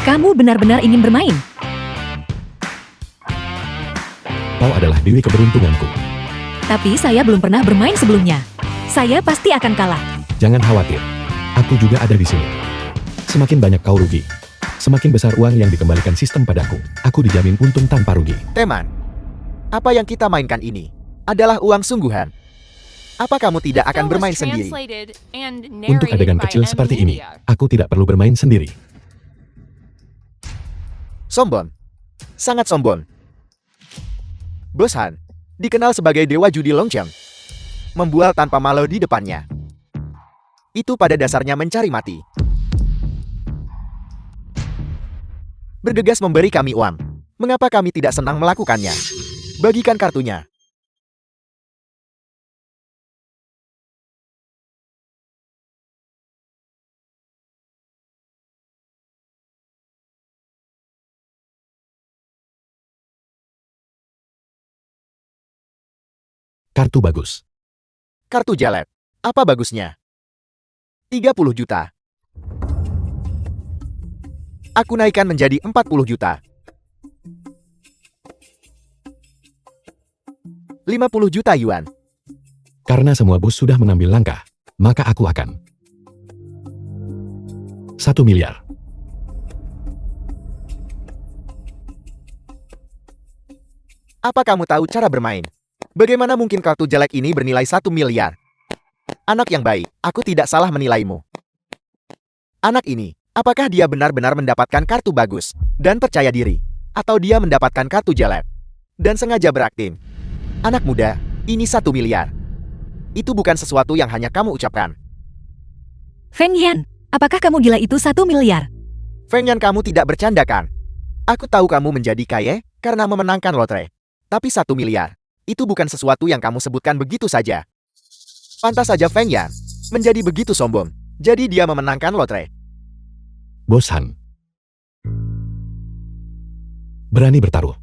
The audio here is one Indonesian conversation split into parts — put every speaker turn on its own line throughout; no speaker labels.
Kamu benar-benar ingin bermain?
Kau adalah dewi keberuntunganku.
Tapi saya belum pernah bermain sebelumnya. Saya pasti akan kalah.
Jangan khawatir. Aku juga ada di sini. Semakin banyak kau rugi, semakin besar uang yang dikembalikan sistem padaku. Aku dijamin untung tanpa rugi.
Teman, apa yang kita mainkan ini adalah uang sungguhan. Apa kamu tidak akan bermain sendiri?
Untuk adegan kecil seperti ini, aku tidak perlu bermain sendiri.
Sombong. Sangat sombong. Bos Han, dikenal sebagai dewa judi Longchamp. Membual tanpa malu di depannya. Itu pada dasarnya mencari mati. Bergegas memberi kami uang. Mengapa kami tidak senang melakukannya? Bagikan kartunya.
Kartu bagus.
Kartu jalet. Apa bagusnya? 30 juta. Aku naikkan menjadi 40 juta. 50 juta yuan.
Karena semua bos sudah mengambil langkah, maka aku akan 1 miliar.
Apa kamu tahu cara bermain? Bagaimana mungkin kartu jelek ini bernilai 1 miliar? Anak yang baik, aku tidak salah menilaimu. Anak ini, apakah dia benar-benar mendapatkan kartu bagus dan percaya diri? Atau dia mendapatkan kartu jelek dan sengaja berakting? Anak muda, ini 1 miliar. Itu bukan sesuatu yang hanya kamu ucapkan.
Feng Yan, apakah kamu gila itu 1 miliar?
Feng Yan, kamu tidak bercanda kan? Aku tahu kamu menjadi kaya karena memenangkan lotre. Tapi 1 miliar, itu bukan sesuatu yang kamu sebutkan begitu saja. Pantas saja Feng Yan menjadi begitu sombong. Jadi dia memenangkan lotre.
Bos Han berani bertaruh.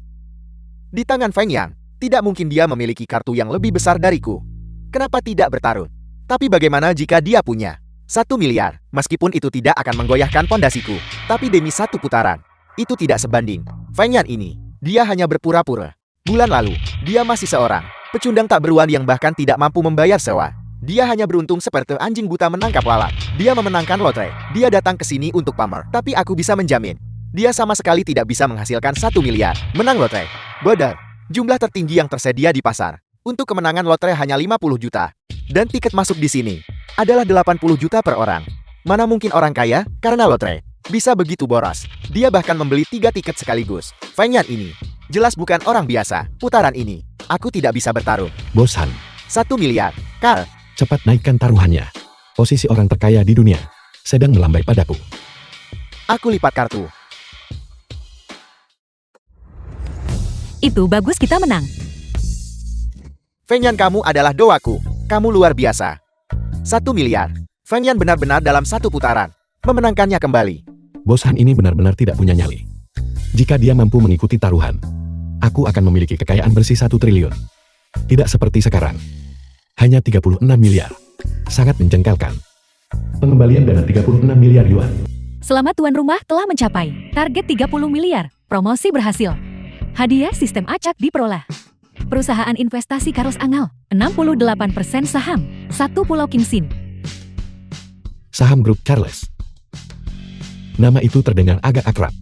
Di tangan Feng Yan, tidak mungkin dia memiliki kartu yang lebih besar dariku. Kenapa tidak bertaruh? Tapi bagaimana jika dia punya 1 miliar? Meskipun itu tidak akan menggoyahkan pondasiku, tapi demi 1 putaran, itu tidak sebanding. Feng Yan ini, dia hanya berpura-pura. Bulan lalu, dia masih seorang pecundang tak beruang yang bahkan tidak mampu membayar sewa. Dia hanya beruntung seperti anjing buta menangkap lalat. Dia memenangkan lotre. Dia datang ke sini untuk pamer. Tapi aku bisa menjamin, dia sama sekali tidak bisa menghasilkan 1 miliar. Menang lotre. Bodoh. Jumlah tertinggi yang tersedia di pasar. Untuk kemenangan lotre hanya 50 juta. Dan tiket masuk di sini adalah 80 juta per orang. Mana mungkin orang kaya karena lotre bisa begitu boros. Dia bahkan membeli 3 tiket sekaligus. Feng Yan ini jelas bukan orang biasa. Putaran ini, aku tidak bisa bertaruh.
Bos Han,
1 miliar. Karl,
cepat naikkan taruhannya. Posisi orang terkaya di dunia sedang melambai padaku.
aku lipat kartu.
Itu bagus, kita menang.
Feng Yan, kamu adalah doaku. Kamu luar biasa. 1 miliar. Feng Yan benar-benar dalam 1 putaran memenangkannya kembali.
Bos Han ini benar-benar tidak punya nyali. Jika dia mampu mengikuti taruhan, aku akan memiliki kekayaan bersih 1 triliun. Tidak seperti sekarang. Hanya 36 miliar. Sangat menjengkelkan. Pengembalian dana 36 miliar yuan.
Selamat tuan rumah telah mencapai target 30 miliar. Promosi berhasil. Hadiah sistem acak diperoleh. Perusahaan investasi Karos Angal, 68% saham, 1 Pulau Kingsin.
Saham grup Charles. Nama itu terdengar agak akrab.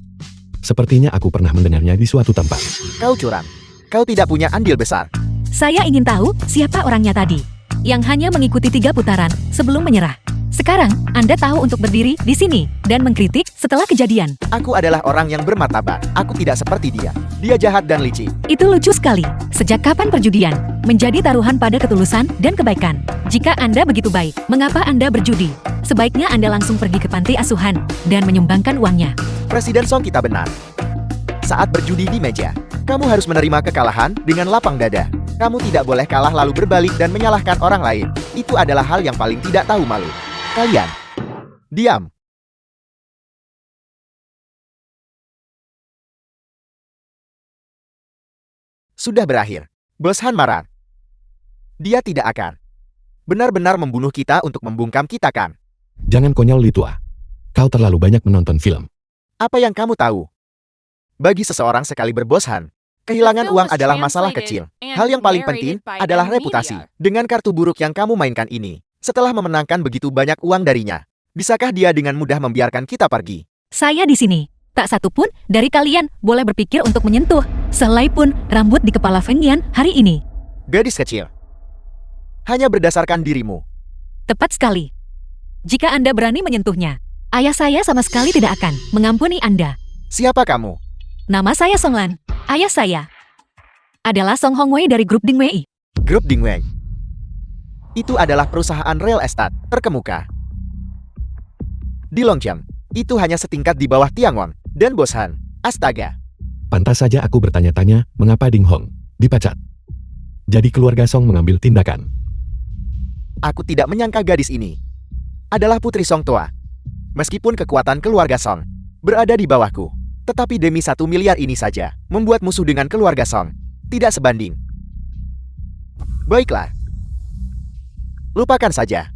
Sepertinya aku pernah mendengarnya di suatu tempat.
Kau curang. Kau tidak punya andil besar.
Saya ingin tahu siapa orangnya tadi, yang hanya mengikuti 3 putaran sebelum menyerah. Sekarang, Anda tahu untuk berdiri di sini dan mengkritik setelah kejadian.
Aku adalah orang yang bermartabat. Aku tidak seperti dia. Dia jahat dan licik.
Itu lucu sekali. Sejak kapan perjudian menjadi taruhan pada ketulusan dan kebaikan? Jika Anda begitu baik, mengapa Anda berjudi? Sebaiknya Anda langsung pergi ke panti asuhan dan menyumbangkan uangnya.
Presiden Song kita benar. Saat berjudi di meja, kamu harus menerima kekalahan dengan lapang dada. Kamu tidak boleh kalah lalu berbalik dan menyalahkan orang lain. Itu adalah hal yang paling tidak tahu malu. Kalian, diam. Sudah berakhir. Bos Han marah. Dia tidak akan benar-benar membunuh kita untuk membungkam kita kan?
Jangan konyol Litua. Kau terlalu banyak menonton film.
Apa yang kamu tahu? Bagi seseorang sekali berbos Han, kehilangan uang adalah masalah kecil. Hal yang paling penting adalah reputasi. Dengan kartu buruk yang kamu mainkan ini, setelah memenangkan begitu banyak uang darinya, bisakah dia dengan mudah membiarkan kita pergi?
Saya di sini. Tak satu pun dari kalian boleh berpikir untuk menyentuh sehelai pun rambut di kepala Feng Yan hari ini.
Gadis kecil. Hanya berdasarkan dirimu.
Tepat sekali. Jika Anda berani menyentuhnya, ayah saya sama sekali tidak akan mengampuni Anda.
Siapa kamu?
Nama saya Song Lan. Ayah saya adalah Song Hongwei dari grup Dingwei.
Grup Dingwei. Itu adalah perusahaan real estate terkemuka di Longqiang. Itu hanya setingkat di bawah Tiangwang dan Bos Han. Astaga.
Pantas saja aku bertanya-tanya mengapa Ding Hong dipecat. Jadi keluarga Song mengambil tindakan.
Aku tidak menyangka gadis ini adalah putri Song Tua. Meskipun kekuatan keluarga Song berada di bawahku, tetapi demi 1 miliar ini saja membuat musuh dengan keluarga Song tidak sebanding. Baiklah. Lupakan saja.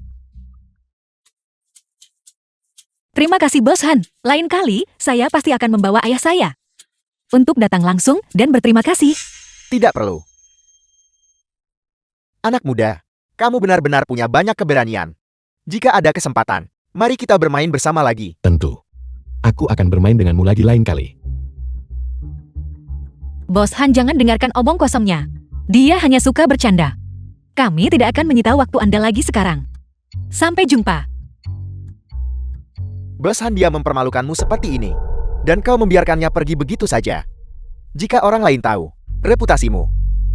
Terima kasih Bos Han. Lain kali, saya pasti akan membawa ayah saya untuk datang langsung dan berterima kasih.
Tidak perlu. Anak muda, kamu benar-benar punya banyak keberanian. Jika ada kesempatan, mari kita bermain bersama lagi.
Tentu. Aku akan bermain denganmu lagi lain kali.
Bos Han, jangan dengarkan omong kosongnya. Dia hanya suka bercanda. Kami tidak akan menyita waktu Anda lagi sekarang. Sampai jumpa.
Bos Han, dia mempermalukanmu seperti ini. Dan kau membiarkannya pergi begitu saja. Jika orang lain tahu, reputasimu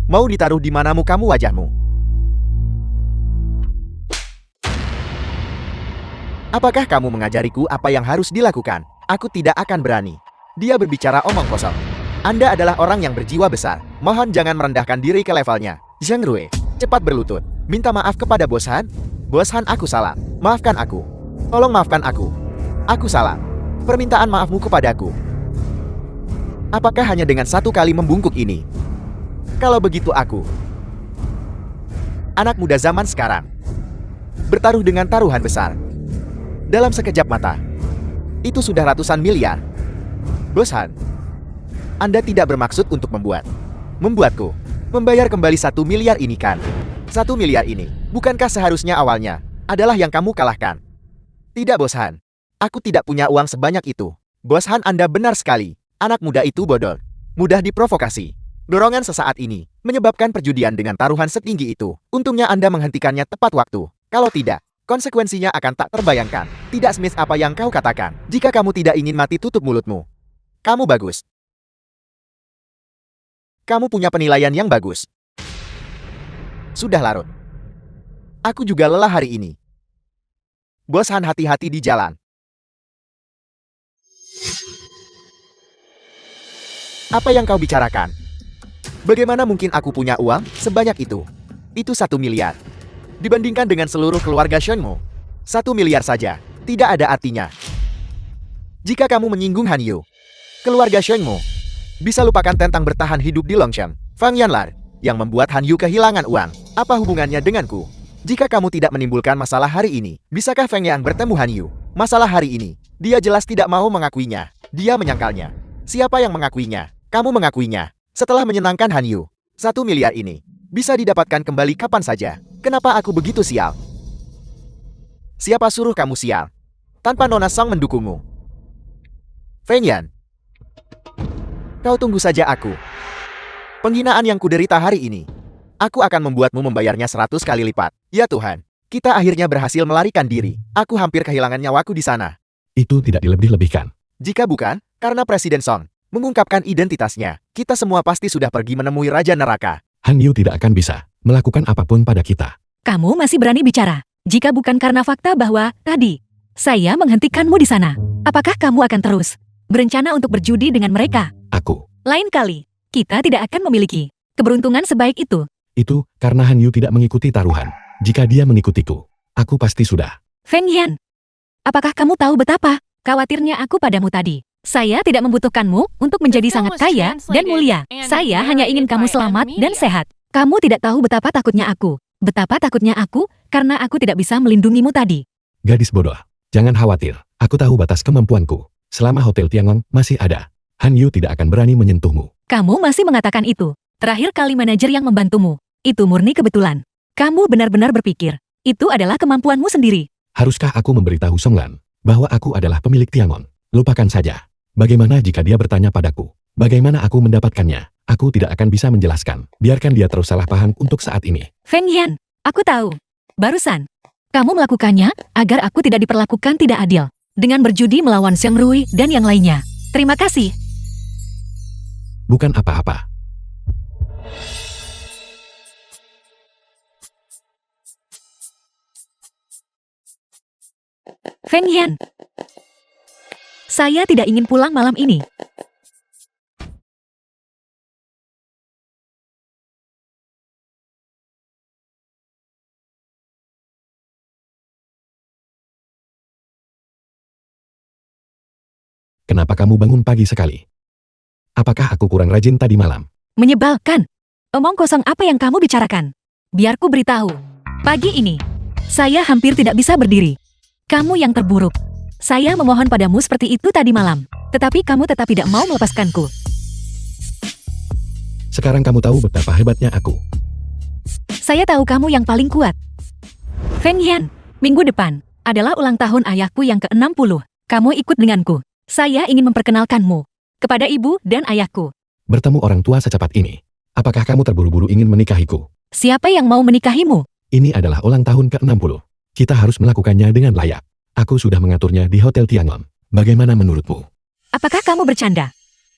mau ditaruh di mana mukamu wajahmu. Apakah kamu mengajariku apa yang harus dilakukan? Aku tidak akan berani. Dia berbicara omong kosong. Anda adalah orang yang berjiwa besar. Mohon jangan merendahkan diri ke levelnya. Zhang Rui, cepat berlutut. Minta maaf kepada Bos Han. Bos Han, aku salah. Maafkan aku. Tolong maafkan aku. Aku salah. Permintaan maafmu kepadaku. Apakah hanya dengan satu kali membungkuk ini? Kalau begitu aku, anak muda zaman sekarang, bertaruh dengan taruhan besar. Dalam sekejap mata, itu sudah ratusan miliar. Bos Han, Anda tidak bermaksud untuk membuatku membayar kembali 1 miliar ini kan? 1 miliar ini, bukankah seharusnya awalnya adalah yang kamu kalahkan? Tidak Bos Han. Aku tidak punya uang sebanyak itu. Bos Han, Anda benar sekali. Anak muda itu bodoh. Mudah diprovokasi. Dorongan sesaat ini menyebabkan perjudian dengan taruhan setinggi itu. Untungnya Anda menghentikannya tepat waktu. Kalau tidak, konsekuensinya akan tak terbayangkan. Tidak Smith apa yang kau katakan. Jika kamu tidak ingin mati, tutup mulutmu. Kamu bagus. Kamu punya penilaian yang bagus. Sudah larut. Aku juga lelah hari ini. Bos Han, hati-hati di jalan. Apa yang kau bicarakan? Bagaimana mungkin aku punya uang sebanyak itu? Itu 1 miliar. Dibandingkan dengan seluruh keluarga Shenmu, 1 miliar saja tidak ada artinya. Jika kamu menyinggung Han Yu, keluarga Shenmu, bisa lupakan tentang bertahan hidup di Longqiang. Fang Yanlar, yang membuat Han Yu kehilangan uang, apa hubungannya denganku? Jika kamu tidak menimbulkan masalah hari ini, bisakah Feng Yang bertemu Han Yu? Masalah hari ini, dia jelas tidak mau mengakuinya. Dia menyangkalnya. Siapa yang mengakuinya? Kamu mengakuinya. Setelah menyenangkan Han Yu, 1 miliar ini bisa didapatkan kembali kapan saja. Kenapa aku begitu sial? Siapa suruh kamu sial? Tanpa Nona Song mendukungmu. Feng Yan, kau tunggu saja aku. Penghinaan yang kuderita hari ini, aku akan membuatmu membayarnya 100 kali lipat. Ya Tuhan, kita akhirnya berhasil melarikan diri. Aku hampir kehilangan nyawaku di sana.
Itu tidak dilebih-lebihkan.
Jika bukan, karena Presiden Song mengungkapkan identitasnya, kita semua pasti sudah pergi menemui Raja Neraka.
Han Yu tidak akan bisa melakukan apapun pada kita.
Kamu masih berani bicara. Jika bukan karena fakta bahwa tadi saya menghentikanmu di sana, apakah kamu akan terus berencana untuk berjudi dengan mereka?
Aku.
Lain kali, kita tidak akan memiliki keberuntungan sebaik itu.
Itu karena Han Yu tidak mengikuti taruhan. Jika dia mengikutiku, aku pasti sudah.
Feng Yan, apakah kamu tahu betapa khawatirnya aku padamu tadi? Saya tidak membutuhkanmu untuk menjadi sangat kaya dan mulia. Saya hanya ingin kamu selamat dan sehat. Kamu tidak tahu betapa takutnya aku. Betapa takutnya aku karena aku tidak bisa melindungimu tadi.
Gadis bodoh, jangan khawatir. Aku tahu batas kemampuanku. Selama Hotel Tiangong masih ada, Han Yu tidak akan berani menyentuhmu.
Kamu masih mengatakan itu. Terakhir kali manajer yang membantumu. Itu murni kebetulan. Kamu benar-benar berpikir, itu adalah kemampuanmu sendiri.
Haruskah aku memberitahu Songlan bahwa aku adalah pemilik Tiangong? Lupakan saja. Bagaimana jika dia bertanya padaku, bagaimana aku mendapatkannya? Aku tidak akan bisa menjelaskan. Biarkan dia terus salah paham untuk saat ini.
Feng Yan, aku tahu. Barusan, kamu melakukannya agar aku tidak diperlakukan tidak adil. Dengan berjudi melawan Xiang Rui dan yang lainnya. Terima kasih.
Bukan apa-apa.
Feng Yan, saya tidak ingin pulang malam ini.
Kenapa kamu bangun pagi sekali? Apakah aku kurang rajin tadi malam?
Menyebalkan. Omong kosong apa yang kamu bicarakan? Biar ku beritahu. Pagi ini, saya hampir tidak bisa berdiri. Kamu yang terburuk. Saya memohon padamu seperti itu tadi malam. Tetapi kamu tetap tidak mau melepaskanku.
Sekarang kamu tahu betapa hebatnya aku.
Saya tahu kamu yang paling kuat. Feng Yan, minggu depan adalah ulang tahun ayahku yang ke-60. Kamu ikut denganku. Saya ingin memperkenalkanmu kepada ibu dan ayahku.
Bertemu orang tua secepat ini. Apakah kamu terburu-buru ingin menikahiku?
Siapa yang mau menikahimu?
Ini adalah ulang tahun ke-60. Kita harus melakukannya dengan layak. Aku sudah mengaturnya di Hotel Tiangong. Bagaimana menurutmu?
Apakah kamu bercanda?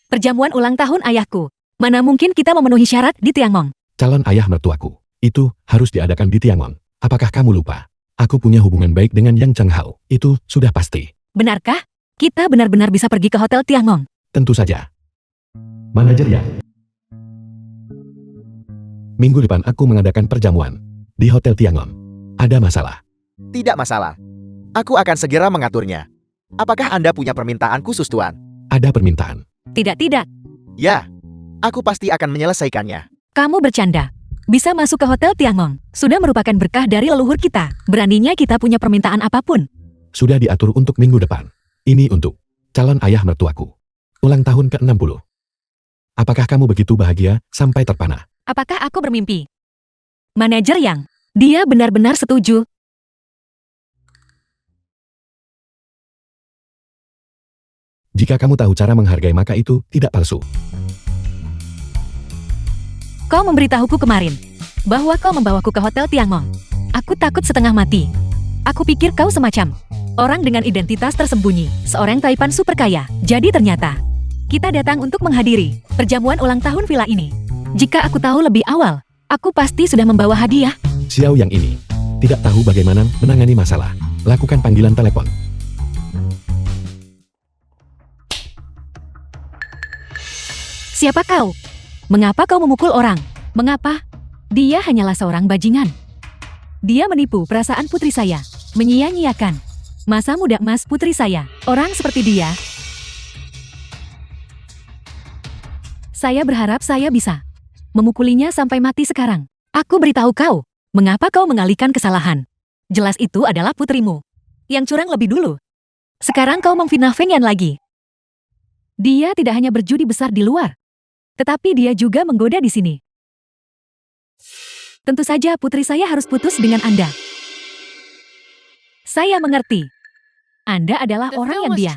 Perjamuan ulang tahun ayahku. Mana mungkin kita memenuhi syarat di Tiangong?
Calon ayah mertuaku. Itu harus diadakan di Tiangong. Apakah kamu lupa? Aku punya hubungan baik dengan Yang Cheng Hao. Itu sudah pasti.
Benarkah? Kita benar-benar bisa pergi ke Hotel Tiangong.
Tentu saja. Manajer ya. Minggu depan aku mengadakan perjamuan di Hotel Tiangong. Ada masalah?
Tidak masalah. Aku akan segera mengaturnya. Apakah Anda punya permintaan khusus, Tuan?
Ada permintaan.
Tidak.
Ya, aku pasti akan menyelesaikannya.
Kamu bercanda. Bisa masuk ke Hotel Tiangong. Sudah merupakan berkah dari leluhur kita. Beraninya kita punya permintaan apapun.
Sudah diatur untuk minggu depan. Ini untuk calon ayah mertuaku. Ulang tahun ke-60. Apakah kamu begitu bahagia sampai terpana?
Apakah aku bermimpi? Manajer Yang, dia benar-benar setuju.
Jika kamu tahu cara menghargai maka itu tidak palsu.
Kau memberitahuku kemarin bahwa kau membawaku ke Hotel Tiangong. Aku takut setengah mati. Aku pikir kau semacam orang dengan identitas tersembunyi, seorang taipan super kaya. Jadi ternyata, kita datang untuk menghadiri perjamuan ulang tahun villa ini. Jika aku tahu lebih awal, aku pasti sudah membawa hadiah.
Xiao yang ini tidak tahu bagaimana menangani masalah. Lakukan panggilan telepon.
Siapa kau? Mengapa kau memukul orang? Mengapa? Dia hanyalah seorang bajingan. Dia menipu perasaan putri saya, menyia-nyiakan masa muda emas putri saya. Orang seperti dia. Saya berharap saya bisa memukulinya sampai mati sekarang. Aku beritahu kau, mengapa kau mengalihkan kesalahan? Jelas itu adalah putrimu yang curang lebih dulu. Sekarang kau memfitnah Feng Yan lagi. Dia tidak hanya berjudi besar di luar, tetapi dia juga menggoda di sini. Tentu saja putri saya harus putus dengan Anda. Saya mengerti. Anda adalah orang yang dia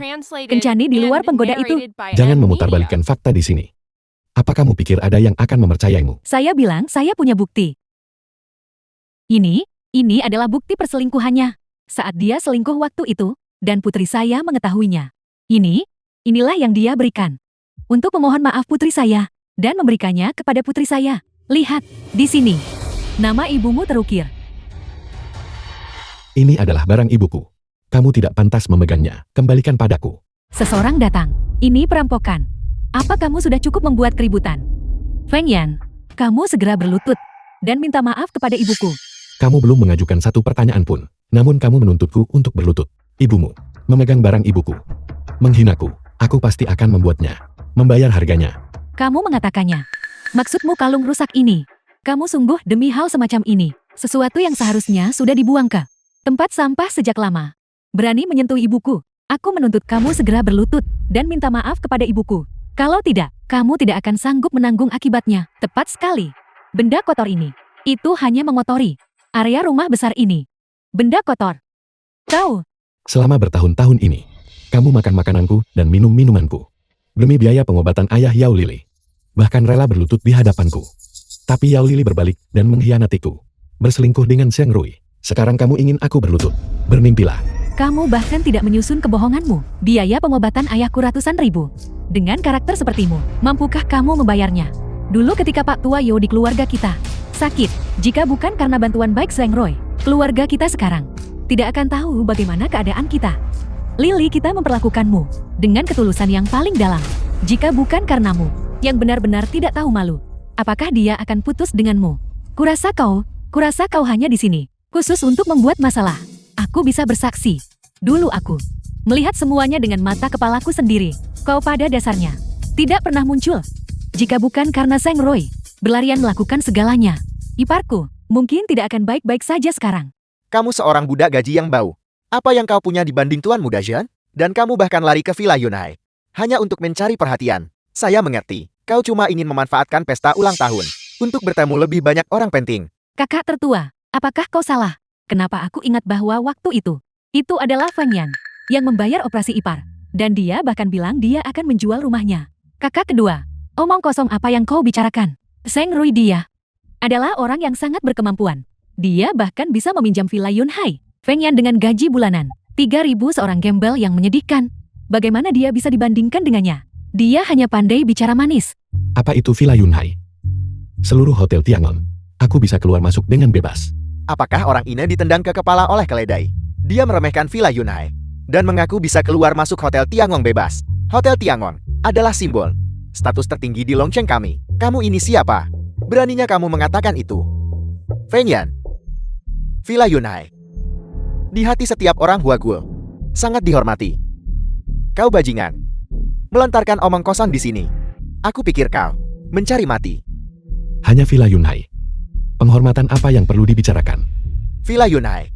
kencani di luar penggoda itu.
Jangan memutarbalikkan fakta di sini. Apa kamu pikir ada yang akan mempercayaimu?
Saya bilang saya punya bukti. Ini adalah bukti perselingkuhannya. Saat dia selingkuh waktu itu, dan putri saya mengetahuinya. Inilah yang dia berikan. Untuk memohon maaf putri saya, dan memberikannya kepada putri saya. Lihat, di sini. Nama ibumu terukir.
Ini adalah barang ibuku. Kamu tidak pantas memegangnya. Kembalikan padaku.
Seseorang datang. Ini perampokan. Apa kamu sudah cukup membuat keributan? Feng Yan, kamu segera berlutut dan minta maaf kepada ibuku.
Kamu belum mengajukan satu pertanyaan pun. Namun kamu menuntutku untuk berlutut. Ibumu memegang barang ibuku. Menghinaku. Aku pasti akan membuatnya membayar harganya.
Kamu mengatakannya. Maksudmu kalung rusak ini. Kamu sungguh demi hal semacam ini. Sesuatu yang seharusnya sudah dibuang ke tempat sampah sejak lama. Berani menyentuh ibuku. Aku menuntut kamu segera berlutut dan minta maaf kepada ibuku. Kalau tidak, kamu tidak akan sanggup menanggung akibatnya. Tepat sekali. Benda kotor ini. Itu hanya mengotori area rumah besar ini. Benda kotor. Kau.
Selama bertahun-tahun ini, kamu makan makananku dan minum minumanku. Demi biaya pengobatan ayah Yao Lili. Bahkan rela berlutut di hadapanku. Tapi Yao Lili berbalik dan mengkhianatiku. Berselingkuh dengan Zheng Rui. Sekarang kamu ingin aku berlutut. Bermimpilah.
Kamu bahkan tidak menyusun kebohonganmu. Biaya pengobatan ayahku ratusan ribu. Dengan karakter sepertimu, mampukah kamu membayarnya? Dulu ketika Pak Tua Yo di keluarga kita sakit, jika bukan karena bantuan baik Zheng Rui, keluarga kita sekarang tidak akan tahu bagaimana keadaan kita. Lili, kita memperlakukanmu dengan ketulusan yang paling dalam. Jika bukan karenamu, yang benar-benar tidak tahu malu, apakah dia akan putus denganmu? Kurasa kau hanya di sini, khusus untuk membuat masalah. Aku bisa bersaksi. Dulu aku melihat semuanya dengan mata kepalaku sendiri. Kau pada dasarnya tidak pernah muncul. Jika bukan karena Zheng Rui, berlarian melakukan segalanya. Iparku, mungkin tidak akan baik-baik saja sekarang.
Kamu seorang budak gaji yang bau. Apa yang kau punya dibanding Tuan Muda Zhen? Dan kamu bahkan lari ke Villa Yunhai. Hanya untuk mencari perhatian. Saya mengerti. Kau cuma ingin memanfaatkan pesta ulang tahun untuk bertemu lebih banyak orang penting.
Kakak tertua, apakah kau salah? Kenapa aku ingat bahwa waktu itu adalah Feng Yan yang membayar operasi ipar. Dan dia bahkan bilang dia akan menjual rumahnya. Kakak kedua, omong kosong apa yang kau bicarakan? Zheng Rui dia adalah orang yang sangat berkemampuan. Dia bahkan bisa meminjam Villa Yunhai. Feng Yan dengan gaji bulanan 3.000 seorang gembel yang menyedihkan. Bagaimana dia bisa dibandingkan dengannya? Dia hanya pandai bicara manis.
Apa itu Villa Yunhai? Seluruh hotel Tiangong. Aku bisa keluar masuk dengan bebas.
Apakah orang ini ditendang ke kepala oleh keledai? Dia meremehkan Villa Yunhai dan mengaku bisa keluar masuk Hotel Tiangong bebas. Hotel Tiangong adalah simbol status tertinggi di Longcheng kami. Kamu ini siapa? Beraninya kamu mengatakan itu? Feng Yan. Villa Yunhai. Di hati setiap orang Huaguo, sangat dihormati. Kau bajingan. Melontarkan omong kosong di sini. Aku pikir kau mencari mati.
Hanya Villa Yunhai. Penghormatan apa yang perlu dibicarakan?
Villa Yunhai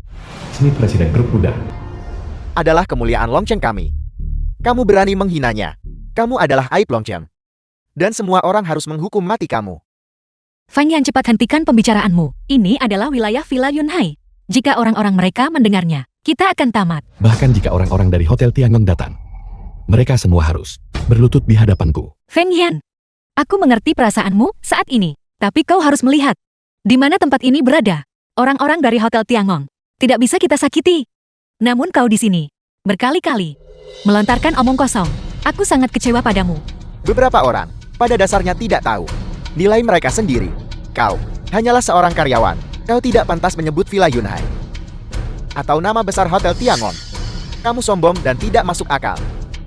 Smith Presiden Grup Kuda.
adalah kemuliaan Longcheng kami. Kamu berani menghinanya. Kamu adalah aib Longcheng. Dan semua orang harus menghukum mati kamu.
Feng Yan, cepat hentikan pembicaraanmu. Ini adalah wilayah Villa Yunhai. Jika orang-orang mereka mendengarnya, kita akan tamat.
Bahkan jika orang-orang dari Hotel Tiangong datang, mereka semua harus berlutut di hadapanku.
Feng Yan, aku mengerti perasaanmu saat ini. Tapi kau harus melihat di mana tempat ini berada. Orang-orang dari Hotel Tiangong tidak bisa kita sakiti. Namun kau di sini berkali-kali melontarkan omong kosong. Aku sangat kecewa padamu.
Beberapa orang pada dasarnya tidak tahu nilai mereka sendiri. Kau hanyalah seorang karyawan. Kau tidak pantas menyebut Villa Yunhai atau nama besar Hotel Tiangong. Kamu sombong dan tidak masuk akal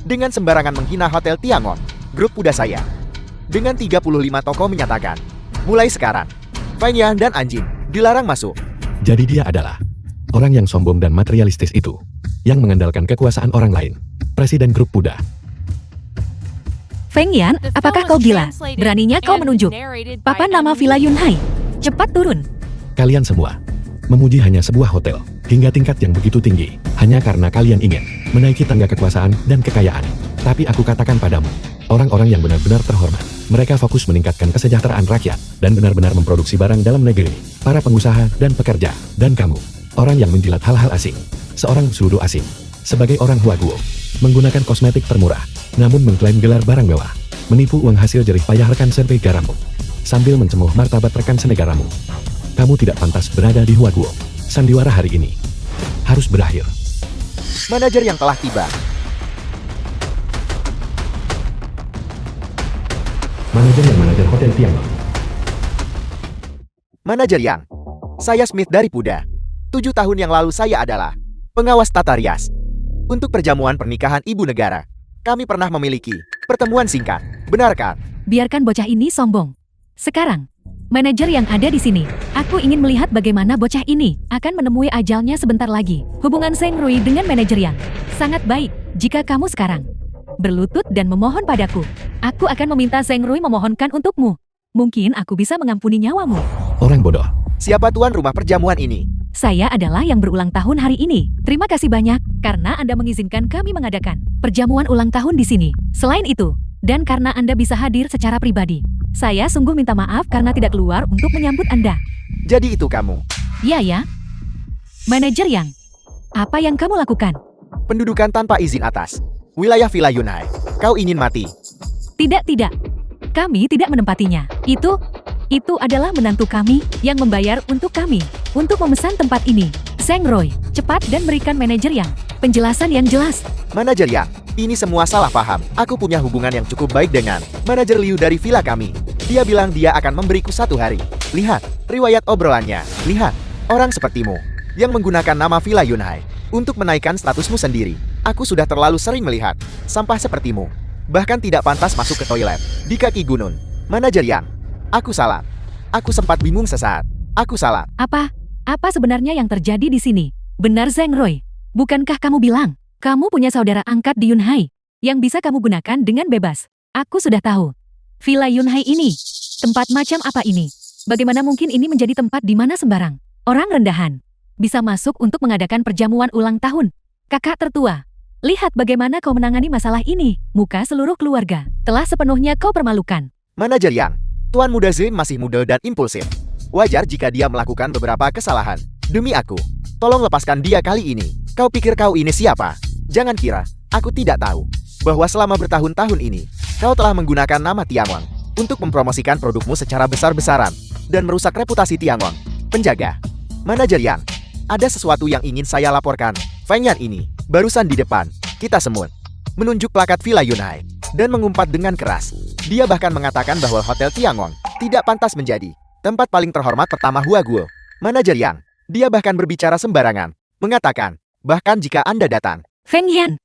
dengan sembarangan menghina Hotel Tiangong. Grup kuda saya dengan 35 toko menyatakan, mulai sekarang, Feng Yan dan Anjing dilarang masuk.
Jadi dia adalah orang yang sombong dan materialistis itu, yang mengandalkan kekuasaan orang lain. Presiden Grup Kuda.
Feng Yan, apakah kau gila? Beraninya kau menunjuk papan nama Villa Yunhai. Cepat turun.
Kalian semua memuji hanya sebuah hotel, hingga tingkat yang begitu tinggi, hanya karena kalian ingin menaiki tangga kekuasaan dan kekayaan. Tapi aku katakan padamu, orang-orang yang benar-benar terhormat, mereka fokus meningkatkan kesejahteraan rakyat, dan benar-benar memproduksi barang dalam negeri, para pengusaha dan pekerja, dan kamu, orang yang menjilat hal-hal asing, seorang sudu asing, sebagai orang Huaguo, menggunakan kosmetik termurah, namun mengklaim gelar barang mewah, menipu uang hasil jerih payah rekan senegaramu, sambil mencemuh martabat rekan senegaramu. Kamu tidak pantas berada di Huaguo. Sandiwara hari ini harus berakhir.
Manajer yang telah tiba.
Manajer Hotel Tiangong.
Manajer yang. Saya Smith dari Puda. 7 tahun yang lalu saya adalah pengawas tata rias. Untuk perjamuan pernikahan ibu negara, kami pernah memiliki pertemuan singkat. Benarkah?
Biarkan bocah ini sombong. Sekarang, manajer yang ada di sini, aku ingin melihat bagaimana bocah ini akan menemui ajalnya sebentar lagi. Hubungan Zheng Rui dengan manajer yang sangat baik. Jika kamu sekarang berlutut dan memohon padaku, aku akan meminta Zheng Rui memohonkan untukmu. Mungkin aku bisa mengampuni nyawamu.
Orang bodoh.
Siapa tuan rumah perjamuan ini?
Saya adalah yang berulang tahun hari ini. Terima kasih banyak karena Anda mengizinkan kami mengadakan perjamuan ulang tahun di sini. Selain itu, dan karena Anda bisa hadir secara pribadi, saya sungguh minta maaf karena tidak keluar untuk menyambut Anda.
Jadi itu kamu.
Ya. Manajer Yang, apa yang kamu lakukan?
Pendudukan tanpa izin atas. Wilayah Villa Yunhai. Kau ingin mati.
Tidak. Kami tidak menempatinya. Itu adalah menantu kami yang membayar untuk kami untuk memesan tempat ini. Zheng Roy, cepat dan berikan manajer Yang penjelasan yang jelas.
Manajer Yang, ini semua salah paham. Aku punya hubungan yang cukup baik dengan manajer Liu dari villa kami. Dia bilang dia akan memberiku 1 hari. Lihat, riwayat obrolannya. Lihat, orang sepertimu yang menggunakan nama Villa Yunhai untuk menaikkan statusmu sendiri. Aku sudah terlalu sering melihat sampah sepertimu. Bahkan tidak pantas masuk ke toilet di kaki gunung. Manajer Yang, aku salah. Aku sempat bingung sesaat. Aku salah.
Apa sebenarnya yang terjadi di sini? Benar Zheng Roy, bukankah kamu bilang kamu punya saudara angkat di Yunhai yang bisa kamu gunakan dengan bebas? Aku sudah tahu. Villa Yunhai ini, tempat macam apa ini? Bagaimana mungkin ini menjadi tempat di mana sembarang orang rendahan bisa masuk untuk mengadakan perjamuan ulang tahun? Kakak tertua, lihat bagaimana kau menangani masalah ini. Muka seluruh keluarga telah sepenuhnya kau permalukan.
Manajer Yang, Tuan Muda Zin masih muda dan impulsif. Wajar jika dia melakukan beberapa kesalahan. Demi aku, tolong lepaskan dia kali ini. Kau pikir kau ini siapa? Jangan kira aku tidak tahu bahwa selama bertahun-tahun ini kau telah menggunakan nama Tiangong untuk mempromosikan produkmu secara besar-besaran dan merusak reputasi Tiangong. Penjaga, Manajer Yang, ada sesuatu yang ingin saya laporkan. Feng Yan ini barusan di depan kita semut menunjuk plakat Villa Yunhai dan mengumpat dengan keras. Dia bahkan mengatakan bahwa Hotel Tiangong tidak pantas menjadi tempat paling terhormat pertama Huaguo. Manajer Yang, dia bahkan berbicara sembarangan, mengatakan, bahkan jika Anda datang.
Feng Yan,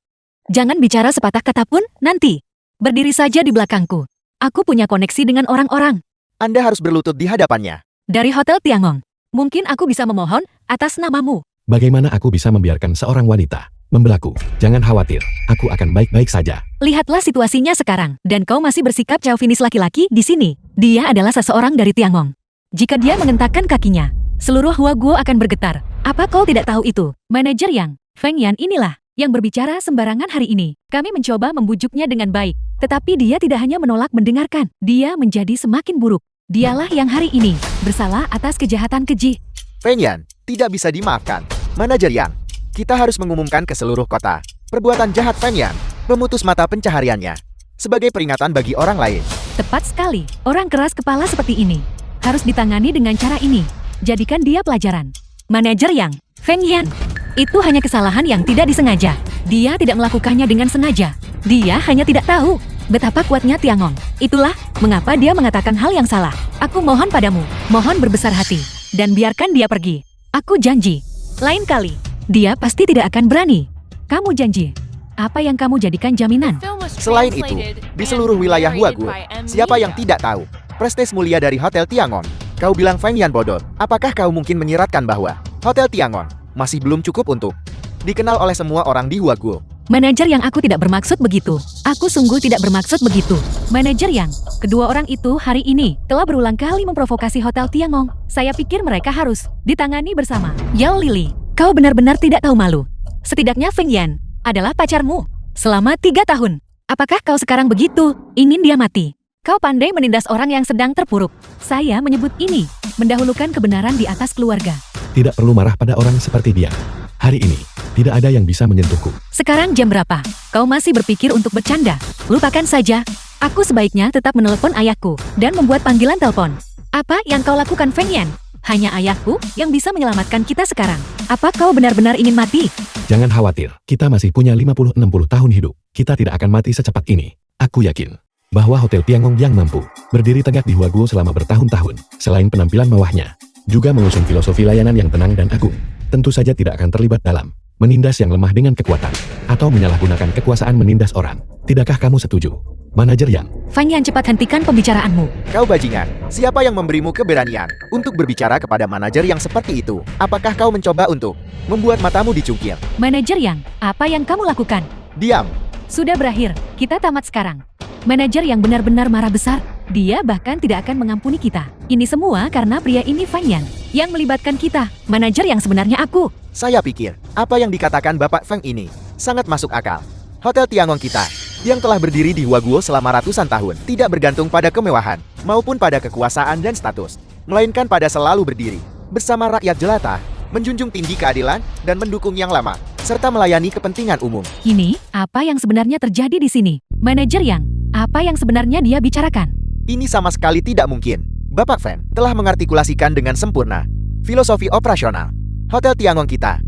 jangan bicara sepatah kata pun nanti. Berdiri saja di belakangku. Aku punya koneksi dengan orang-orang.
Anda harus berlutut di hadapannya.
Dari Hotel Tiangong, mungkin aku bisa memohon atas namamu.
Bagaimana aku bisa membiarkan seorang wanita membelaku? Jangan khawatir, aku akan baik-baik saja.
Lihatlah situasinya sekarang, dan kau masih bersikap chauvinis laki-laki di sini. Dia adalah seseorang dari Tiangong. Jika dia mengentakkan kakinya, seluruh Huaguo akan bergetar. Apa kau tidak tahu itu? Manajer Yang, Feng Yan inilah yang berbicara sembarangan hari ini. Kami mencoba membujuknya dengan baik, tetapi dia tidak hanya menolak mendengarkan. Dia menjadi semakin buruk. Dialah yang hari ini bersalah atas kejahatan keji.
Feng Yan, tidak bisa dimaafkan. Manajer Yang, kita harus mengumumkan ke seluruh kota perbuatan jahat Feng Yan, memutus mata pencahariannya sebagai peringatan bagi orang lain.
Tepat sekali, orang keras kepala seperti ini harus ditangani dengan cara ini. Jadikan dia pelajaran. Manajer Yang, Feng Yan, itu hanya kesalahan yang tidak disengaja. Dia tidak melakukannya dengan sengaja. Dia hanya tidak tahu betapa kuatnya Tiangong. Itulah mengapa dia mengatakan hal yang salah. Aku mohon padamu, mohon berbesar hati, dan biarkan dia pergi. Aku janji, lain kali, dia pasti tidak akan berani. Kamu janji. Apa yang kamu jadikan jaminan?
Selain itu, di seluruh wilayah Huaguo, siapa yang tidak tahu prestis mulia dari Hotel Tiangong? Kau bilang Feng Yan bodoh. Apakah kau mungkin menyiratkan bahwa Hotel Tiangong masih belum cukup untuk dikenal oleh semua orang di Huaguo?
Manajer Yang, aku tidak bermaksud begitu. Aku sungguh tidak bermaksud begitu. Manajer Yang, kedua orang itu hari ini telah berulang kali memprovokasi Hotel Tiangong. Saya pikir mereka harus ditangani bersama. Yao Lili, kau benar-benar tidak tahu malu. Setidaknya Feng Yan adalah pacarmu selama 3 tahun. Apakah kau sekarang begitu ingin dia mati? Kau pandai menindas orang yang sedang terpuruk. Saya menyebut ini mendahulukan kebenaran di atas keluarga.
Tidak perlu marah pada orang seperti dia. Hari ini, tidak ada yang bisa menyentuhku.
Sekarang jam berapa? Kau masih berpikir untuk bercanda? Lupakan saja. Aku sebaiknya tetap menelepon ayahku dan membuat panggilan telepon. Apa yang kau lakukan Feng Yan? Hanya ayahku yang bisa menyelamatkan kita sekarang. Apa kau benar-benar ingin mati?
Jangan khawatir, kita masih punya 50-60 tahun hidup. Kita tidak akan mati secepat ini. Aku yakin bahwa Hotel Tiangong yang mampu berdiri tegak di Huaguo selama bertahun-tahun, selain penampilan mewahnya, juga mengusung filosofi layanan yang tenang dan agung, tentu saja tidak akan terlibat dalam menindas yang lemah dengan kekuatan, atau menyalahgunakan kekuasaan menindas orang. Tidakkah kamu setuju, Manajer Yang?
Feng Yan, cepat hentikan pembicaraanmu.
Kau bajingan, siapa yang memberimu keberanian untuk berbicara kepada manajer yang seperti itu? Apakah kau mencoba untuk membuat matamu dicungkir?
Manajer Yang, apa yang kamu lakukan?
Diam.
Sudah berakhir, kita tamat sekarang. Manajer yang benar-benar marah besar. Dia bahkan tidak akan mengampuni kita. Ini semua karena pria ini Feng Yan. yang melibatkan kita, manajer yang sebenarnya aku.
Saya pikir, apa yang dikatakan Bapak Feng ini sangat masuk akal. Hotel Tiangong kita, yang telah berdiri di Huaguo selama ratusan tahun, tidak bergantung pada kemewahan, maupun pada kekuasaan dan status, melainkan pada selalu berdiri bersama rakyat jelata, menjunjung tinggi keadilan, dan mendukung yang lama, serta melayani kepentingan umum.
Ini, apa yang sebenarnya terjadi di sini? Manajer Yang, apa yang sebenarnya dia bicarakan?
Ini sama sekali tidak mungkin. Bapak Feng telah mengartikulasikan dengan sempurna filosofi operasional Hotel Tiangong kita.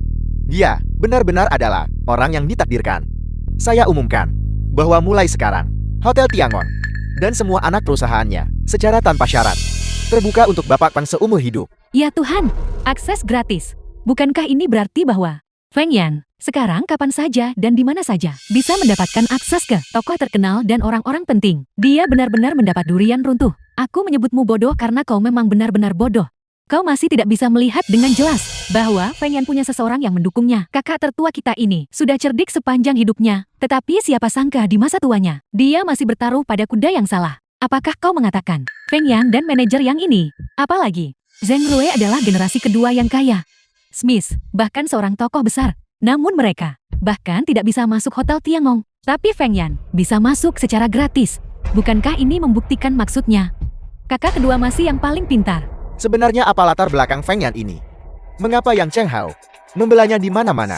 Dia benar-benar adalah orang yang ditakdirkan. Saya umumkan bahwa mulai sekarang, Hotel Tiangong dan semua anak perusahaannya secara tanpa syarat terbuka untuk Bapak Feng seumur hidup.
Ya Tuhan, akses gratis. Bukankah ini berarti bahwa Feng Yan, sekarang kapan saja dan di mana saja bisa mendapatkan akses ke tokoh terkenal dan orang-orang penting? Dia benar-benar mendapat durian runtuh. Aku menyebutmu bodoh karena kau memang benar-benar bodoh. Kau masih tidak bisa melihat dengan jelas bahwa Feng Yan punya seseorang yang mendukungnya. Kakak tertua kita ini sudah cerdik sepanjang hidupnya, tetapi siapa sangka di masa tuanya, dia masih bertaruh pada kuda yang salah. Apakah kau mengatakan Feng Yan dan manajer yang ini? Apalagi, Zheng Rui adalah generasi kedua yang kaya. Smith, bahkan seorang tokoh besar. Namun mereka bahkan tidak bisa masuk Hotel Tiangong. Tapi Feng Yan bisa masuk secara gratis. Bukankah ini membuktikan maksudnya? Kakak kedua masih yang paling pintar.
Sebenarnya apa latar belakang Feng Yan ini? Mengapa Yang Cheng Hao membelanya di mana-mana?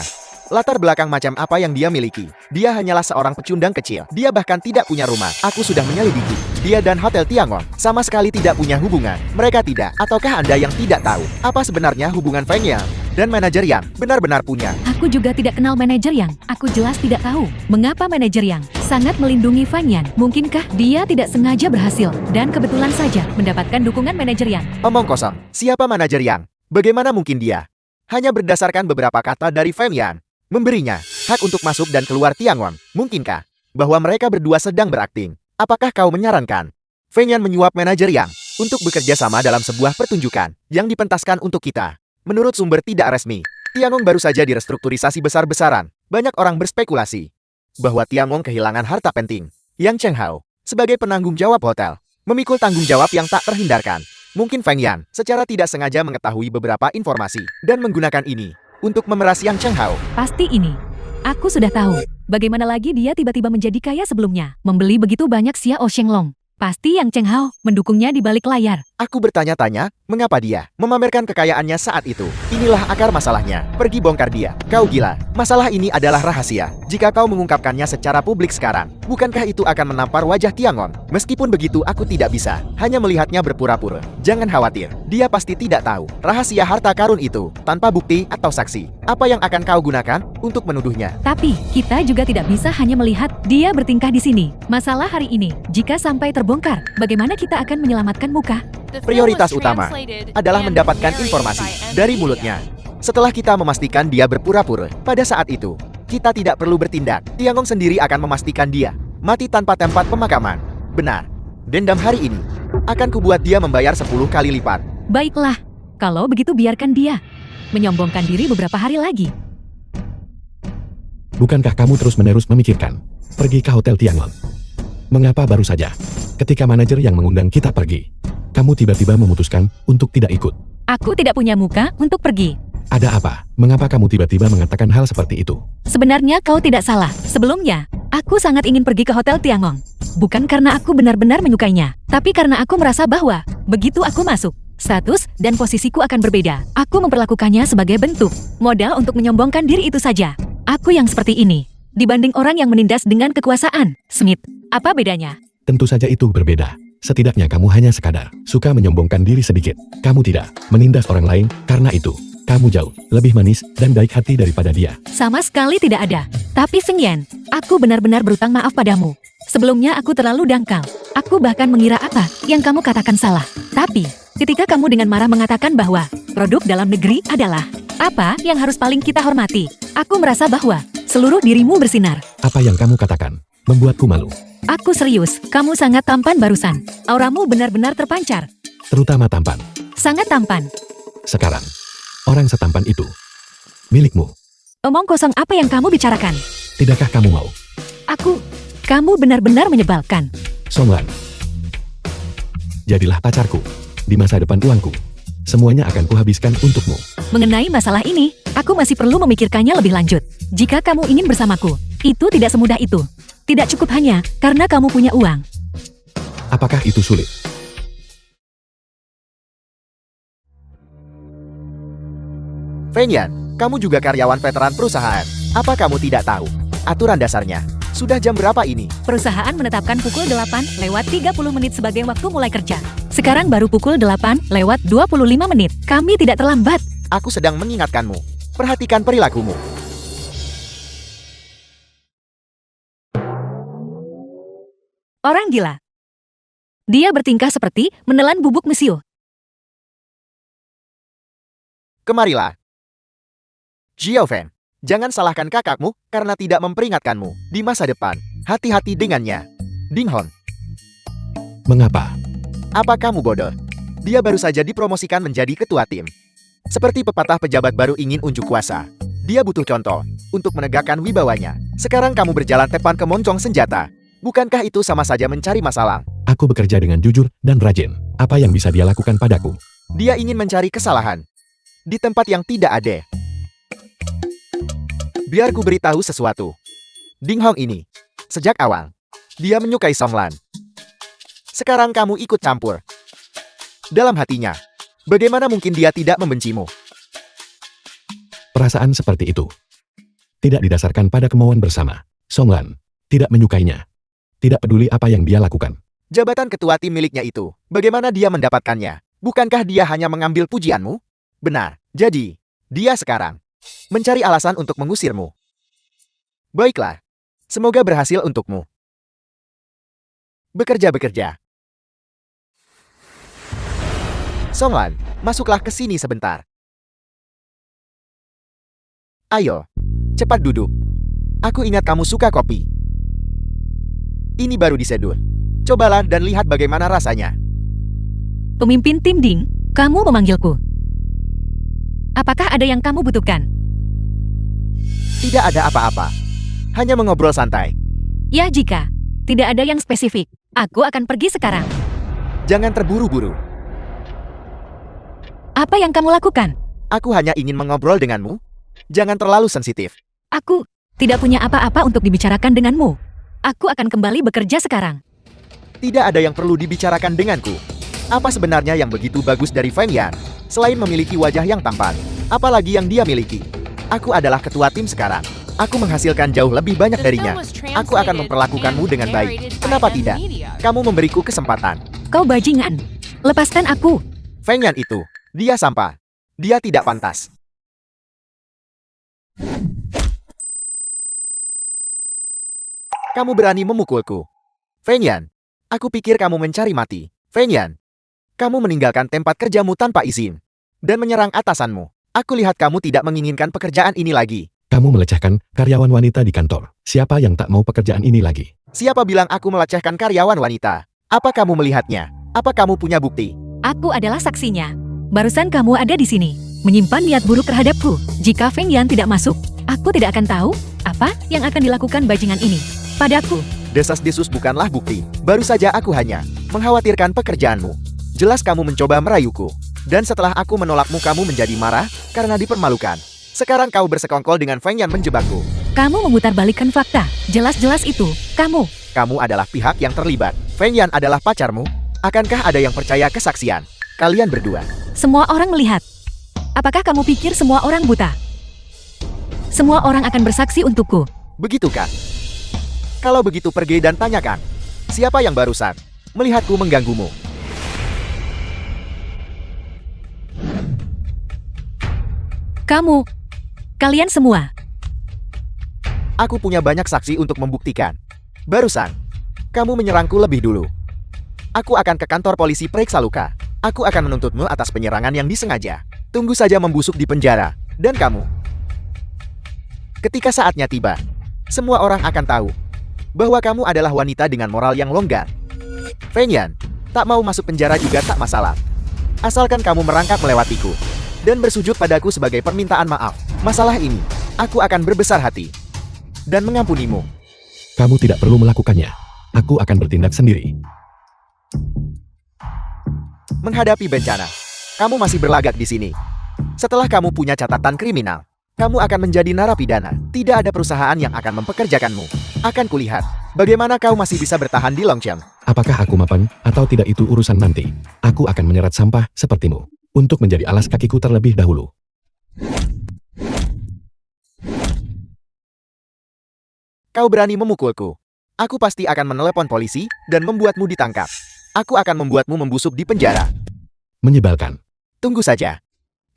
Latar belakang macam apa yang dia miliki? Dia hanyalah seorang pecundang kecil. Dia bahkan tidak punya rumah. Aku sudah menyelidiki. Dia dan Hotel Tiangong sama sekali tidak punya hubungan. Mereka tidak. Ataukah Anda yang tidak tahu apa sebenarnya hubungan Feng Yan dan manajer Yang benar-benar punya?
Aku juga tidak kenal manajer Yang. Aku jelas tidak tahu mengapa manajer Yang sangat melindungi Feng Yan. Mungkinkah dia tidak sengaja berhasil dan kebetulan saja mendapatkan dukungan manajer Yang?
Omong kosong. Siapa manajer Yang? Bagaimana mungkin dia hanya berdasarkan beberapa kata dari Feng Yan memberinya hak untuk masuk dan keluar Tiangong? Mungkinkah bahwa mereka berdua sedang berakting? Apakah kau menyarankan Feng Yan menyuap manajer Yang untuk bekerja sama dalam sebuah pertunjukan yang dipentaskan untuk kita? Menurut sumber tidak resmi, Tiangong baru saja direstrukturisasi besar-besaran. Banyak orang berspekulasi bahwa Tiangong kehilangan harta penting. Yang Cheng Hao, sebagai penanggung jawab hotel, memikul tanggung jawab yang tak terhindarkan. Mungkin Feng Yan secara tidak sengaja mengetahui beberapa informasi dan menggunakan ini untuk memeras Yang Cheng Hao.
Pasti ini. Aku sudah tahu. Bagaimana lagi dia tiba-tiba menjadi kaya sebelumnya? Membeli begitu banyak Xiao Shenglong. Pasti Yang Cheng Hao mendukungnya di balik layar.
Aku bertanya-tanya, mengapa dia memamerkan kekayaannya saat itu? Inilah akar masalahnya. Pergi bongkar dia. Kau gila. Masalah ini adalah rahasia. Jika kau mengungkapkannya secara publik sekarang, bukankah itu akan menampar wajah Tiangong? Meskipun begitu, aku tidak bisa hanya melihatnya berpura-pura. Jangan khawatir. Dia pasti tidak tahu rahasia harta karun itu tanpa bukti atau saksi. Apa yang akan kau gunakan untuk menuduhnya?
Tapi, kita juga tidak bisa hanya melihat dia bertingkah di sini. Masalah hari ini, jika sampai terbongkar, bagaimana kita akan menyelamatkan muka?
Prioritas utama adalah mendapatkan informasi dari mulutnya. Setelah kita memastikan dia berpura-pura, pada saat itu, kita tidak perlu bertindak. Tiangong sendiri akan memastikan dia mati tanpa tempat pemakaman. Benar, dendam hari ini akan kubuat dia membayar 10 kali lipat.
Baiklah, kalau begitu biarkan dia menyombongkan diri beberapa hari lagi.
Bukankah kamu terus-menerus memikirkan pergi ke Hotel Tiangong? Mengapa baru saja ketika manajer yang mengundang kita pergi, kamu tiba-tiba memutuskan untuk tidak ikut?
Aku tidak punya muka untuk pergi.
Ada apa? Mengapa kamu tiba-tiba mengatakan hal seperti itu?
Sebenarnya kau tidak salah. Sebelumnya, aku sangat ingin pergi ke Hotel Tiangong. Bukan karena aku benar-benar menyukainya, tapi karena aku merasa bahwa begitu aku masuk, status dan posisiku akan berbeda. Aku memperlakukannya sebagai bentuk modal untuk menyombongkan diri itu saja. Aku yang seperti ini dibanding orang yang menindas dengan kekuasaan. Smith, apa bedanya?
Tentu saja itu berbeda. Setidaknya kamu hanya sekadar suka menyombongkan diri sedikit. Kamu tidak menindas orang lain. Karena itu, kamu jauh lebih manis dan baik hati daripada dia.
Sama sekali tidak ada. Tapi Feng Yan, aku benar-benar berutang maaf padamu. Sebelumnya aku terlalu dangkal. Aku bahkan mengira apa yang kamu katakan salah. Tapi, ketika kamu dengan marah mengatakan bahwa produk dalam negeri adalah apa yang harus paling kita hormati, aku merasa bahwa seluruh dirimu bersinar.
Apa yang kamu katakan membuatku malu.
Aku serius, kamu sangat tampan barusan. Auramu benar-benar terpancar.
Terutama tampan.
Sangat tampan.
Sekarang, orang setampan itu milikmu.
Omong kosong apa yang kamu bicarakan?
Tidakkah kamu mau?
Kamu benar-benar menyebalkan.
Songlan. Jadilah pacarku. Di masa depan uangku semuanya akan kuhabiskan untukmu.
Mengenai masalah ini, aku masih perlu memikirkannya lebih lanjut. Jika kamu ingin bersamaku, itu tidak semudah itu. Tidak cukup hanya karena kamu punya uang.
Apakah itu sulit?
Feng Yan, kamu juga karyawan veteran perusahaan. Apa kamu tidak tahu aturan dasarnya? Sudah jam berapa ini?
Perusahaan menetapkan pukul 8 lewat 30 menit sebagai waktu mulai kerja. Sekarang baru pukul 8 lewat 25 menit. Kami tidak terlambat.
Aku sedang mengingatkanmu. Perhatikan perilakumu.
Orang gila. Dia bertingkah seperti menelan bubuk mesiu.
Kemarilah. Xiaofeng, jangan salahkan kakakmu karena tidak memperingatkanmu di masa depan. Hati-hati dengannya. Ding Hon,
Mengapa?
apa kamu bodoh? Dia baru saja dipromosikan menjadi ketua tim. Seperti pepatah pejabat baru ingin unjuk kuasa. Dia butuh contoh untuk menegakkan wibawanya. Sekarang kamu berjalan tepan ke moncong senjata. Bukankah itu sama saja mencari masalah?
Aku bekerja dengan jujur dan rajin. Apa yang bisa dia lakukan padaku?
Dia ingin mencari kesalahan di tempat yang tidak ada. Biar ku beritahu sesuatu. Ding Hong ini, sejak awal, dia menyukai Song Lan. Sekarang kamu ikut campur. Dalam hatinya, bagaimana mungkin dia tidak membencimu?
Perasaan seperti itu tidak didasarkan pada kemauan bersama. Song Lan tidak menyukainya. Tidak peduli apa yang dia lakukan.
Jabatan ketua tim miliknya itu, bagaimana dia mendapatkannya? Bukankah dia hanya mengambil pujianmu? Benar, jadi, dia sekarang mencari alasan untuk mengusirmu. Baiklah, semoga berhasil untukmu. Bekerja-bekerja. Song Lan, masuklah ke sini sebentar. Ayo, cepat duduk. Aku ingat kamu suka kopi. Ini baru diseduh. Cobalah dan lihat bagaimana rasanya.
Pemimpin tim Ding, kamu memanggilku. Apakah ada yang kamu butuhkan?
Tidak ada apa-apa. Hanya mengobrol santai.
Ya jika tidak ada yang spesifik, aku akan pergi sekarang.
Jangan terburu-buru.
Apa yang kamu lakukan?
Aku hanya ingin mengobrol denganmu. Jangan terlalu sensitif.
Aku tidak punya apa-apa untuk dibicarakan denganmu. Aku akan kembali bekerja sekarang.
Tidak ada yang perlu dibicarakan denganku. Apa sebenarnya yang begitu bagus dari Feng Yan? Selain memiliki wajah yang tampan, apalagi yang dia miliki? Aku adalah ketua tim sekarang. Aku menghasilkan jauh lebih banyak darinya. Aku akan memperlakukanmu dengan baik. Kenapa tidak? Kamu memberiku kesempatan.
Kau bajingan. Lepaskan aku.
Feng Yan itu, dia sampah. Dia tidak pantas. Kamu berani memukulku. Feng Yan, aku pikir kamu mencari mati. Feng Yan, kamu meninggalkan tempat kerjamu tanpa izin dan menyerang atasanmu. Aku lihat kamu tidak menginginkan pekerjaan ini lagi.
Kamu melecehkan karyawan wanita di kantor. Siapa yang tak mau pekerjaan ini lagi?
Siapa bilang aku melecehkan karyawan wanita? Apa kamu melihatnya? Apa kamu punya bukti?
Aku adalah saksinya. Barusan kamu ada di sini, menyimpan niat buruk terhadapku. Jika Feng Yan tidak masuk, aku tidak akan tahu apa yang akan dilakukan bajingan ini padaku.
Desas-desus bukanlah bukti. Baru saja aku hanya mengkhawatirkan pekerjaanmu. Jelas kamu mencoba merayuku. Dan setelah aku menolakmu, kamu menjadi marah karena dipermalukan. Sekarang kau bersekongkol dengan Feng Yan menjebakku.
Kamu memutarbalikkan fakta. Jelas-jelas itu, kamu.
Kamu adalah pihak yang terlibat. Feng Yan adalah pacarmu. Akankah ada yang percaya kesaksian kalian berdua?
Semua orang melihat. Apakah kamu pikir semua orang buta? Semua orang akan bersaksi untukku.
Begitukah? Kalau begitu pergi dan tanyakan. Siapa yang barusan melihatku mengganggumu?
Kamu. Kalian semua.
Aku punya banyak saksi untuk membuktikan. Barusan, kamu menyerangku lebih dulu. Aku akan ke kantor polisi periksa luka. Aku akan menuntutmu atas penyerangan yang disengaja. Tunggu saja membusuk di penjara. Dan kamu. Ketika saatnya tiba, semua orang akan tahu bahwa kamu adalah wanita dengan moral yang longgar. Feng Yan, tak mau masuk penjara juga tak masalah. Asalkan kamu merangkak melewatiku dan bersujud padaku sebagai permintaan maaf. Masalah ini, aku akan berbesar hati dan mengampunimu.
Kamu tidak perlu melakukannya. Aku akan bertindak sendiri.
Menghadapi bencana, kamu masih berlagak di sini. Setelah kamu punya catatan kriminal, kamu akan menjadi narapidana. Tidak ada perusahaan yang akan mempekerjakanmu. Akan kulihat bagaimana kau masih bisa bertahan di Longcheng.
Apakah aku mapan atau tidak itu urusan nanti. Aku akan menyerat sampah sepertimu untuk menjadi alas kakiku terlebih dahulu.
Kau berani memukulku. Aku pasti akan menelepon polisi dan membuatmu ditangkap. Aku akan membuatmu membusuk di penjara.
Menyebalkan.
Tunggu saja.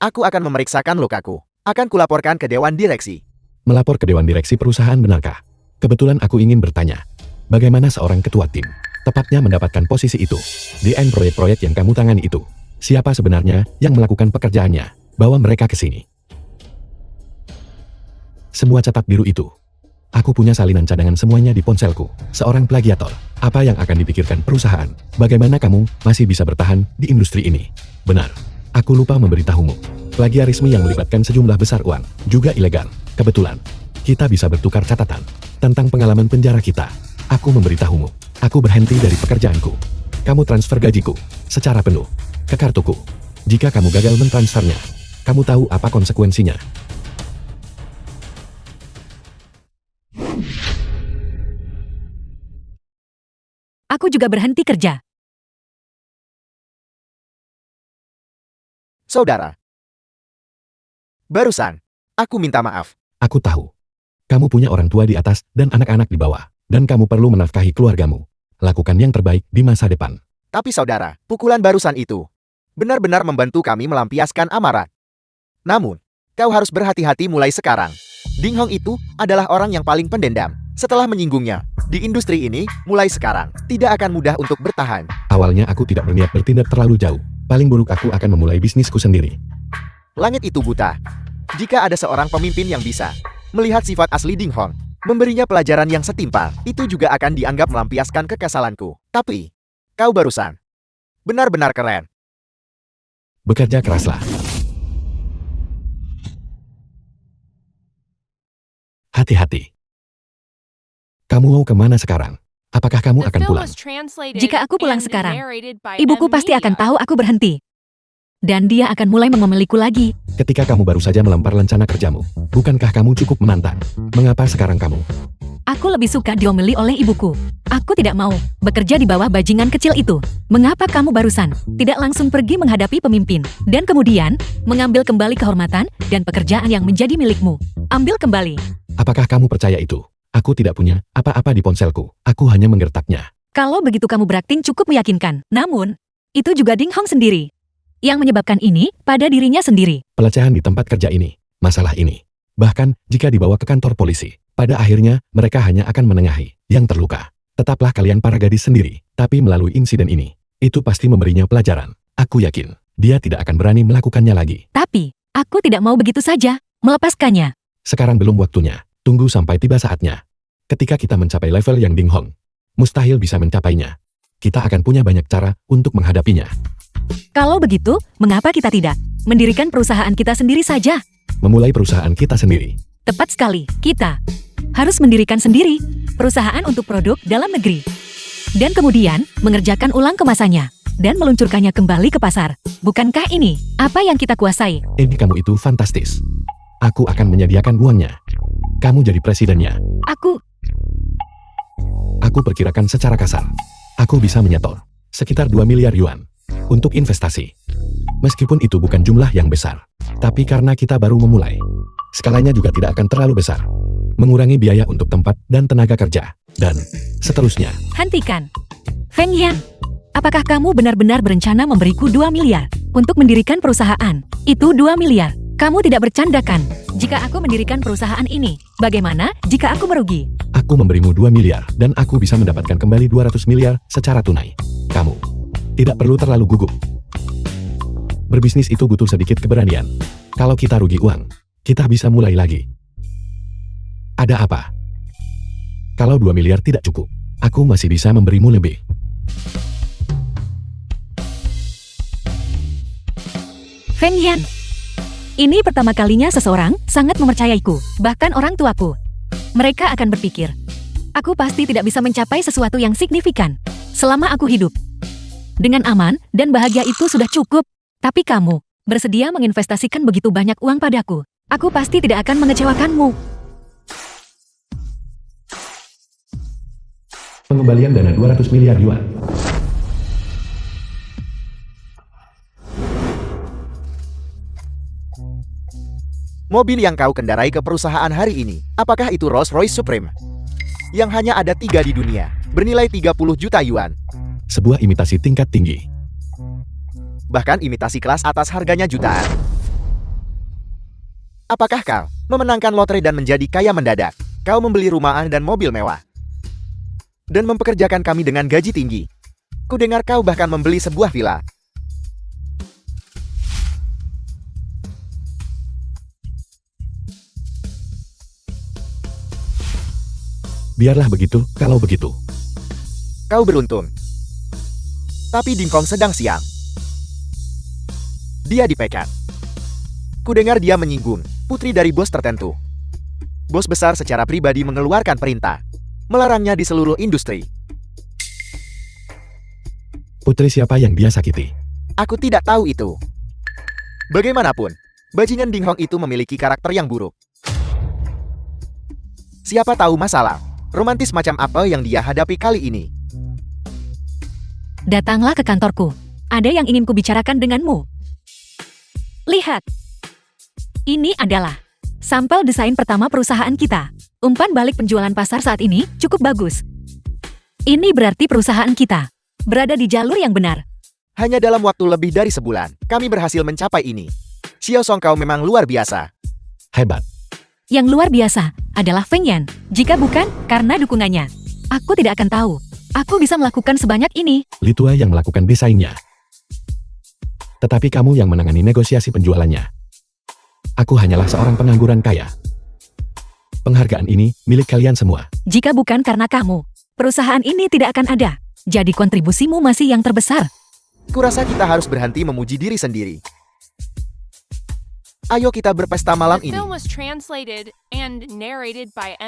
Aku akan memeriksakan lukaku. Akan kulaporkan ke Dewan Direksi.
Melapor ke Dewan Direksi perusahaan benarkah? Kebetulan aku ingin bertanya. Bagaimana seorang ketua tim tepatnya mendapatkan posisi itu? Di end proyek-proyek yang kamu tangani itu, siapa sebenarnya yang melakukan pekerjaannya? Bawa mereka ke sini. Semua catat biru itu. Aku punya salinan cadangan semuanya di ponselku. Seorang plagiator. Apa yang akan dipikirkan perusahaan? Bagaimana kamu masih bisa bertahan di industri ini? Benar. Aku lupa memberitahumu. Plagiarisme yang melibatkan sejumlah besar uang juga ilegal. Kebetulan, kita bisa bertukar catatan tentang pengalaman penjara kita. Aku memberitahumu. Aku berhenti dari pekerjaanku. Kamu transfer gajiku secara penuh ke kartuku. Jika kamu gagal mentransfernya, kamu tahu apa konsekuensinya.
Aku juga berhenti kerja.
Saudara. Barusan, aku minta maaf.
Aku tahu. Kamu punya orang tua di atas dan anak-anak di bawah. Dan kamu perlu menafkahi keluargamu. Lakukan yang terbaik di masa depan.
Tapi saudara, pukulan barusan itu benar-benar membantu kami melampiaskan amarah. Namun, kau harus berhati-hati mulai sekarang. Ding Hong itu adalah orang yang paling pendendam. Setelah menyinggungnya, di industri ini, mulai sekarang, tidak akan mudah untuk bertahan.
Awalnya aku tidak berniat bertindak terlalu jauh. Paling buruk aku akan memulai bisnisku sendiri.
Langit itu buta. Jika ada seorang pemimpin yang bisa melihat sifat asli Ding Hong, memberinya pelajaran yang setimpal, itu juga akan dianggap melampiaskan kekesalanku. Tapi, kau barusan benar-benar keren.
Bekerja keraslah. Hati-hati. Kamu mau kemana sekarang? Apakah kamu akan pulang?
Jika aku pulang sekarang, ibuku pasti akan tahu aku berhenti. Dan dia akan mulai mengomelku lagi.
Ketika kamu baru saja melempar lencana kerjamu, bukankah kamu cukup menantang? Mengapa sekarang kamu?
Aku lebih suka diomeli oleh ibuku. Aku tidak mau bekerja di bawah bajingan kecil itu. Mengapa kamu barusan tidak langsung pergi menghadapi pemimpin, dan kemudian mengambil kembali kehormatan dan pekerjaan yang menjadi milikmu? Ambil kembali.
Apakah kamu percaya itu? Aku tidak punya apa-apa di ponselku. Aku hanya menggertaknya.
Kalau begitu kamu berakting cukup meyakinkan. Namun, itu juga Ding Hong sendiri yang menyebabkan ini pada dirinya sendiri.
Pelecehan di tempat kerja ini, masalah ini. Bahkan, jika dibawa ke kantor polisi, pada akhirnya, mereka hanya akan menengahi yang terluka. Tetaplah kalian para gadis sendiri, tapi melalui insiden ini, itu pasti memberinya pelajaran. Aku yakin, dia tidak akan berani melakukannya lagi.
Tapi, aku tidak mau begitu saja melepaskannya.
Sekarang belum waktunya. Tunggu sampai tiba saatnya. Ketika kita mencapai level yang Ding Hong, mustahil bisa mencapainya. Kita akan punya banyak cara untuk menghadapinya.
Kalau begitu, mengapa kita tidak mendirikan perusahaan kita sendiri saja?
Memulai perusahaan kita sendiri.
Tepat sekali, kita harus mendirikan sendiri perusahaan untuk produk dalam negeri. Dan kemudian, mengerjakan ulang kemasannya dan meluncurkannya kembali ke pasar. Bukankah ini apa yang kita kuasai?
Ini kamu itu fantastis. Aku akan menyediakan uangnya. Kamu jadi presidennya. Aku perkirakan secara kasar. Aku bisa menyetor sekitar 2 miliar yuan untuk investasi. Meskipun itu bukan jumlah yang besar. Tapi karena kita baru memulai, skalanya juga tidak akan terlalu besar. Mengurangi biaya untuk tempat dan tenaga kerja. Dan seterusnya.
Hentikan. Feng Yan, apakah kamu benar-benar berencana memberiku 2 miliar untuk mendirikan perusahaan? Itu 2 miliar. Kamu tidak bercandakan. Jika aku mendirikan perusahaan ini, bagaimana jika aku merugi?
Aku memberimu 2 miliar dan aku bisa mendapatkan kembali 200 miliar secara tunai. Kamu tidak perlu terlalu gugup. Berbisnis itu butuh sedikit keberanian. Kalau kita rugi uang, kita bisa mulai lagi. Ada apa? Kalau 2 miliar tidak cukup, aku masih bisa memberimu lebih.
Feng Yan, ini pertama kalinya seseorang sangat mempercayaiku, bahkan orang tuaku. Mereka akan berpikir, aku pasti tidak bisa mencapai sesuatu yang signifikan selama aku hidup. Dengan aman dan bahagia itu sudah cukup. Tapi kamu bersedia menginvestasikan begitu banyak uang padaku. Aku pasti tidak akan mengecewakanmu.
Pengembalian dana 200 miliar yuan.
Mobil yang kau kendarai ke perusahaan hari ini, apakah itu Rolls-Royce Supreme? Yang hanya ada 3 di dunia, bernilai 30 juta yuan.
Sebuah imitasi tingkat tinggi.
Bahkan imitasi kelas atas harganya jutaan. Apakah kau memenangkan lotre dan menjadi kaya mendadak? Kau membeli rumah dan mobil mewah. Dan mempekerjakan kami dengan gaji tinggi. Kudengar kau bahkan membeli sebuah villa.
Biarlah begitu, kalau begitu.
Kau beruntung. Tapi Dingkong sedang siang. Dia dipecat. Kudengar dia menyinggung putri dari bos tertentu. Bos besar secara pribadi mengeluarkan perintah, melarangnya di seluruh industri.
Putri siapa yang dia sakiti?
Aku tidak tahu itu. Bagaimanapun, bajingan Dinghong itu memiliki karakter yang buruk. Siapa tahu masalah romantis macam apa yang dia hadapi kali ini.
Datanglah ke kantorku. Ada yang ingin kubicarakan denganmu. Lihat. Ini adalah sampel desain pertama perusahaan kita. Umpan balik penjualan pasar saat ini cukup bagus. Ini berarti perusahaan kita berada di jalur yang benar.
Hanya dalam waktu lebih dari sebulan, kami berhasil mencapai ini. Xiao Song kau memang luar biasa.
Hebat.
Yang luar biasa adalah Feng Yan. Jika bukan karena dukungannya, aku tidak akan tahu. Aku bisa melakukan sebanyak ini.
Litua yang melakukan desainnya. Tetapi kamu yang menangani negosiasi penjualannya. Aku hanyalah seorang pengangguran kaya. Penghargaan ini milik kalian semua.
Jika bukan karena kamu, perusahaan ini tidak akan ada. Jadi kontribusimu masih yang terbesar.
Kurasa kita harus berhenti memuji diri sendiri. Ayo kita berpesta malam ini.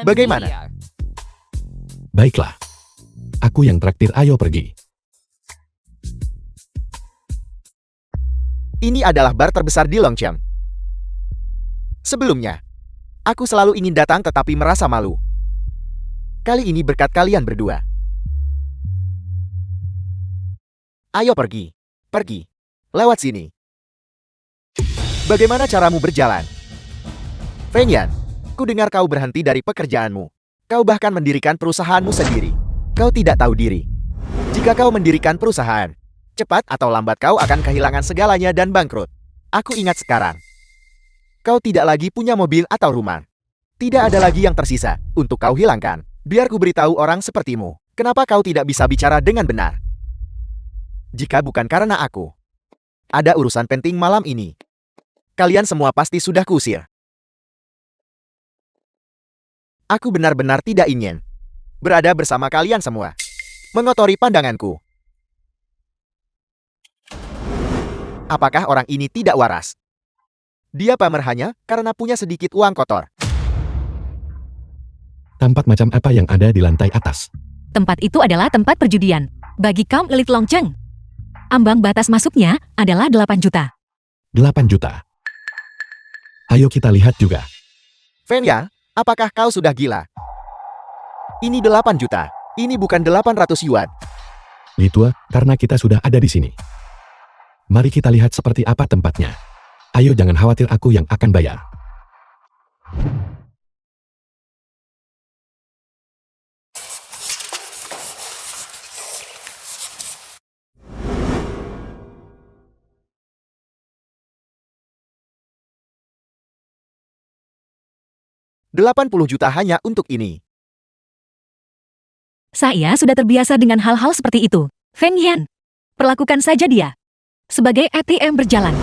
Bagaimana?
Baiklah. Aku yang traktir, ayo pergi.
Ini adalah bar terbesar di Longcheng. Sebelumnya, aku selalu ingin datang tetapi merasa malu. Kali ini berkat kalian berdua. Ayo pergi. Pergi. Lewat sini. Bagaimana caramu berjalan? Feng Yan, ku dengar kau berhenti dari pekerjaanmu. Kau bahkan mendirikan perusahaanmu sendiri. Kau tidak tahu diri. Jika kau mendirikan perusahaan, cepat atau lambat kau akan kehilangan segalanya dan bangkrut. Aku ingat sekarang. Kau tidak lagi punya mobil atau rumah. Tidak ada lagi yang tersisa untuk kau hilangkan. Biar ku beritahu orang sepertimu, kenapa kau tidak bisa bicara dengan benar. Jika bukan karena aku, ada urusan penting malam ini. Kalian semua pasti sudah kuusir. Aku benar-benar tidak ingin berada bersama kalian semua. Mengotori pandanganku. Apakah orang ini tidak waras? Dia pamer hanya karena punya sedikit uang kotor.
Tempat macam apa yang ada di lantai atas?
Tempat itu adalah tempat perjudian. Bagi kaum elit Longcheng, ambang batas masuknya adalah 8 juta.
8 juta. Ayo kita lihat juga.
Feng Yan, apakah kau sudah gila? Ini 8 juta. Ini bukan 800 yuan.
Litua, karena kita sudah ada di sini. Mari kita lihat seperti apa tempatnya. Ayo jangan khawatir, aku yang akan bayar.
$80 juta hanya untuk ini.
Saya sudah terbiasa dengan hal-hal seperti itu. Feng Yan, perlakukan saja dia sebagai ATM berjalan.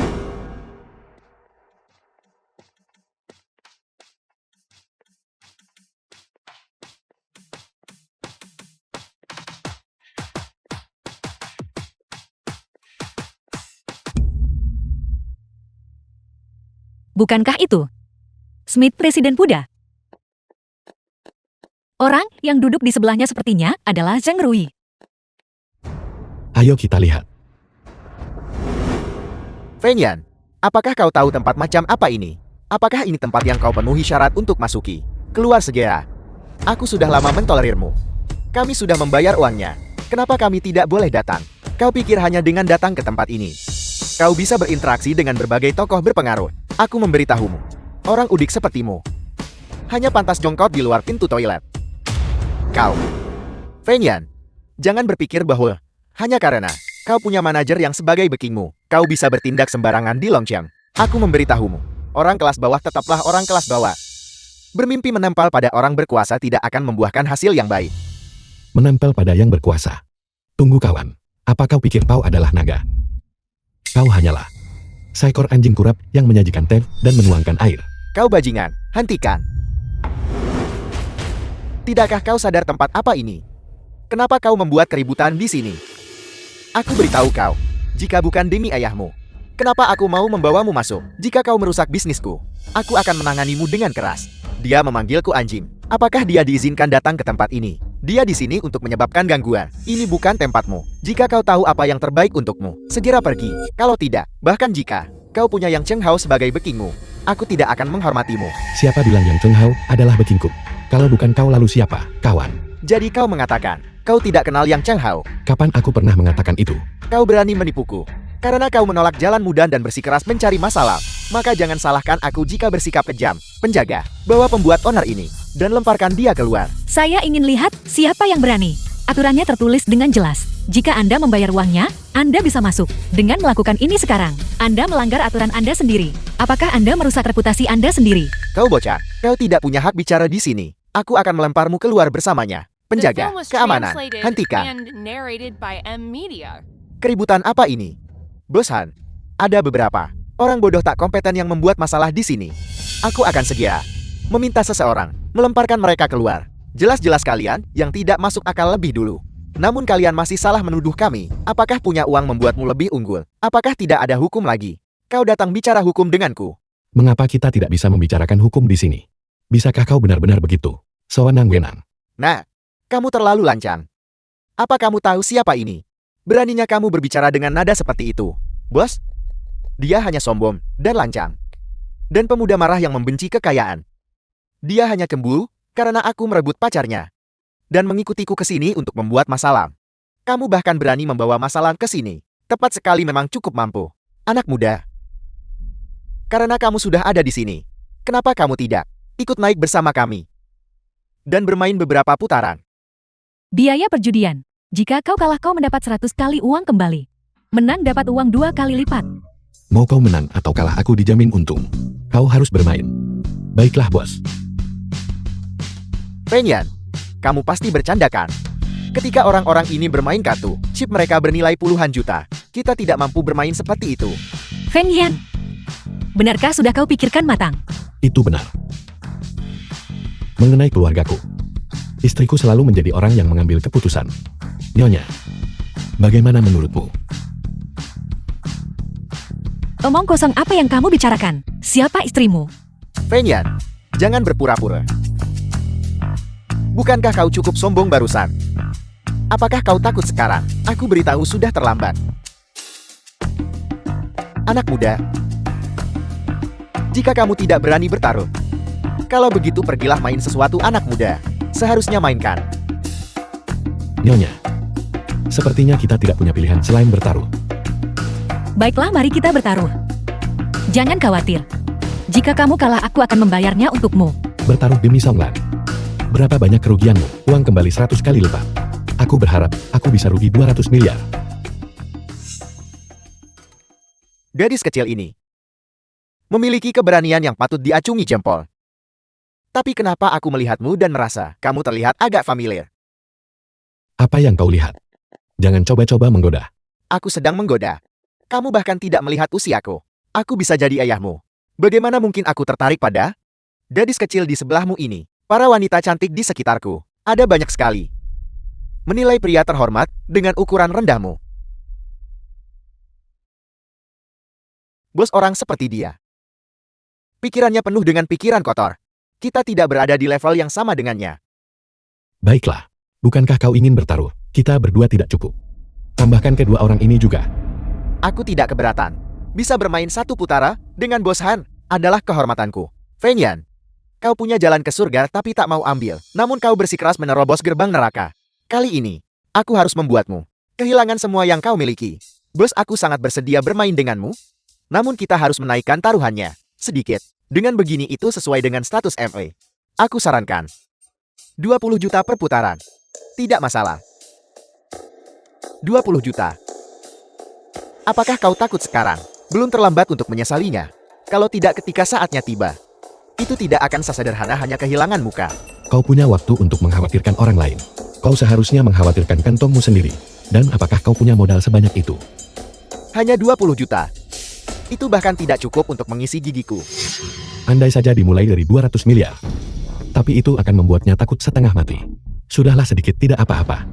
Bukankah itu Smith Presiden Buddha? Orang yang duduk di sebelahnya sepertinya adalah Zheng Rui.
Ayo kita lihat.
Feng Yan, apakah kau tahu tempat macam apa ini? Apakah ini tempat yang kau penuhi syarat untuk masuki? Keluar segera. Aku sudah lama mentolerirmu. Kami sudah membayar uangnya. Kenapa kami tidak boleh datang? Kau pikir hanya dengan datang ke tempat ini kau bisa berinteraksi dengan berbagai tokoh berpengaruh? Aku memberitahumu. Orang udik sepertimu hanya pantas jongkok di luar pintu toilet. Kau, Feng Yan, jangan berpikir bahwa hanya karena kau punya manajer yang sebagai backingmu, kau bisa bertindak sembarangan di Longqiang. Aku memberitahumu, orang kelas bawah tetaplah orang kelas bawah. Bermimpi menempel pada orang berkuasa tidak akan membuahkan hasil yang baik.
Menempel pada yang berkuasa. Tunggu kawan, apa kau pikir kau adalah naga? Kau hanyalah seekor anjing kurap yang menyajikan teh dan menuangkan air.
Kau bajingan, hentikan. Tidakkah kau sadar tempat apa ini? Kenapa kau membuat keributan di sini? Aku beritahu kau, jika bukan demi ayahmu, kenapa aku mau membawamu masuk? Jika kau merusak bisnisku, aku akan menanganimu dengan keras. Dia memanggilku anjing. Apakah dia diizinkan datang ke tempat ini? Dia di sini untuk menyebabkan gangguan. Ini bukan tempatmu. Jika kau tahu apa yang terbaik untukmu, segera pergi. Kalau tidak, bahkan jika kau punya Yang Cheng Hao sebagai backingmu, aku tidak akan menghormatimu.
Siapa bilang Yang Cheng Hao adalah backingku? Kalau bukan kau lalu siapa, kawan?
Jadi kau mengatakan, kau tidak kenal Yang Cheng Hao?
Kapan aku pernah mengatakan itu?
Kau berani menipuku. Karena kau menolak jalan mudah dan bersikeras mencari masalah, maka jangan salahkan aku jika bersikap kejam. Penjaga, bawa pembuat onar ini, dan lemparkan dia keluar.
Saya ingin lihat siapa yang berani. Aturannya tertulis dengan jelas. Jika Anda membayar uangnya, Anda bisa masuk. Dengan melakukan ini sekarang, Anda melanggar aturan Anda sendiri. Apakah Anda merusak reputasi Anda sendiri?
Kau bocah, kau tidak punya hak bicara di sini. Aku akan melemparmu keluar bersamanya. Penjaga, keamanan, hentikan. Keributan apa ini? Bos Han, ada beberapa orang bodoh tak kompeten yang membuat masalah di sini. Aku akan segera meminta seseorang melemparkan mereka keluar. Jelas-jelas kalian yang tidak masuk akal lebih dulu. Namun kalian masih salah menuduh kami. Apakah punya uang membuatmu lebih unggul? Apakah tidak ada hukum lagi? Kau datang bicara hukum denganku.
Mengapa kita tidak bisa membicarakan hukum di sini? Bisakah kau benar-benar begitu? Sewenang-wenang.
Nah, kamu terlalu lancang. Apa kamu tahu siapa ini? Beraninya kamu berbicara dengan nada seperti itu, bos? Dia hanya sombong dan lancang. Dan pemuda marah yang membenci kekayaan. Dia hanya cemburu karena aku merebut pacarnya. Dan mengikutiku ke sini untuk membuat masalah. Kamu bahkan berani membawa masalah ke sini. Tepat sekali, memang cukup mampu. Anak muda. Karena kamu sudah ada di sini, kenapa kamu tidak ikut naik bersama kami dan bermain beberapa putaran?
Biaya perjudian. Jika kau kalah, kau mendapat 100 kali uang kembali. Menang dapat uang 2 kali lipat.
Mau kau menang atau kalah, aku dijamin untung. Kau harus bermain. Baiklah, bos.
Feng Yan, kamu pasti bercandakan. Ketika orang-orang ini bermain kartu, chip mereka bernilai puluhan juta. Kita tidak mampu bermain seperti itu.
Feng Yan, benarkah sudah kau pikirkan matang?
Itu benar. Mengenai keluargaku, istriku selalu menjadi orang yang mengambil keputusan. Nyonya, bagaimana menurutmu?
Omong kosong apa yang kamu bicarakan? Siapa istrimu?
Feng Yan, jangan berpura-pura. Bukankah kau cukup sombong barusan? Apakah kau takut sekarang? Aku beritahu sudah terlambat. Anak muda, jika kamu tidak berani bertaruh, kalau begitu pergilah main sesuatu. Anak muda, seharusnya mainkan.
Nyonya, sepertinya kita tidak punya pilihan selain bertaruh.
Baiklah, mari kita bertaruh. Jangan khawatir. Jika kamu kalah, aku akan membayarnya untukmu.
Bertaruh demi Songlan. Berapa banyak kerugianmu? Uang kembali 100 kali lipat. Aku berharap aku bisa rugi 200 miliar.
Gadis kecil ini memiliki keberanian yang patut diacungi jempol. Tapi kenapa aku melihatmu dan merasa kamu terlihat agak familiar?
Apa yang kau lihat? Jangan coba-coba menggoda.
Aku sedang menggoda. Kamu bahkan tidak melihat usiaku. Aku bisa jadi ayahmu. Bagaimana mungkin aku tertarik pada gadis kecil di sebelahmu ini? Para wanita cantik di sekitarku ada banyak sekali. Menilai pria terhormat dengan ukuran rendahmu. Bos orang seperti dia. Pikirannya penuh dengan pikiran kotor. Kita tidak berada di level yang sama dengannya.
Baiklah, bukankah kau ingin bertaruh? Kita berdua tidak cukup. Tambahkan kedua orang ini juga.
Aku tidak keberatan. Bisa bermain satu putara dengan Bos Han adalah kehormatanku. Feng Yan, kau punya jalan ke surga tapi tak mau ambil. Namun kau bersikeras menerobos gerbang neraka. Kali ini, aku harus membuatmu kehilangan semua yang kau miliki. Bos, aku sangat bersedia bermain denganmu. Namun kita harus menaikkan taruhannya sedikit. Dengan begini itu sesuai dengan status MA. Aku sarankan 20 juta per putaran. Tidak masalah. 20 juta. Apakah kau takut sekarang? Belum terlambat untuk menyesalinya. Kalau tidak ketika saatnya tiba. Itu tidak akan sesederhana hanya kehilangan muka.
Kau punya waktu untuk mengkhawatirkan orang lain. Kau seharusnya mengkhawatirkan kantongmu sendiri. Dan apakah kau punya modal sebanyak itu?
Hanya 20 juta. Itu bahkan tidak cukup untuk mengisi gigiku.
Andai saja dimulai dari 200 miliar. Tapi itu akan membuatnya takut setengah mati. Sudahlah sedikit tidak apa-apa.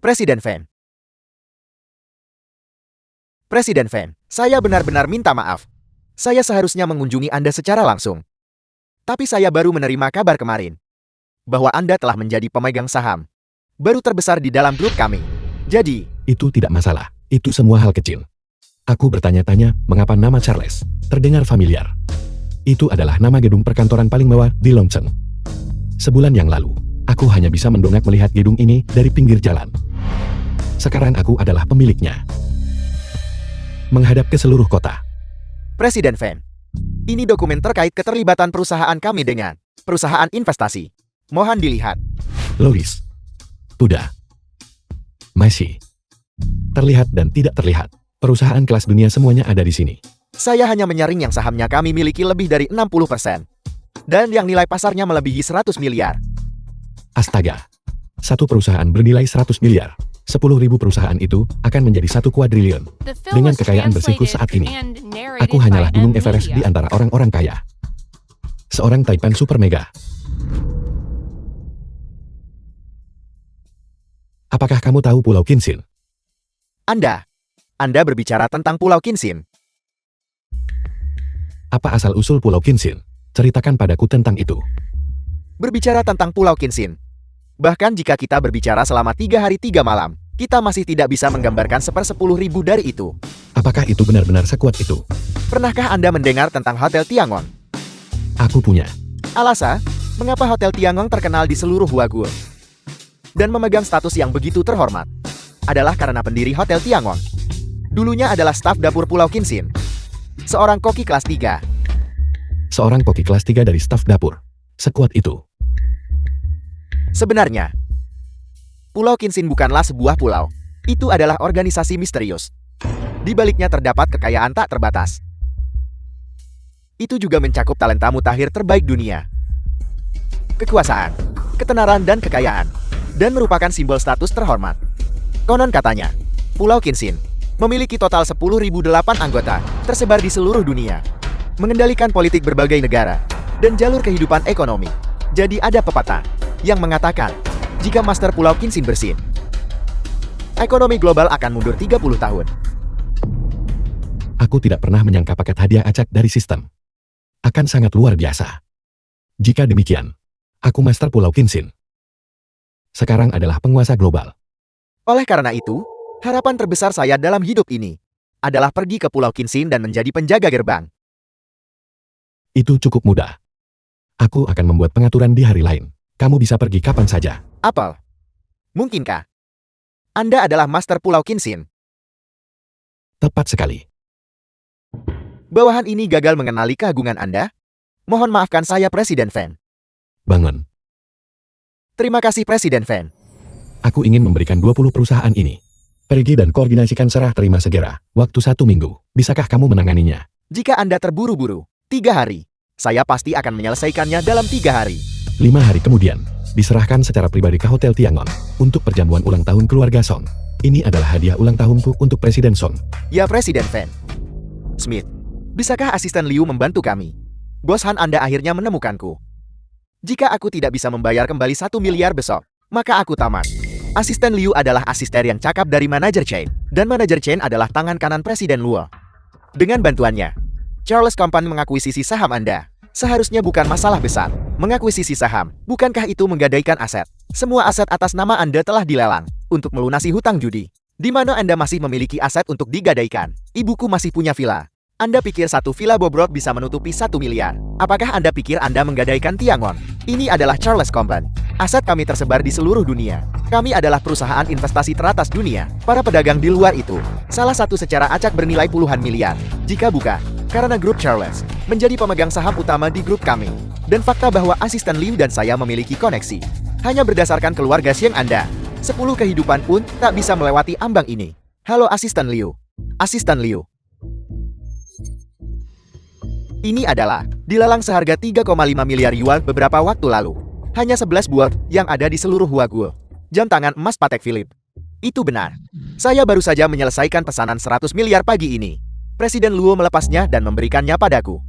Presiden Fan. Presiden Fan, saya benar-benar minta maaf. Saya seharusnya mengunjungi Anda secara langsung. Tapi saya baru menerima kabar kemarin bahwa Anda telah menjadi pemegang saham baru terbesar di dalam grup kami. Jadi,
itu tidak masalah. Itu semua hal kecil. Aku bertanya-tanya, mengapa nama Charles terdengar familiar? Itu adalah nama gedung perkantoran paling mewah di Longcheng. Sebulan yang lalu, aku hanya bisa mendongak melihat gedung ini dari pinggir jalan. Sekarang aku adalah pemiliknya. Menghadap ke seluruh kota.
Presiden Fan, ini dokumen terkait keterlibatan perusahaan kami dengan perusahaan investasi. Mohon dilihat.
Lois. Tuda. Masih. Terlihat dan tidak terlihat. Perusahaan kelas dunia semuanya ada di sini.
Saya hanya menyaring yang sahamnya kami miliki lebih dari 60%. Dan yang nilai pasarnya melebihi 100 miliar.
Astaga. Satu perusahaan bernilai 100 miliar. 10.000 perusahaan itu akan menjadi 1 kuadriliun. Dengan kekayaan bersihku saat ini, aku hanyalah gunung Everest di antara orang-orang kaya. Seorang Taipan super mega. Apakah kamu tahu Pulau Qinxin?
Anda berbicara tentang Pulau Qinxin.
Apa asal-usul Pulau Qinxin? Ceritakan padaku tentang itu.
Berbicara tentang Pulau Qinxin. Bahkan jika kita berbicara selama 3 hari 3 malam, kita masih tidak bisa menggambarkan 1/10.000 dari itu.
Apakah itu benar-benar sekuat itu?
Pernahkah Anda mendengar tentang Hotel Tiangong?
Aku punya.
Alasan, mengapa Hotel Tiangong terkenal di seluruh Huagur dan memegang status yang begitu terhormat? Adalah karena pendiri Hotel Tiangong dulunya adalah staf dapur Pulau Qinxin. Seorang koki kelas 3.
Seorang koki kelas 3 dari staf dapur. Sekuat itu.
Sebenarnya, Pulau Qinxin bukanlah sebuah pulau. Itu adalah organisasi misterius. Di baliknya terdapat kekayaan tak terbatas. Itu juga mencakup talenta mutakhir terbaik dunia. Kekuasaan, ketenaran dan kekayaan. Dan merupakan simbol status terhormat. Konon katanya, Pulau Qinxin memiliki total 10.008 anggota tersebar di seluruh dunia. Mengendalikan politik berbagai negara dan jalur kehidupan ekonomi. Jadi ada pepatah yang mengatakan, jika Master Pulau Qinxin bersin, ekonomi global akan mundur 30 tahun.
Aku tidak pernah menyangka paket hadiah acak dari sistem akan sangat luar biasa. Jika demikian, aku Master Pulau Qinxin. Sekarang adalah penguasa global.
Oleh karena itu, harapan terbesar saya dalam hidup ini adalah pergi ke Pulau Qinxin dan menjadi penjaga gerbang.
Itu cukup mudah. Aku akan membuat pengaturan di hari lain. Kamu bisa pergi kapan saja.
Apel, mungkinkah Anda adalah Master Pulau Qinxin?
Tepat sekali.
Bawahan ini gagal mengenali keagungan Anda? Mohon maafkan saya Presiden Fan.
Bangun.
Terima kasih Presiden Fan.
Aku ingin memberikan 20 perusahaan ini. Pergi dan koordinasikan serah terima segera. Waktu 1 minggu. Bisakah kamu menanganinya?
Jika Anda terburu-buru, 3 hari. Saya pasti akan menyelesaikannya dalam 3 hari.
5 hari kemudian, diserahkan secara pribadi ke Hotel Tiangong untuk perjamuan ulang tahun keluarga Song. Ini adalah hadiah ulang tahunku untuk Presiden Song.
Ya Presiden Fan. Smith, bisakah asisten Liu membantu kami? Bos Han Anda akhirnya menemukanku. Jika aku tidak bisa membayar kembali 1 miliar besok, maka aku tamat. Asisten Liu adalah asisten yang cakap dari manajer Chen, dan manajer Chen adalah tangan kanan Presiden Luo. Dengan bantuannya, Charles Company mengakuisisi saham Anda. Seharusnya bukan masalah besar. Mengakuisisi saham, bukankah itu menggadaikan aset? Semua aset atas nama Anda telah dilelang untuk melunasi hutang judi. Di mana Anda masih memiliki aset untuk digadaikan. Ibuku masih punya villa. Anda pikir satu villa bobrok bisa menutupi 1 miliar? Apakah Anda pikir Anda menggadaikan Tiangon? Ini adalah Charles Company. Aset kami tersebar di seluruh dunia. Kami adalah perusahaan investasi teratas dunia. Para pedagang di luar itu, salah satu secara acak bernilai puluhan miliar. Jika bukan, karena grup Charles menjadi pemegang saham utama di grup kami. Dan fakta bahwa asisten Liu dan saya memiliki koneksi. Hanya berdasarkan keluarga Xiang Anda, 10 kehidupan pun tak bisa melewati ambang ini. Halo asisten Liu. Asisten Liu. Ini adalah dilelang seharga 3,5 miliar yuan beberapa waktu lalu. Hanya 11 buah yang ada di seluruh Huaguo. Jam tangan emas Patek Philippe. Itu benar. Saya baru saja menyelesaikan pesanan 100 miliar pagi ini. Presiden Luo melepasnya dan memberikannya padaku.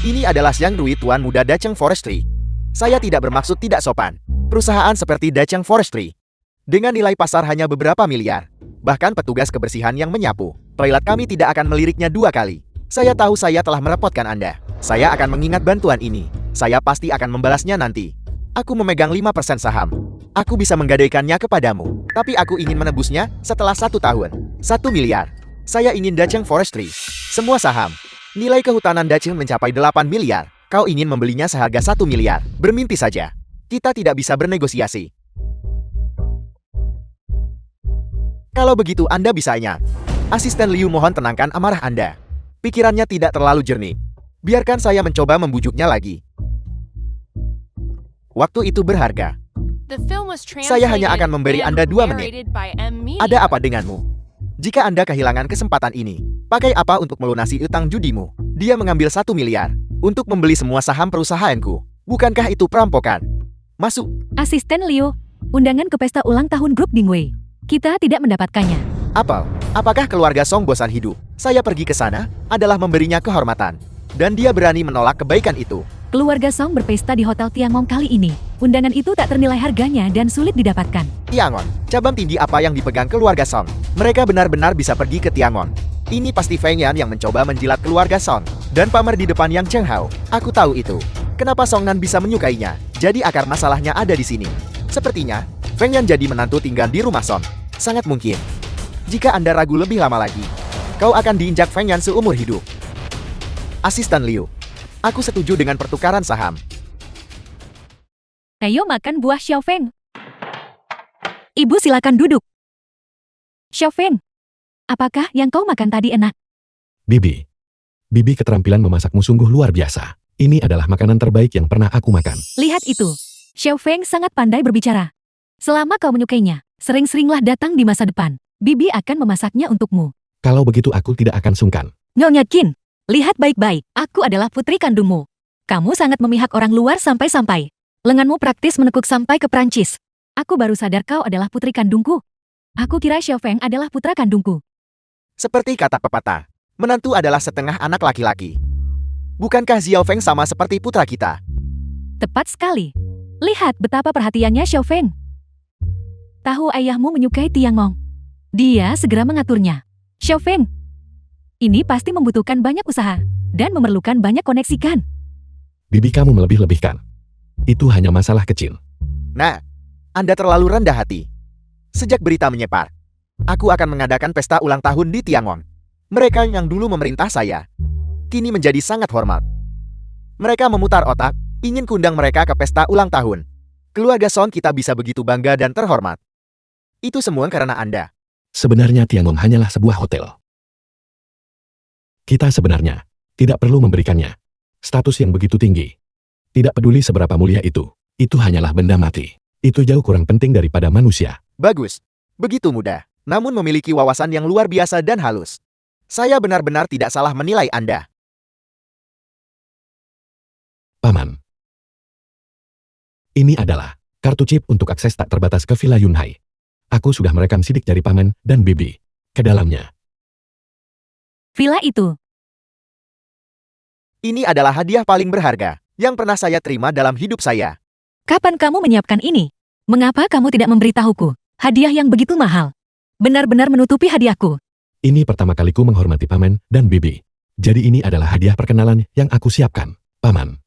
Ini adalah Xiang Rui Tuan Muda Dacheng Forestry. Saya tidak bermaksud tidak sopan. Perusahaan seperti Dacheng Forestry dengan nilai pasar hanya beberapa miliar. Bahkan petugas kebersihan yang menyapu toilet kami tidak akan meliriknya 2 kali. Saya tahu saya telah merepotkan Anda. Saya akan mengingat bantuan ini. Saya pasti akan membalasnya nanti. Aku memegang 5% saham. Aku bisa menggadaikannya kepadamu. Tapi aku ingin menebusnya setelah 1 tahun. 1 miliar. Saya ingin Dacheng Forestry. Semua saham. Nilai kehutanan Dacheng mencapai 8 miliar. Kau ingin membelinya seharga 1 miliar. Bermimpi saja. Kita tidak bisa bernegosiasi. Kalau begitu Anda bisa ingat. Asisten Liu mohon tenangkan amarah Anda. Pikirannya tidak terlalu jernih. Biarkan saya mencoba membujuknya lagi. Waktu itu berharga. Saya hanya akan memberi Anda 2 menit. Ada apa denganmu? Jika Anda kehilangan kesempatan ini, pakai apa untuk melunasi utang judimu? Dia mengambil 1 miliar untuk membeli semua saham perusahaanku. Bukankah itu perampokan? Masuk.
Asisten Liu, undangan ke pesta ulang tahun grup Dingwei. Kita tidak mendapatkannya.
Apakah keluarga Song bosan hidup? Saya pergi ke sana adalah memberinya kehormatan. Dan dia berani menolak kebaikan itu.
Keluarga Song berpesta di Hotel Tiangong kali ini. Undangan itu tak ternilai harganya dan sulit didapatkan.
Tiangon, cabang tinggi apa yang dipegang keluarga Song? Mereka benar-benar bisa pergi ke Tiangon. Ini pasti Feng Yan yang mencoba menjilat keluarga Song. Dan pamer di depan Yang Cheng Hao. Aku tahu itu. Kenapa Song Nan bisa menyukainya? Jadi akar masalahnya ada di sini. Sepertinya, Feng Yan jadi menantu tinggal di rumah Song. Sangat mungkin. Jika Anda ragu lebih lama lagi, kau akan diinjak Feng Yan seumur hidup. Asisten Liu, aku setuju dengan pertukaran saham.
Ayo makan buah Xiaofeng. Ibu silakan duduk. Xiaofeng, apakah yang kau makan tadi enak?
Bibi. Bibi keterampilan memasakmu sungguh luar biasa. Ini adalah makanan terbaik yang pernah aku makan.
Lihat itu. Xiaofeng sangat pandai berbicara. Selama kau menyukainya, sering-seringlah datang di masa depan. Bibi akan memasaknya untukmu.
Kalau begitu aku tidak akan sungkan.
Nyonya Qin, lihat baik-baik. Aku adalah putri kandungmu. Kamu sangat memihak orang luar sampai-sampai. Lenganmu praktis menekuk sampai ke Prancis. Aku baru sadar kau adalah putri kandungku. Aku kira Xiaofeng adalah putra kandungku.
Seperti kata pepatah, menantu adalah setengah anak laki-laki. Bukankah Xiaofeng sama seperti putra kita?
Tepat sekali. Lihat betapa perhatiannya Xiaofeng. Tahu ayahmu menyukai Tiangong. Dia segera mengaturnya. Xiaofeng, ini pasti membutuhkan banyak usaha dan memerlukan banyak koneksi kan?
Bibi kamu melebih-lebihkan. Itu hanya masalah kecil.
Nah, Anda terlalu rendah hati. Sejak berita menyebar, aku akan mengadakan pesta ulang tahun di Tiangong. Mereka yang dulu memerintah saya, kini menjadi sangat hormat. Mereka memutar otak, ingin kundang mereka ke pesta ulang tahun. Keluarga Song kita bisa begitu bangga dan terhormat. Itu semua karena Anda.
Sebenarnya Tiangong hanyalah sebuah hotel. Kita sebenarnya tidak perlu memberikannya status yang begitu tinggi. Tidak peduli seberapa mulia itu hanyalah benda mati. Itu jauh kurang penting daripada manusia.
Bagus. Begitu mudah, namun memiliki wawasan yang luar biasa dan halus. Saya benar-benar tidak salah menilai Anda.
Paman. Ini adalah kartu chip untuk akses tak terbatas ke Villa Yunhai. Aku sudah merekam sidik jari Paman dan Bibi ke dalamnya.
Villa itu.
Ini adalah hadiah paling berharga yang pernah saya terima dalam hidup saya.
Kapan kamu menyiapkan ini? Mengapa kamu tidak memberitahuku? Hadiah yang begitu mahal. Benar-benar menutupi hadiahku.
Ini pertama kaliku menghormati Paman dan Bibi. Jadi ini adalah hadiah perkenalan yang aku siapkan, Paman.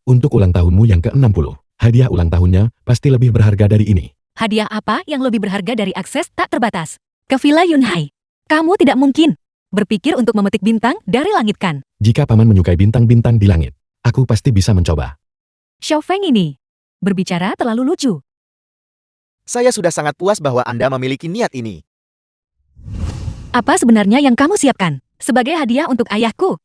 Untuk ulang tahunmu yang ke-60, hadiah ulang tahunnya pasti lebih berharga dari ini.
Hadiah apa yang lebih berharga dari akses tak terbatas ke Villa Yunhai? Kamu tidak mungkin berpikir untuk memetik bintang dari langit kan?
Jika paman menyukai bintang-bintang di langit, aku pasti bisa mencoba.
Xiao Feng ini berbicara terlalu lucu.
Saya sudah sangat puas bahwa Anda memiliki niat ini.
Apa sebenarnya yang kamu siapkan sebagai hadiah untuk ayahku?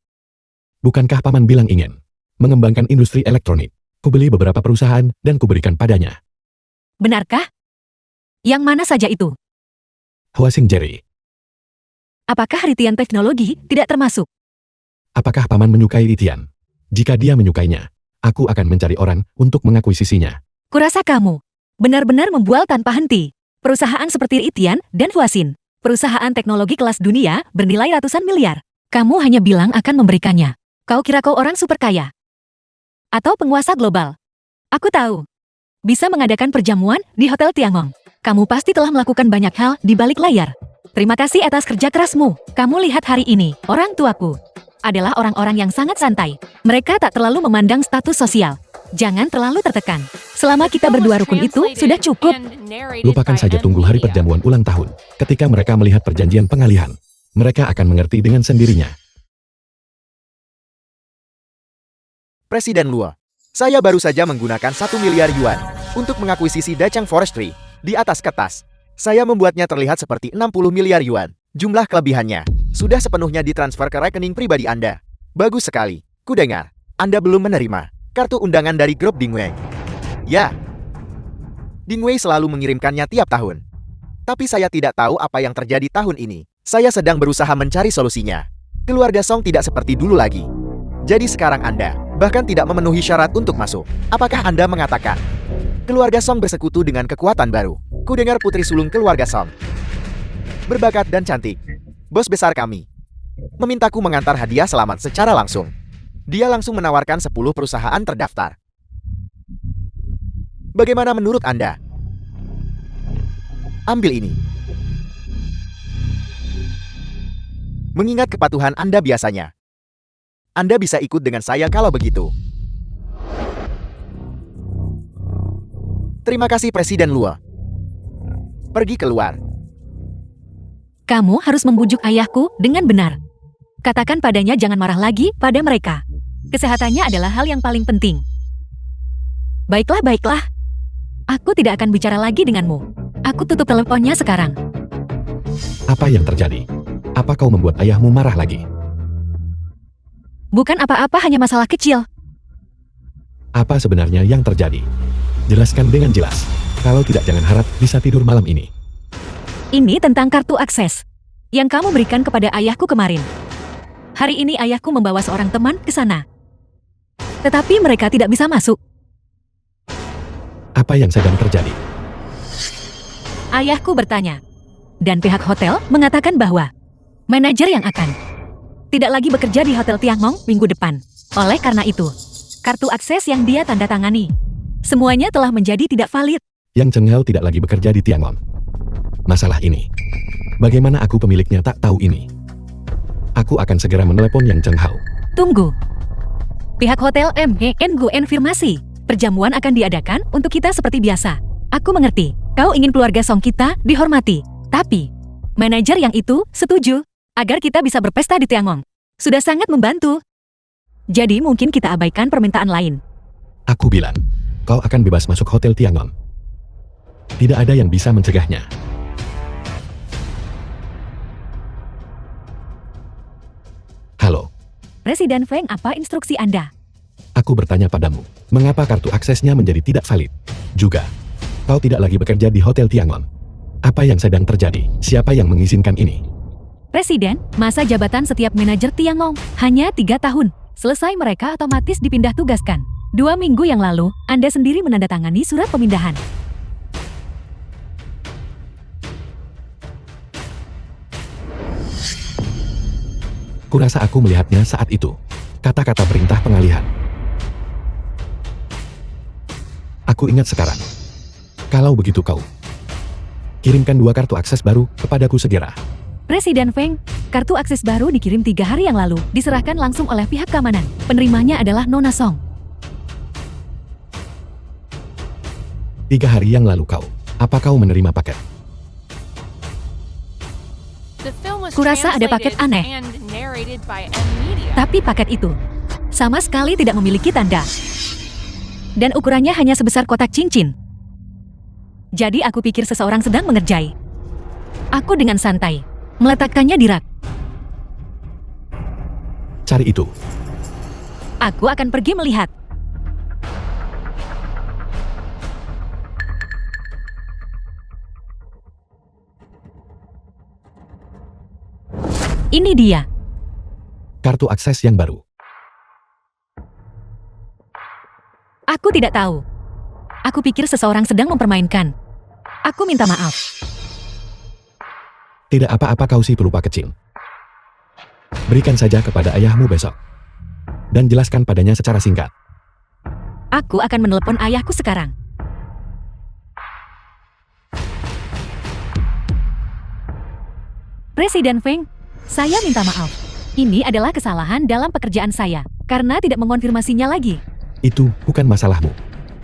Bukankah paman bilang ingin mengembangkan industri elektronik? Kubeli beberapa perusahaan dan kuberikan padanya.
Benarkah? Yang mana saja itu?
Huasing Jerry,
Apakah Ritian Teknologi tidak termasuk?
apakah paman menyukai Ritian? Jika dia menyukainya, aku akan mencari orang untuk mengakuisisinya.
Kurasa kamu benar-benar membual tanpa henti. Perusahaan seperti Ritian dan Huasin, perusahaan teknologi kelas dunia bernilai ratusan miliar. Kamu hanya bilang akan memberikannya. Kau kira kau orang super kaya? Atau penguasa global? Aku tahu. Bisa mengadakan perjamuan di Hotel Tiangong. Kamu pasti telah melakukan banyak hal di balik layar. Terima kasih atas kerja kerasmu. Kamu lihat hari ini, orang tuaku adalah orang-orang yang sangat santai. Mereka tak terlalu memandang status sosial. Jangan terlalu tertekan. Selama kita berdua rukun itu sudah cukup.
Lupakan saja tunggu hari perjamuan ulang tahun. Ketika mereka melihat perjanjian pengalihan, mereka akan mengerti dengan sendirinya.
Presiden Luo, saya baru saja menggunakan 1 miliar yuan untuk mengakuisisi Dachang Forestry. Di atas kertas, saya membuatnya terlihat seperti 60 miliar yuan. Jumlah kelebihannya sudah sepenuhnya ditransfer ke rekening pribadi Anda. Bagus sekali. Kudengar, Anda belum menerima kartu undangan dari grup Dingwei. Ya, Dingwei selalu mengirimkannya tiap tahun. Tapi saya tidak tahu apa yang terjadi tahun ini. Saya sedang berusaha mencari solusinya. Keluarga Song tidak seperti dulu lagi. Jadi sekarang Anda bahkan tidak memenuhi syarat untuk masuk. Apakah Anda mengatakan keluarga Song bersekutu dengan kekuatan baru? Kudengar putri sulung keluarga Song berbakat dan cantik. Bos besar kami memintaku mengantar hadiah selamat secara langsung. Dia langsung menawarkan 10 perusahaan terdaftar. Bagaimana menurut Anda? Ambil ini. Mengingat kepatuhan Anda biasanya, Anda bisa ikut dengan saya kalau begitu. Terima kasih Presiden Luo. Pergi keluar.
Kamu harus membujuk ayahku dengan benar. Katakan padanya jangan marah lagi pada mereka. Kesehatannya adalah hal yang paling penting. Baiklah. Aku tidak akan bicara lagi denganmu. Aku tutup teleponnya sekarang.
Apa yang terjadi? Apa kau membuat ayahmu marah lagi?
Bukan apa-apa, hanya masalah kecil.
Apa sebenarnya yang terjadi? Jelaskan dengan jelas. Kalau tidak, jangan harap bisa tidur malam ini.
Ini tentang kartu akses yang kamu berikan kepada ayahku kemarin. Hari ini ayahku membawa seorang teman ke sana. Tetapi mereka tidak bisa masuk.
Apa yang sedang terjadi?
Ayahku bertanya. Dan pihak hotel mengatakan bahwa manajer yang akan tidak lagi bekerja di Hotel Tiangong minggu depan. Oleh karena itu, kartu akses yang dia tanda tangani, semuanya telah menjadi tidak valid.
Yang Cheng Hao tidak lagi bekerja di Tiangong. Masalah ini, bagaimana aku pemiliknya tak tahu ini? Aku akan segera menelepon Yang Cheng Hao.
Tunggu. Pihak Hotel mengonfirmasi, perjamuan akan diadakan untuk kita seperti biasa. Aku mengerti, kau ingin keluarga Song kita dihormati. Tapi, manajer yang itu setuju agar kita bisa berpesta di Tiangong. Sudah sangat membantu. Jadi mungkin kita abaikan permintaan lain.
Aku bilang, kau akan bebas masuk Hotel Tiangong. Tidak ada yang bisa mencegahnya. Halo,
Presiden Feng, apa instruksi Anda?
aku bertanya padamu, mengapa kartu aksesnya menjadi tidak valid? Juga, kau tidak lagi bekerja di Hotel Tiangong. Apa yang sedang terjadi? Siapa yang mengizinkan ini?
Presiden, masa jabatan setiap manajer Tiangong hanya 3 tahun. Selesai mereka otomatis dipindah tugaskan. 2 minggu yang lalu, Anda sendiri menandatangani surat pemindahan.
Kurasa aku melihatnya saat itu. Kata-kata perintah pengalihan. Aku ingat sekarang. Kalau begitu kau kirimkan 2 kartu akses baru kepadaku segera.
Presiden Feng, kartu akses baru dikirim 3 hari yang lalu, diserahkan langsung oleh pihak keamanan. Penerimanya adalah Nona Song.
3 hari yang lalu apa kau menerima paket?
Kurasa ada paket aneh. Tapi paket itu sama sekali tidak memiliki tanda. Dan ukurannya hanya sebesar kotak cincin. Jadi aku pikir seseorang sedang mengerjai. Aku dengan santai meletakkannya di rak.
Cari itu.
Aku akan pergi melihat. Ini dia.
Kartu akses yang baru.
Aku tidak tahu. Aku pikir seseorang sedang mempermainkan. Aku minta maaf.
Tidak apa-apa kau si pelupa kecil. Berikan saja kepada ayahmu besok. Dan jelaskan padanya secara singkat.
Aku akan menelepon ayahku sekarang. Presiden Feng, saya minta maaf. Ini adalah kesalahan dalam pekerjaan saya, karena tidak mengonfirmasinya lagi.
Itu bukan masalahmu.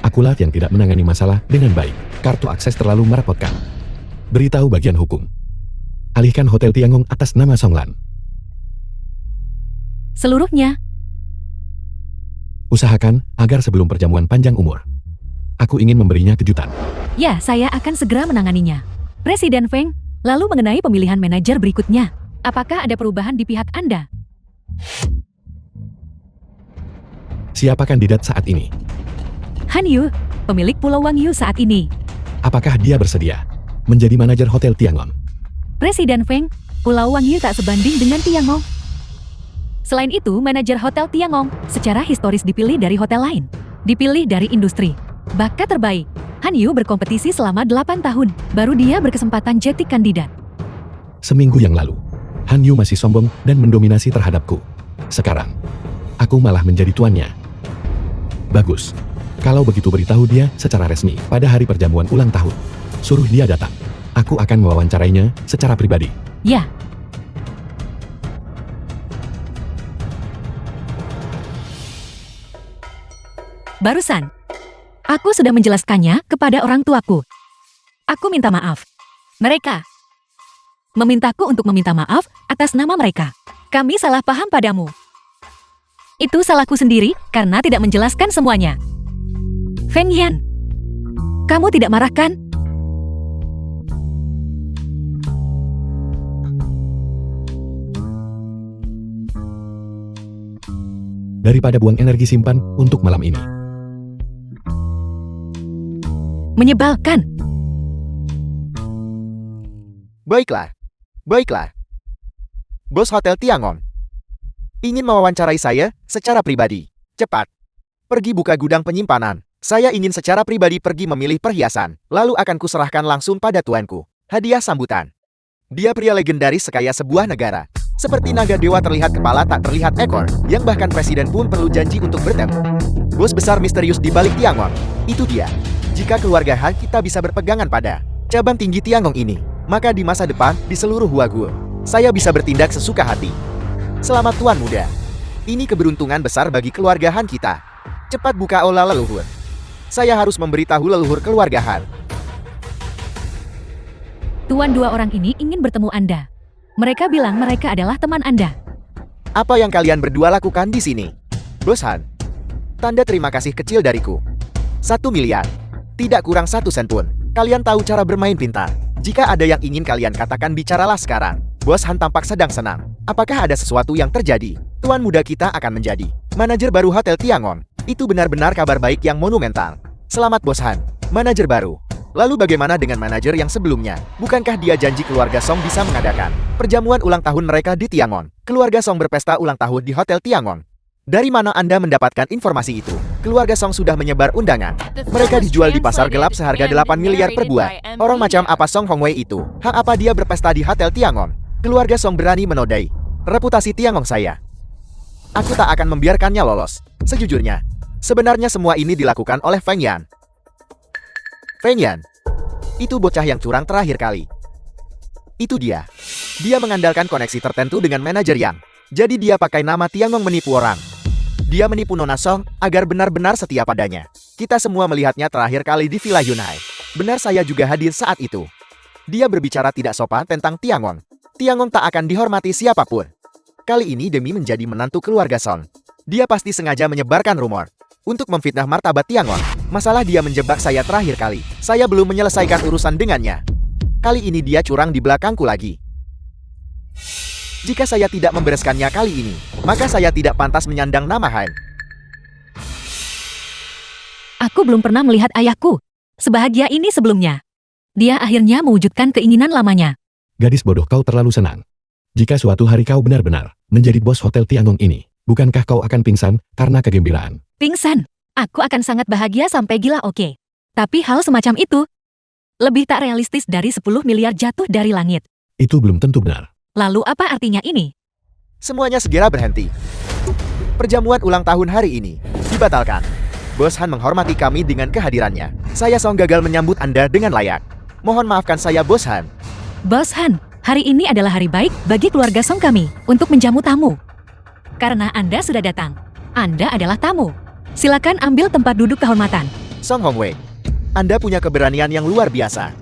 Akulah yang tidak menangani masalah dengan baik. Kartu akses terlalu merepotkan. Beritahu bagian hukum. Alihkan Hotel Tiangong atas nama Songlan.
Seluruhnya.
Usahakan agar sebelum perjamuan panjang umur. Aku ingin memberinya kejutan.
Ya, saya akan segera menanganinya. Presiden Feng, lalu mengenai pemilihan manajer berikutnya. Apakah ada perubahan di pihak Anda?
Siapa kandidat saat ini?
Han Yu, pemilik Pulau Wang Yu saat ini.
Apakah dia bersedia menjadi manajer Hotel Tiangong?
Presiden Feng, Pulau Wang Yu tak sebanding dengan Tiangong. Selain itu, manajer Hotel Tiangong secara historis dipilih dari hotel lain. Dipilih dari industri. Bakat terbaik. Han Yu berkompetisi selama 8 tahun, baru dia berkesempatan jadi kandidat.
Seminggu yang lalu, Han Yu masih sombong dan mendominasi terhadapku. Sekarang, aku malah menjadi tuannya. Bagus. Kalau begitu beritahu dia secara resmi pada hari perjamuan ulang tahun. Suruh dia datang. Aku akan mewawancarainya secara pribadi.
Ya. Barusan, aku sudah menjelaskannya kepada orang tuaku. Aku minta maaf. Mereka memintaku untuk meminta maaf atas nama mereka. Kami salah paham padamu. Itu salahku sendiri karena tidak menjelaskan semuanya. Feng Yan, kamu tidak marah kan?
Daripada buang energi simpan untuk malam ini.
Menyebalkan.
Baiklah. Baiklah. Bos Hotel Tiangong ingin mewawancarai saya secara pribadi. Cepat. Pergi buka gudang penyimpanan. Saya ingin secara pribadi pergi memilih perhiasan. Lalu akan kuserahkan langsung pada tuanku. Hadiah sambutan. Dia pria legendaris sekaya sebuah negara. Seperti naga dewa terlihat kepala tak terlihat ekor. Yang bahkan presiden pun perlu janji untuk bertemu. Bos besar misterius di balik Tiangong. Itu dia. Jika keluarga Han kita bisa berpegangan pada cabang tinggi Tiangong ini, maka di masa depan, di seluruh Huaguo, saya bisa bertindak sesuka hati. Selamat Tuan Muda. Ini keberuntungan besar bagi keluarga Han kita. Cepat buka olah leluhur. Saya harus memberitahu leluhur keluarga Han.
Tuan, dua orang ini ingin bertemu Anda. Mereka bilang mereka adalah teman Anda.
Apa yang kalian berdua lakukan di sini? Bos Han. Tanda terima kasih kecil dariku. 1 miliar. Tidak kurang 1 sen pun. Kalian tahu cara bermain pintar. Jika ada yang ingin kalian katakan, bicaralah sekarang. Bos Han tampak sedang senang. Apakah ada sesuatu yang terjadi? Tuan muda kita akan menjadi manajer baru Hotel Tiangong. Itu benar-benar kabar baik yang monumental. Selamat Bos Han, manajer baru. Lalu bagaimana dengan manajer yang sebelumnya? Bukankah dia janji keluarga Song bisa mengadakan perjamuan ulang tahun mereka di Tiangong? Keluarga Song berpesta ulang tahun di Hotel Tiangong. Dari mana Anda mendapatkan informasi itu? Keluarga Song sudah menyebar undangan. Mereka dijual di pasar gelap seharga 8 miliar per buah. Orang macam apa Song Hongwei itu? Hak apa dia berpesta di Hotel Tiangong? Keluarga Song berani menodai reputasi Tiangong saya. Aku tak akan membiarkannya lolos. Sejujurnya, sebenarnya semua ini dilakukan oleh Feng Yan. Feng Yan, itu bocah yang curang terakhir kali. Itu dia. Dia mengandalkan koneksi tertentu dengan manajer Yang. Jadi dia pakai nama Tiangong menipu orang. Dia menipu Nona Song agar benar-benar setia padanya. Kita semua melihatnya terakhir kali di Villa Yunhai. Benar, saya juga hadir saat itu. Dia berbicara tidak sopan tentang Tiangong. Tiangong tak akan dihormati siapapun. Kali ini demi menjadi menantu keluarga Song, dia pasti sengaja menyebarkan rumor untuk memfitnah martabat Tiangong. Masalah dia menjebak saya terakhir kali. Saya belum menyelesaikan urusan dengannya. Kali ini dia curang di belakangku lagi. Jika saya tidak membereskannya kali ini, maka saya tidak pantas menyandang nama Han.
Aku belum pernah melihat ayahku sebahagia ini sebelumnya. Dia akhirnya mewujudkan keinginan lamanya.
Gadis bodoh, kau terlalu senang. Jika suatu hari kau benar-benar menjadi bos Hotel Tiangong ini, bukankah kau akan pingsan karena kegembiraan?
Pingsan. Aku akan sangat bahagia sampai gila, oke. Tapi hal semacam itu lebih tak realistis dari 10 miliar jatuh dari langit.
Itu belum tentu benar.
Lalu apa artinya ini?
Semuanya segera berhenti. Perjamuan ulang tahun hari ini dibatalkan. Bos Han menghormati kami dengan kehadirannya. Saya Song gagal menyambut Anda dengan layak. Mohon maafkan saya, Bos Han.
Bos Han, hari ini adalah hari baik bagi keluarga Song kami untuk menjamu tamu. Karena Anda sudah datang. Anda adalah tamu. Silakan ambil tempat duduk kehormatan.
Song Hongwei, Anda punya keberanian yang luar biasa.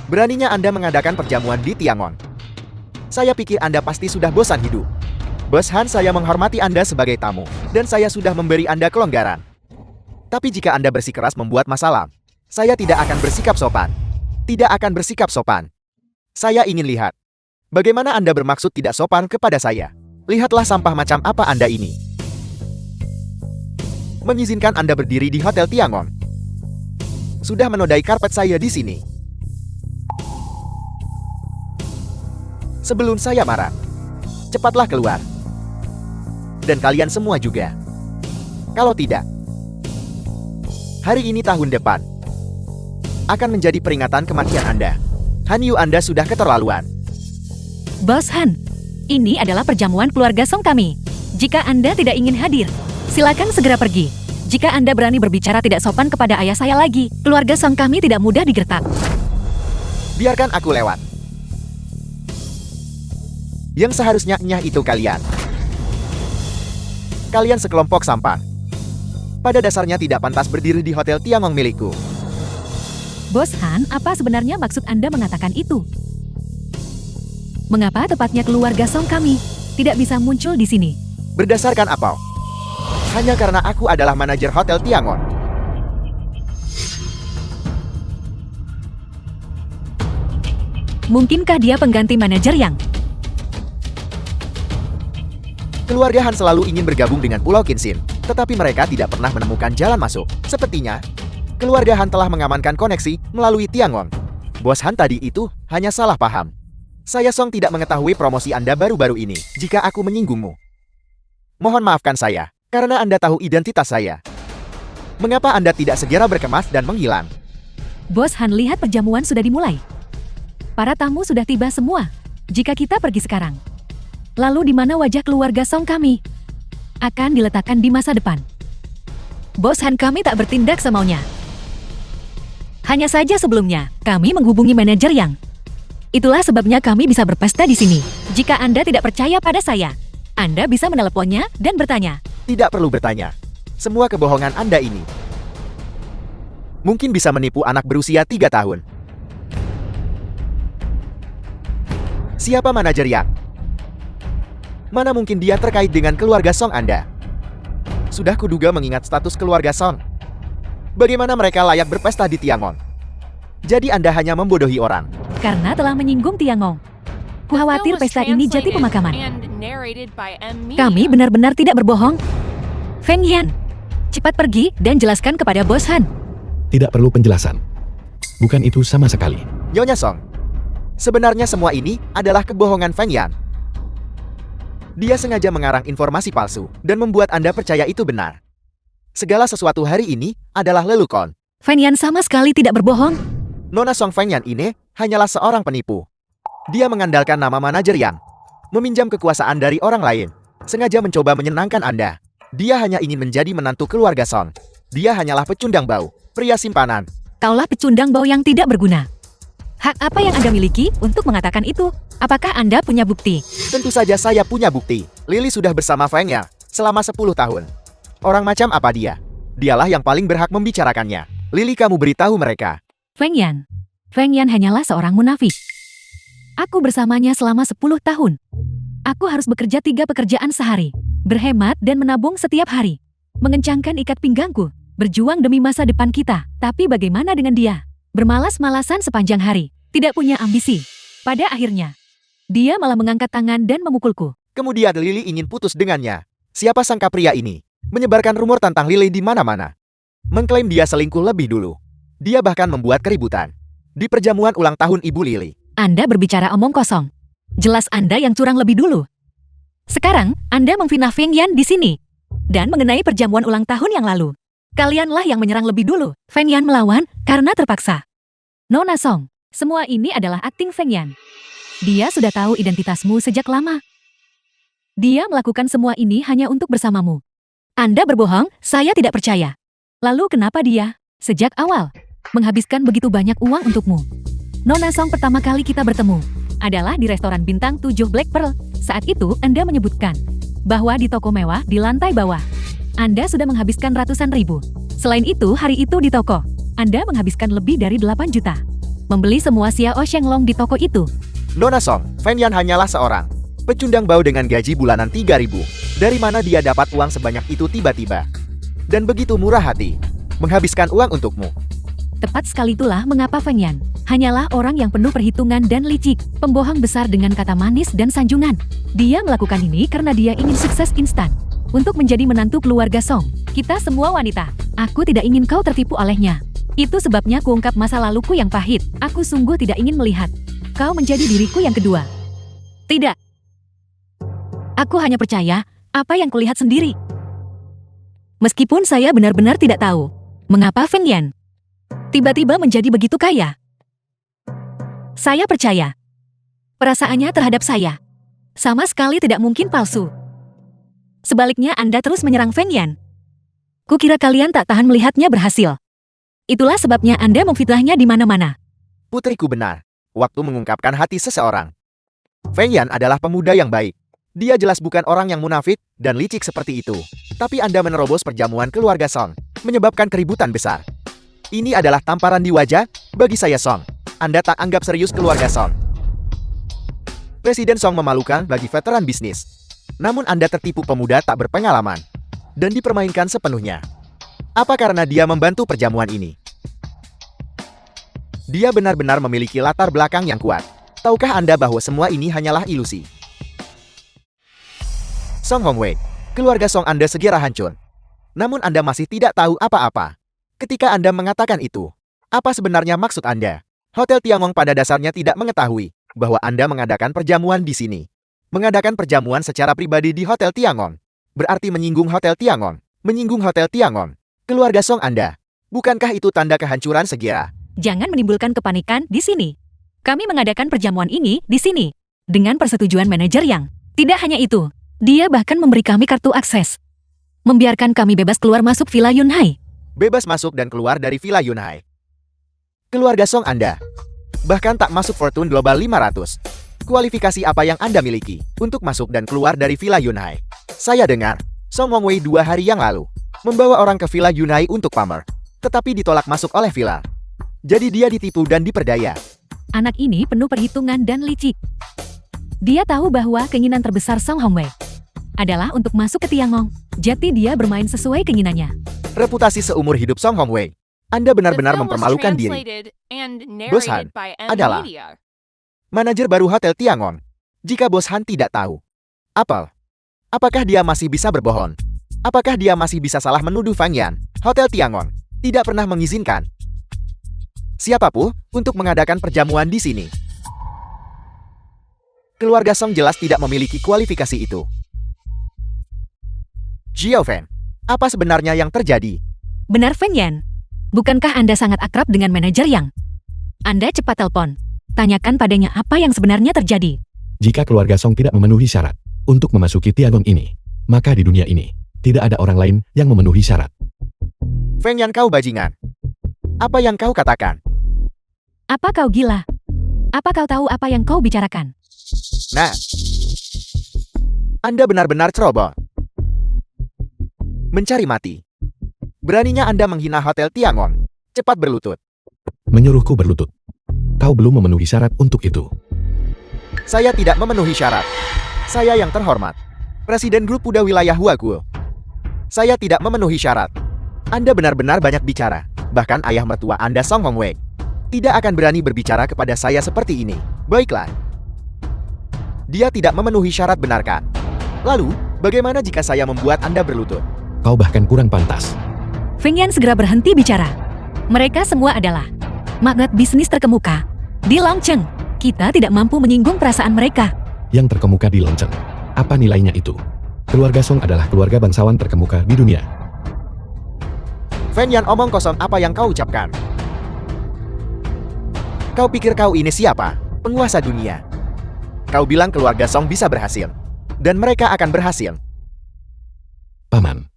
Beraninya Anda mengadakan perjamuan di Tiangong. Saya pikir Anda pasti sudah bosan hidup. Bos Han, saya menghormati Anda sebagai tamu, dan saya sudah memberi Anda kelonggaran. Tapi jika Anda bersikeras membuat masalah, saya tidak akan bersikap sopan. Tidak akan bersikap sopan. Saya ingin lihat bagaimana Anda bermaksud tidak sopan kepada saya. Lihatlah sampah macam apa Anda ini. Mengizinkan Anda berdiri di Hotel Tiangong. Sudah menodai karpet saya di sini. Sebelum saya marah, cepatlah keluar. Dan kalian semua juga. Kalau tidak, hari ini tahun depan akan menjadi peringatan kematian Anda. Han Yu, Anda sudah keterlaluan.
Bos Han, ini adalah perjamuan keluarga Song kami. Jika Anda tidak ingin hadir, silakan segera pergi. Jika Anda berani berbicara tidak sopan kepada ayah saya lagi, keluarga Song kami tidak mudah digertak.
Biarkan aku lewat. Yang seharusnya nyah itu kalian. Kalian sekelompok sampah. Pada dasarnya tidak pantas berdiri di Hotel Tiangong milikku.
Bos Han, apa sebenarnya maksud Anda mengatakan itu? Mengapa tepatnya keluarga Song kami tidak bisa muncul di sini?
Berdasarkan apa? Hanya karena aku adalah manajer Hotel Tiangong.
Mungkinkah dia pengganti manajer yang?
Keluarga Han selalu ingin bergabung dengan Pulau Qinxin, tetapi mereka tidak pernah menemukan jalan masuk. Sepertinya keluarga Han telah mengamankan koneksi melalui Tiangong. Bos Han tadi itu hanya salah paham. Saya Song tidak mengetahui promosi Anda baru-baru ini. Jika aku menyinggungmu, mohon maafkan saya, karena Anda tahu identitas saya. Mengapa Anda tidak segera berkemas dan menghilang?
Bos Han, lihat perjamuan sudah dimulai. Para tamu sudah tiba semua. Jika kita pergi sekarang, lalu di mana wajah keluarga Song kami? Akan diletakkan di masa depan. Bos Han, kami tak bertindak semaunya. Hanya saja sebelumnya, kami menghubungi manajer Yang. Itulah sebabnya kami bisa berpesta di sini. Jika Anda tidak percaya pada saya, Anda bisa meneleponnya dan bertanya.
Tidak perlu bertanya. Semua kebohongan Anda ini mungkin bisa menipu anak berusia 3 tahun. Siapa manajer Yang? Mana mungkin dia terkait dengan keluarga Song Anda? Sudah kuduga mengingat status keluarga Song. Bagaimana mereka layak berpesta di Tiangong? Jadi Anda hanya membodohi orang.
Karena telah menyinggung Tiangong. Khawatir pesta ini jadi pemakaman. Kami benar-benar tidak berbohong. Feng Yan, cepat pergi dan jelaskan kepada Bos Han.
Tidak perlu penjelasan. Bukan itu sama sekali.
Nyonya Song, sebenarnya semua ini adalah kebohongan Feng Yan. Dia sengaja mengarang informasi palsu dan membuat Anda percaya itu benar. Segala sesuatu hari ini adalah lelukon.
Feng Yan sama sekali tidak berbohong.
Nona Song Feng Yan ini hanyalah seorang penipu. Dia mengandalkan nama manajer Yang, meminjam kekuasaan dari orang lain, sengaja mencoba menyenangkan Anda. Dia hanya ingin menjadi menantu keluarga Song. Dia hanyalah pecundang bau, pria simpanan.
Kaulah pecundang bau yang tidak berguna. Hak apa yang Anda miliki untuk mengatakan itu? Apakah Anda punya bukti?
Tentu saja saya punya bukti. Lily sudah bersama Feng Yang selama 10 tahun. Orang macam apa dia? Dialah yang paling berhak membicarakannya. Lily, kamu beritahu mereka.
Feng Yan. Feng Yan hanyalah seorang munafik. Aku bersamanya selama 10 tahun. Aku harus bekerja 3 pekerjaan sehari. Berhemat dan menabung setiap hari. Mengencangkan ikat pinggangku. Berjuang demi masa depan kita. Tapi bagaimana dengan dia? Bermalas-malasan sepanjang hari. Tidak punya ambisi. Pada akhirnya, dia malah mengangkat tangan dan memukulku.
Kemudian Lily ingin putus dengannya. Siapa sangka pria ini menyebarkan rumor tentang Lily di mana-mana. Mengklaim dia selingkuh lebih dulu. Dia bahkan membuat keributan di perjamuan ulang tahun Ibu Lily.
Anda berbicara omong kosong. Jelas Anda yang curang lebih dulu. Sekarang, Anda memfitnah Feng Yan di sini. Dan mengenai perjamuan ulang tahun yang lalu. Kalianlah yang menyerang lebih dulu. Feng Yan melawan karena terpaksa. Nona Song, semua ini adalah akting Feng Yan. Dia sudah tahu identitasmu sejak lama. Dia melakukan semua ini hanya untuk bersamamu. Anda berbohong, saya tidak percaya. Lalu kenapa dia, sejak awal, menghabiskan begitu banyak uang untukmu? Nona Song, pertama kali kita bertemu adalah di restoran bintang 7 Black Pearl. Saat itu Anda menyebutkan bahwa di toko mewah di lantai bawah, Anda sudah menghabiskan ratusan ribu. Selain itu, hari itu di toko, Anda menghabiskan lebih dari 8 juta. Membeli semua Xiao Shenglong di toko itu.
Nona Song, Feng Yan hanyalah seorang pecundang bau dengan gaji bulanan 3.000. Dari mana dia dapat uang sebanyak itu tiba-tiba? Dan begitu murah hati, menghabiskan uang untukmu.
Tepat sekali, itulah mengapa Feng Yan hanyalah orang yang penuh perhitungan dan licik, pembohong besar dengan kata manis dan sanjungan. Dia melakukan ini karena dia ingin sukses instan. Untuk menjadi menantu keluarga Song, kita semua wanita. Aku tidak ingin kau tertipu olehnya. Itu sebabnya kuungkap masa laluku yang pahit. Aku sungguh tidak ingin melihat kau menjadi diriku yang kedua. Tidak. Aku hanya percaya apa yang kulihat sendiri. Meskipun saya benar-benar tidak tahu mengapa Feng Yan tiba-tiba menjadi begitu kaya. Saya percaya perasaannya terhadap saya sama sekali tidak mungkin palsu. Sebaliknya Anda terus menyerang Feng Yan. Kukira kalian tak tahan melihatnya berhasil. Itulah sebabnya Anda memfitnahnya di mana-mana.
Putriku benar waktu mengungkapkan hati seseorang. Feng Yan adalah pemuda yang baik. Dia jelas bukan orang yang munafik dan licik seperti itu. Tapi Anda menerobos perjamuan keluarga Song, menyebabkan keributan besar. Ini adalah tamparan di wajah bagi saya, Song. Anda tak anggap serius keluarga Song. Presiden Song memalukan bagi veteran bisnis. Namun Anda tertipu pemuda tak berpengalaman dan dipermainkan sepenuhnya. Apa karena dia membantu perjamuan ini? Dia benar-benar memiliki latar belakang yang kuat. Tahukah Anda bahwa semua ini hanyalah ilusi? Song Hongwei, keluarga Song Anda segera hancur. Namun Anda masih tidak tahu apa-apa. Ketika Anda mengatakan itu, apa sebenarnya maksud Anda? Hotel Tiangong pada dasarnya tidak mengetahui bahwa Anda mengadakan perjamuan di sini. Mengadakan perjamuan secara pribadi di Hotel Tiangong berarti menyinggung Hotel Tiangong. Menyinggung Hotel Tiangong. Keluarga Song Anda. Bukankah itu tanda kehancuran segera?
Jangan menimbulkan kepanikan di sini. Kami mengadakan perjamuan ini di sini dengan persetujuan manajer Yang. Tidak hanya itu, dia bahkan memberi kami kartu akses. Membiarkan kami bebas keluar masuk Villa Yunhai.
Bebas masuk dan keluar dari Villa Yunhai. Keluarga Song Anda bahkan tak masuk Fortune Global 500. Kualifikasi apa yang Anda miliki untuk masuk dan keluar dari Villa Yunhai? Saya dengar, Song Hongwei 2 hari yang lalu membawa orang ke Villa Yunhai untuk pamer, tetapi ditolak masuk oleh Villa. Jadi dia ditipu dan diperdaya.
Anak ini penuh perhitungan dan licik. Dia tahu bahwa keinginan terbesar Song Hongwei adalah untuk masuk ke Tiangong. Jadi dia bermain sesuai keinginannya.
Reputasi seumur hidup Song Hongwei. Anda benar-benar mempermalukan diri. Bos Han adalah manajer baru Hotel Tiangong. Jika Bos Han tidak tahu, apakah dia masih bisa berbohong? Apakah dia masih bisa salah menuduh Feng Yan? Hotel Tiangong tidak pernah mengizinkan siapapun untuk mengadakan perjamuan di sini. Keluarga Song jelas tidak memiliki kualifikasi itu. Xiao Fen, apa sebenarnya yang terjadi?
Benar Feng Yan. Bukankah Anda sangat akrab dengan manajer Yang? Anda cepat telepon. Tanyakan padanya apa yang sebenarnya terjadi.
Jika keluarga Song tidak memenuhi syarat untuk memasuki Tiangong ini, maka di dunia ini tidak ada orang lain yang memenuhi syarat.
Feng Yan, kau bajingan. Apa yang kau katakan?
Apa kau gila? Apa kau tahu apa yang kau bicarakan?
Nah, Anda benar-benar ceroboh. Mencari mati. Beraninya Anda menghina Hotel Tiangong. Cepat berlutut.
Menyuruhku berlutut. Kau belum memenuhi syarat untuk itu.
Saya tidak memenuhi syarat. Saya yang terhormat, Presiden Grup Puda Wilayah Huaguo. Saya tidak memenuhi syarat. Anda benar-benar banyak bicara. Bahkan ayah mertua Anda Song Hongwei tidak akan berani berbicara kepada saya seperti ini. Baiklah. Dia tidak memenuhi syarat, benarkah? Lalu, bagaimana jika saya membuat Anda berlutut?
Kau bahkan kurang pantas.
Feng Yan segera berhenti bicara. Mereka semua adalah magnat bisnis terkemuka di Longcheng. Kita tidak mampu menyinggung perasaan mereka.
Yang terkemuka di Longcheng. Apa nilainya itu? Keluarga Song adalah keluarga bangsawan terkemuka di dunia.
Feng Yan, omong kosong apa yang kau ucapkan. Kau pikir kau ini siapa? Penguasa dunia. Kau bilang keluarga Song bisa berhasil. Dan mereka akan berhasil.
Paman.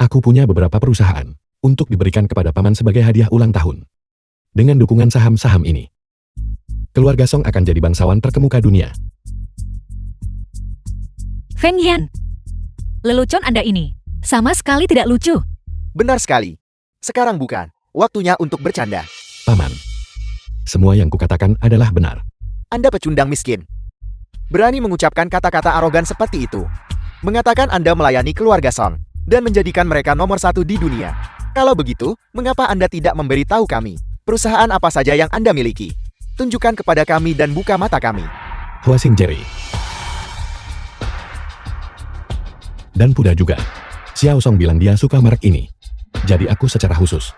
Aku punya beberapa perusahaan untuk diberikan kepada Paman sebagai hadiah ulang tahun. Dengan dukungan saham-saham ini, keluarga Song akan jadi bangsawan terkemuka dunia.
Feng Yan, lelucon Anda ini sama sekali tidak lucu.
Benar sekali. Sekarang bukan waktunya untuk bercanda.
Paman. Semua yang kukatakan adalah benar.
Anda pecundang miskin. Berani mengucapkan kata-kata arogan seperti itu. Mengatakan Anda melayani keluarga Song dan menjadikan mereka nomor 1 di dunia. Kalau begitu, mengapa Anda tidak memberitahu kami perusahaan apa saja yang Anda miliki? Tunjukkan kepada kami dan buka mata kami.
Huasing Jerry. Dan Puda juga. Xiao Song bilang dia suka merek ini. Jadi aku secara khusus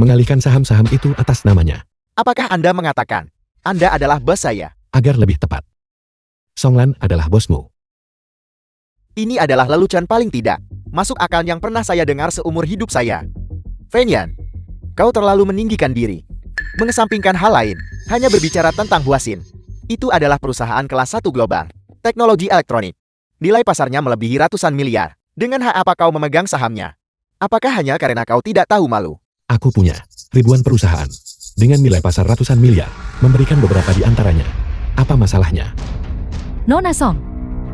mengalihkan saham-saham itu atas namanya.
Apakah Anda mengatakan Anda adalah bos saya?
Agar lebih tepat, Songlan adalah bosmu.
Ini adalah lelucon paling tidak masuk akal yang pernah saya dengar seumur hidup saya. Feng Yan, kau terlalu meninggikan diri. Mengesampingkan hal lain, hanya berbicara tentang Huaxin. Itu adalah perusahaan kelas 1 global, teknologi elektronik. Nilai pasarnya melebihi ratusan miliar. Dengan hak apa kau memegang sahamnya? Apakah hanya karena kau tidak tahu malu?
Aku punya ribuan perusahaan dengan nilai pasar ratusan miliar, memberikan beberapa di antaranya. Apa masalahnya?
Nona Song,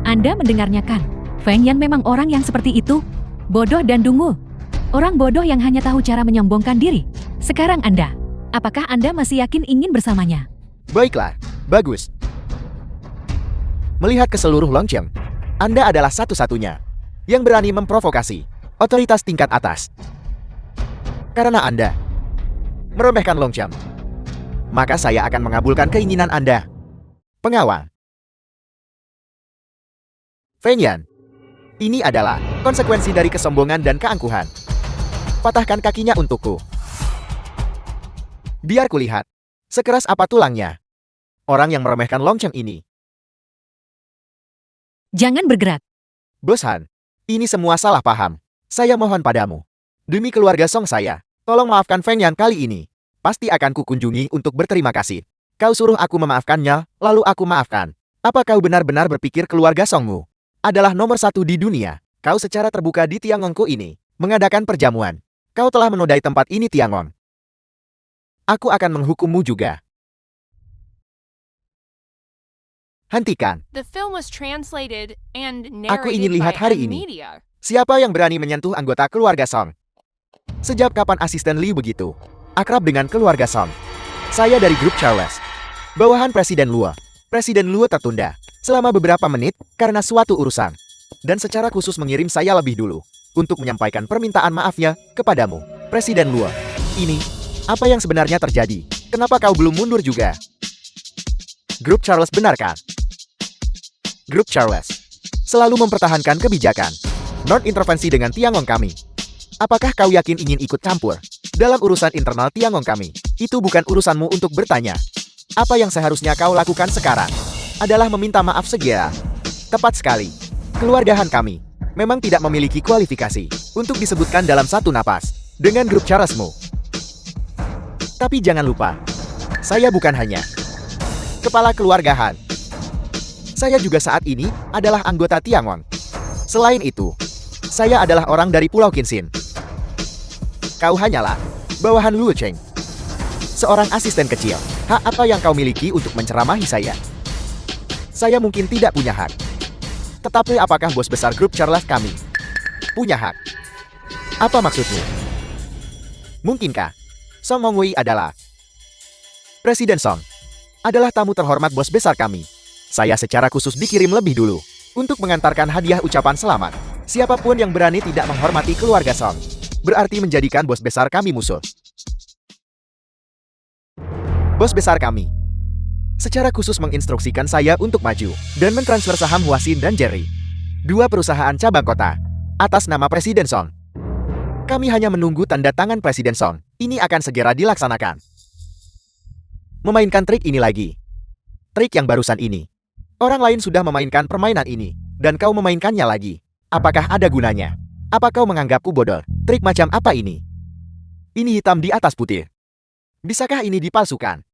Anda mendengarnya kan? Feng Yan memang orang yang seperti itu. Bodoh dan dungu. Orang bodoh yang hanya tahu cara menyombongkan diri. Sekarang Anda, apakah Anda masih yakin ingin bersamanya?
Baiklah, bagus. Melihat ke seluruh Longcheng, Anda adalah satu-satunya yang berani memprovokasi otoritas tingkat atas. Karena Anda meremehkan Longcheng, maka saya akan mengabulkan keinginan Anda. Pengawal. Feng Yan, ini adalah konsekuensi dari kesombongan dan keangkuhan. Patahkan kakinya untukku. Biar kulihat sekeras apa tulangnya orang yang meremehkan Longcheng ini.
Jangan bergerak.
Bos Han, ini semua salah paham. Saya mohon padamu. Demi keluarga Song saya, tolong maafkan Feng Yan kali ini. Pasti akan kukunjungi untuk berterima kasih. Kau suruh aku memaafkannya, lalu aku maafkan. Apa kau benar-benar berpikir keluarga Songmu adalah nomor 1 di dunia? Kau secara terbuka di Tiangongku ini mengadakan perjamuan. Kau telah menodai tempat ini, Tiangong. Aku akan menghukummu juga. Hentikan.
The film was translated and
Aku ingin
narrated
lihat
by
hari
M
ini.
Media.
Siapa yang berani menyentuh anggota keluarga Song? Sejak kapan asisten Liu begitu akrab dengan keluarga Song? Saya dari grup Charles. Bawahan Presiden Luo. Presiden Luo tertunda selama beberapa menit karena suatu urusan. Dan secara khusus mengirim saya lebih dulu untuk menyampaikan permintaan maafnya kepadamu, Presiden Luo. Ini, apa yang sebenarnya terjadi? Kenapa kau belum mundur juga? Grup Charles, benarkah? Grup Charles selalu mempertahankan kebijakan non-intervensi dengan Tiangong kami. Apakah kau yakin ingin ikut campur dalam urusan internal Tiangong kami? Itu bukan urusanmu untuk bertanya. Apa yang seharusnya kau lakukan sekarang adalah meminta maaf segera. Tepat sekali. Keluargahan kami memang tidak memiliki kualifikasi untuk disebutkan dalam satu napas dengan grup Charlesmu. Tapi jangan lupa, saya bukan hanya kepala keluargahan. Saya juga saat ini adalah anggota Tiangong. Selain itu, saya adalah orang dari Pulau Qinxin. Kau hanyalah bawahan Luo Cheng, seorang asisten kecil. Hak apa yang kau miliki untuk menceramahi saya? Saya mungkin tidak punya hak. Tetapi apakah bos besar grup Charles kami punya hak? Apa maksudmu? Mungkinkah Song Hongwei adalah Presiden Song? Adalah tamu terhormat bos besar kami. Saya secara khusus dikirim lebih dulu untuk mengantarkan hadiah ucapan selamat. Siapapun yang berani tidak menghormati keluarga Song, berarti menjadikan bos besar kami musuh. Bos besar kami secara khusus menginstruksikan saya untuk maju dan mentransfer saham Huaxin dan Jerry, dua perusahaan cabang kota, atas nama Presiden Song. Kami hanya menunggu tanda tangan Presiden Song. Ini akan segera dilaksanakan. Memainkan trik ini lagi. Trik yang barusan ini. Orang lain sudah memainkan permainan ini, dan kau memainkannya lagi. Apakah ada gunanya? Apa kau menganggapku bodoh? Trik macam apa ini? Ini hitam di atas putih. Bisakah ini dipalsukan?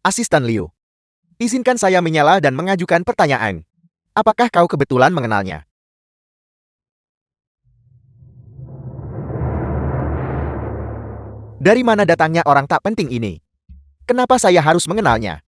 Asisten Liu, izinkan saya menyela dan mengajukan pertanyaan. Apakah kau kebetulan mengenalnya? Dari mana datangnya orang tak penting ini? Kenapa saya harus mengenalnya?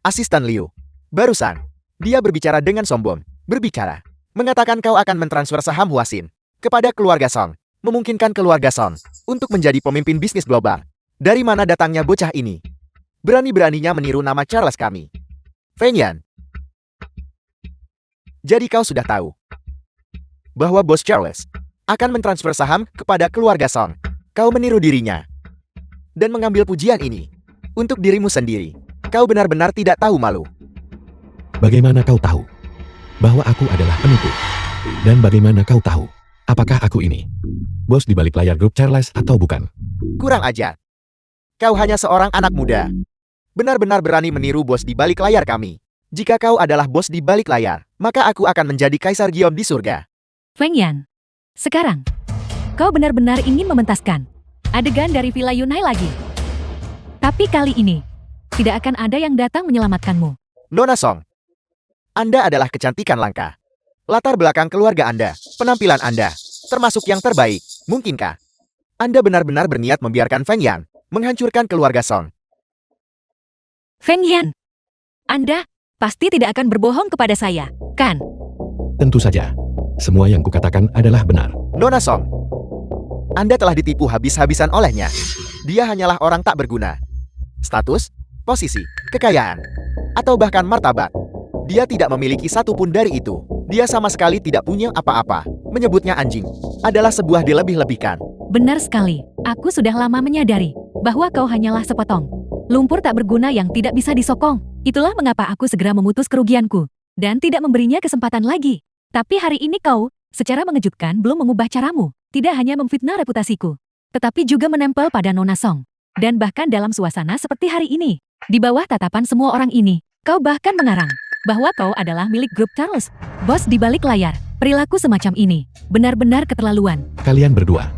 Asisten Liu, barusan, dia berbicara dengan sombong. Berbicara, mengatakan kau akan mentransfer saham Huaxin kepada keluarga Song, memungkinkan keluarga Song untuk menjadi pemimpin bisnis global. Dari mana datangnya bocah ini? Berani-beraninya meniru nama Charles kami. Feng Yan. Jadi kau sudah tahu bahwa bos Charles akan mentransfer saham kepada keluarga Song. Kau meniru dirinya dan mengambil pujian ini untuk dirimu sendiri. Kau benar-benar tidak tahu malu.
Bagaimana kau tahu bahwa aku adalah penipu? Dan bagaimana kau tahu apakah aku ini bos di balik layar grup Charles atau bukan?
Kurang ajar. Kau hanya seorang anak muda. Benar-benar berani meniru bos di balik layar kami. Jika kau adalah bos di balik layar, maka aku akan menjadi Kaisar Giom di surga.
Feng Yan, sekarang, kau benar-benar ingin mementaskan adegan dari Villa Yunai lagi. Tapi kali ini, tidak akan ada yang datang menyelamatkanmu.
Nona Song, Anda adalah kecantikan langka. Latar belakang keluarga Anda, penampilan Anda, termasuk yang terbaik. Mungkinkah Anda benar-benar berniat membiarkan Feng Yan menghancurkan keluarga Song?
Feng Yan, Anda pasti tidak akan berbohong kepada saya, kan?
Tentu saja. Semua yang kukatakan adalah benar.
Nona Song, Anda telah ditipu habis-habisan olehnya. Dia hanyalah orang tak berguna. Status, posisi, kekayaan, atau bahkan martabat. Dia tidak memiliki satu pun dari itu. Dia sama sekali tidak punya apa-apa. Menyebutnya anjing adalah sebuah dilebih-lebihkan.
Benar sekali, aku sudah lama menyadari bahwa kau hanyalah sepotong lumpur tak berguna yang tidak bisa disokong. Itulah mengapa aku segera memutus kerugianku dan tidak memberinya kesempatan lagi. Tapi hari ini kau, secara mengejutkan belum mengubah caramu. Tidak hanya memfitnah reputasiku, tetapi juga menempel pada Nona Song. Dan bahkan dalam suasana seperti hari ini, di bawah tatapan semua orang ini, kau bahkan mengarang bahwa kau adalah milik grup Charles, bos di balik layar. Perilaku semacam ini benar-benar keterlaluan.
Kalian berdua,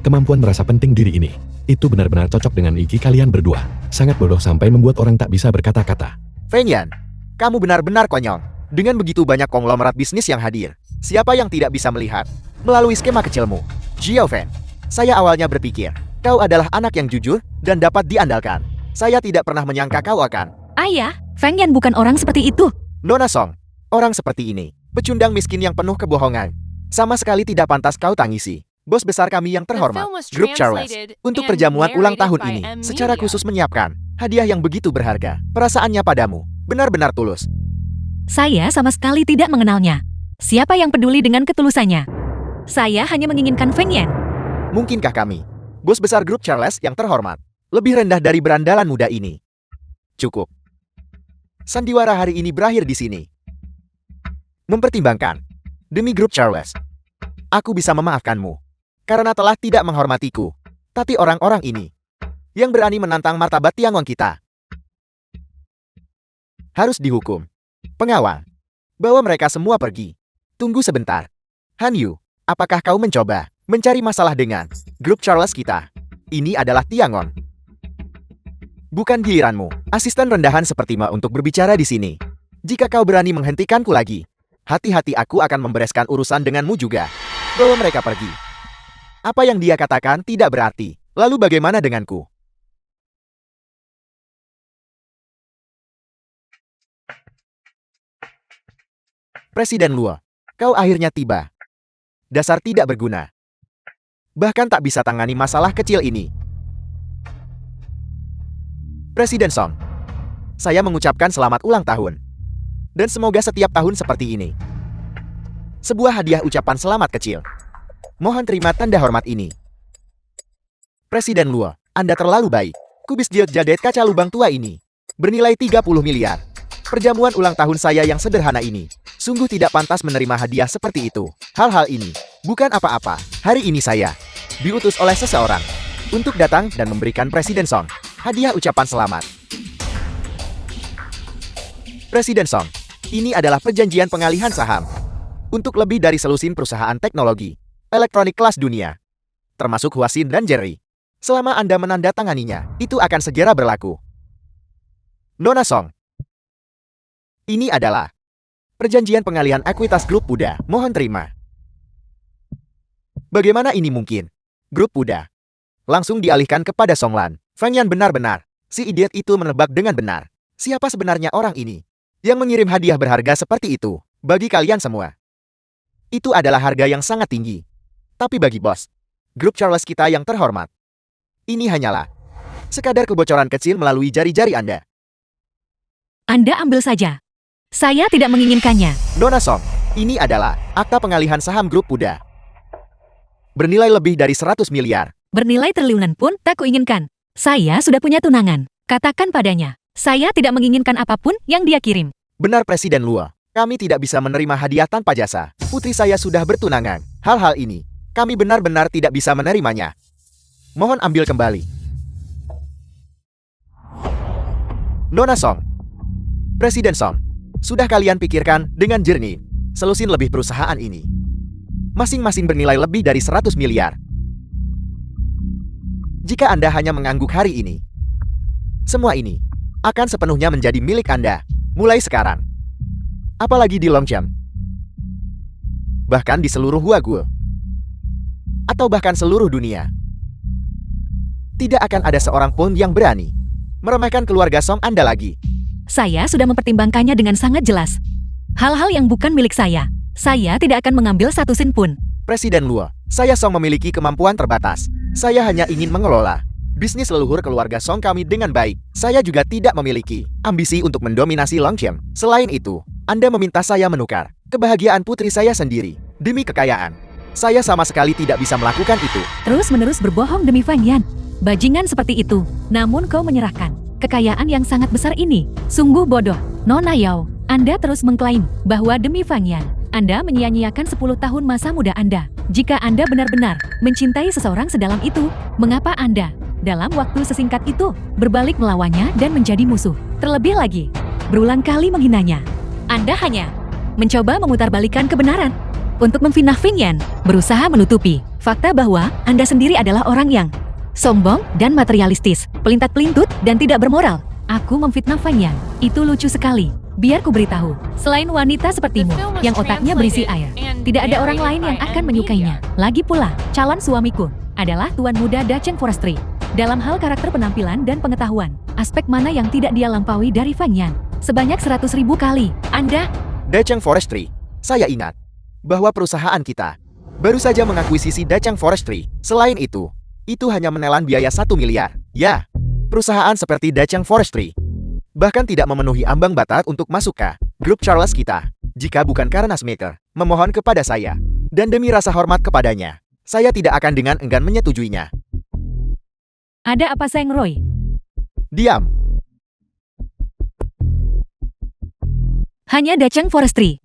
kemampuan merasa penting diri ini, itu benar-benar cocok dengan IQ kalian berdua. Sangat bodoh sampai membuat orang tak bisa berkata-kata.
Feng Yan, kamu benar-benar konyol. Dengan begitu banyak konglomerat bisnis yang hadir, siapa yang tidak bisa melihat melalui skema kecilmu? Xiao Fen, saya awalnya berpikir kau adalah anak yang jujur dan dapat diandalkan. Saya tidak pernah menyangka kau akan.
Ayah, Feng Yan bukan orang seperti itu.
Nona Song, orang seperti ini, pecundang miskin yang penuh kebohongan. Sama sekali tidak pantas kau tangisi. Bos besar kami yang terhormat, Grup Charles, untuk perjamuan ulang tahun ini, secara khusus menyiapkan hadiah yang begitu berharga. Perasaannya padamu benar-benar tulus.
Saya sama sekali tidak mengenalnya. Siapa yang peduli dengan ketulusannya? Saya hanya menginginkan Feng Yan.
Mungkinkah kami, bos besar Grup Charles yang terhormat, lebih rendah dari berandalan muda ini? Cukup. Sandiwara hari ini berakhir di sini. Mempertimbangkan, demi Grup Charles, aku bisa memaafkanmu karena telah tidak menghormatiku. Tapi orang-orang ini yang berani menantang martabat Tiangong kita harus dihukum. Pengawal, bawa mereka semua pergi. Tunggu sebentar. Han Yu, apakah kau mencoba mencari masalah dengan Grup Charles kita? Ini adalah Tiangong. Bukan giliranmu, asisten rendahan sepertimu untuk berbicara di sini. Jika kau berani menghentikanku lagi, hati-hati aku akan membereskan urusan denganmu juga. Bawa mereka pergi. Apa yang dia katakan tidak berarti. Lalu bagaimana denganku? Presiden Luo, kau akhirnya tiba. Dasar tidak berguna. bahkan tak bisa tangani masalah kecil ini. Presiden Song, saya mengucapkan selamat ulang tahun. Dan semoga setiap tahun seperti ini. Sebuah hadiah ucapan selamat kecil. Mohon terima tanda hormat ini. Presiden Luo, Anda terlalu baik. Kubis Jiot Jadet kaca lubang tua ini bernilai 30 miliar. Perjamuan ulang tahun saya yang sederhana ini sungguh tidak pantas menerima hadiah seperti itu. Hal-hal ini bukan apa-apa. Hari ini saya diutus oleh seseorang untuk datang dan memberikan Presiden Song hadiah ucapan selamat. Presiden Song, ini adalah perjanjian pengalihan saham untuk lebih dari selusin perusahaan teknologi elektronik kelas dunia, termasuk Huaxin dan Jerry. Selama Anda menandatanganinya, itu akan segera berlaku. Nona Song, ini adalah perjanjian pengalihan ekuitas grup Buddha. Mohon terima. Bagaimana ini mungkin? Grup Buddha langsung dialihkan kepada Songlan. Feng Yan benar-benar. Si idiot itu menebak dengan benar. Siapa sebenarnya orang ini yang mengirim hadiah berharga seperti itu bagi kalian semua? Itu adalah harga yang sangat tinggi. Tapi bagi bos grup Charles kita yang terhormat, ini hanyalah sekadar kebocoran kecil melalui jari-jari Anda.
Anda ambil saja. Saya tidak menginginkannya.
Nona Song, ini adalah akta pengalihan saham grup Buddha. Bernilai lebih dari 100 miliar.
Bernilai triliunan pun tak kuinginkan. Saya sudah punya tunangan. Katakan padanya, saya tidak menginginkan apapun yang dia kirim.
Benar Presiden Luo, kami tidak bisa menerima hadiah tanpa jasa. Putri saya sudah bertunangan. Hal-hal ini, kami benar-benar tidak bisa menerimanya. Mohon ambil kembali. Nona Song, Presiden Song, sudah kalian pikirkan dengan jernih selusin lebih perusahaan ini. Masing-masing bernilai lebih dari 100 miliar. Jika Anda hanya mengangguk hari ini, semua ini akan sepenuhnya menjadi milik Anda mulai sekarang. Apalagi di Longchamp, bahkan di seluruh Huaguo, atau bahkan seluruh dunia. Tidak akan ada seorang pun yang berani meremehkan keluarga Song Anda lagi.
Saya sudah mempertimbangkannya dengan sangat jelas. Hal-hal yang bukan milik saya tidak akan mengambil satu sen pun.
Presiden Luo, saya Song memiliki kemampuan terbatas. Saya hanya ingin mengelola bisnis leluhur keluarga Song kami dengan baik. Saya juga tidak memiliki ambisi untuk mendominasi Longchamp. Selain itu, Anda meminta saya menukar kebahagiaan putri saya sendiri demi kekayaan. Saya sama sekali tidak bisa melakukan itu.
Terus-menerus berbohong demi Feng Yan. Bajingan seperti itu, namun kau menyerahkan kekayaan yang sangat besar ini. Sungguh bodoh. Nona Yao, Anda terus mengklaim bahwa demi Feng Yan, Anda menyia-nyiakan 10 tahun masa muda Anda. Jika Anda benar-benar mencintai seseorang sedalam itu, mengapa Anda dalam waktu sesingkat itu berbalik melawannya dan menjadi musuh? Terlebih lagi, berulang kali menghinanya. Anda hanya mencoba memutarbalikkan kebenaran untuk memfitnah Feng Yan, berusaha menutupi fakta bahwa Anda sendiri adalah orang yang sombong dan materialistis, pelintat-pelintut dan tidak bermoral. Aku memfitnah Feng Yan. Itu lucu sekali. Biar ku beritahu, selain wanita sepertimu yang otaknya berisi air, tidak ada orang lain yang akan menyukainya. Lagi pula, calon suamiku adalah tuan muda Dacheng Forestry. Dalam hal karakter penampilan dan pengetahuan, aspek mana yang tidak dia lampaui dari Feng Yan? Sebanyak 100.000 kali. Anda
Dacheng Forestry, saya ingat bahwa perusahaan kita baru saja mengakuisisi Dacheng Forestry. Selain itu hanya menelan biaya 1 miliar. Ya, perusahaan seperti Dacheng Forestry bahkan tidak memenuhi ambang batas untuk masuk ke grup Charles kita. Jika bukan karena Smaker memohon kepada saya, dan demi rasa hormat kepadanya, saya tidak akan dengan enggan menyetujuinya.
ada apa Seng Roy?
Diam.
Hanya Dacheng Forestry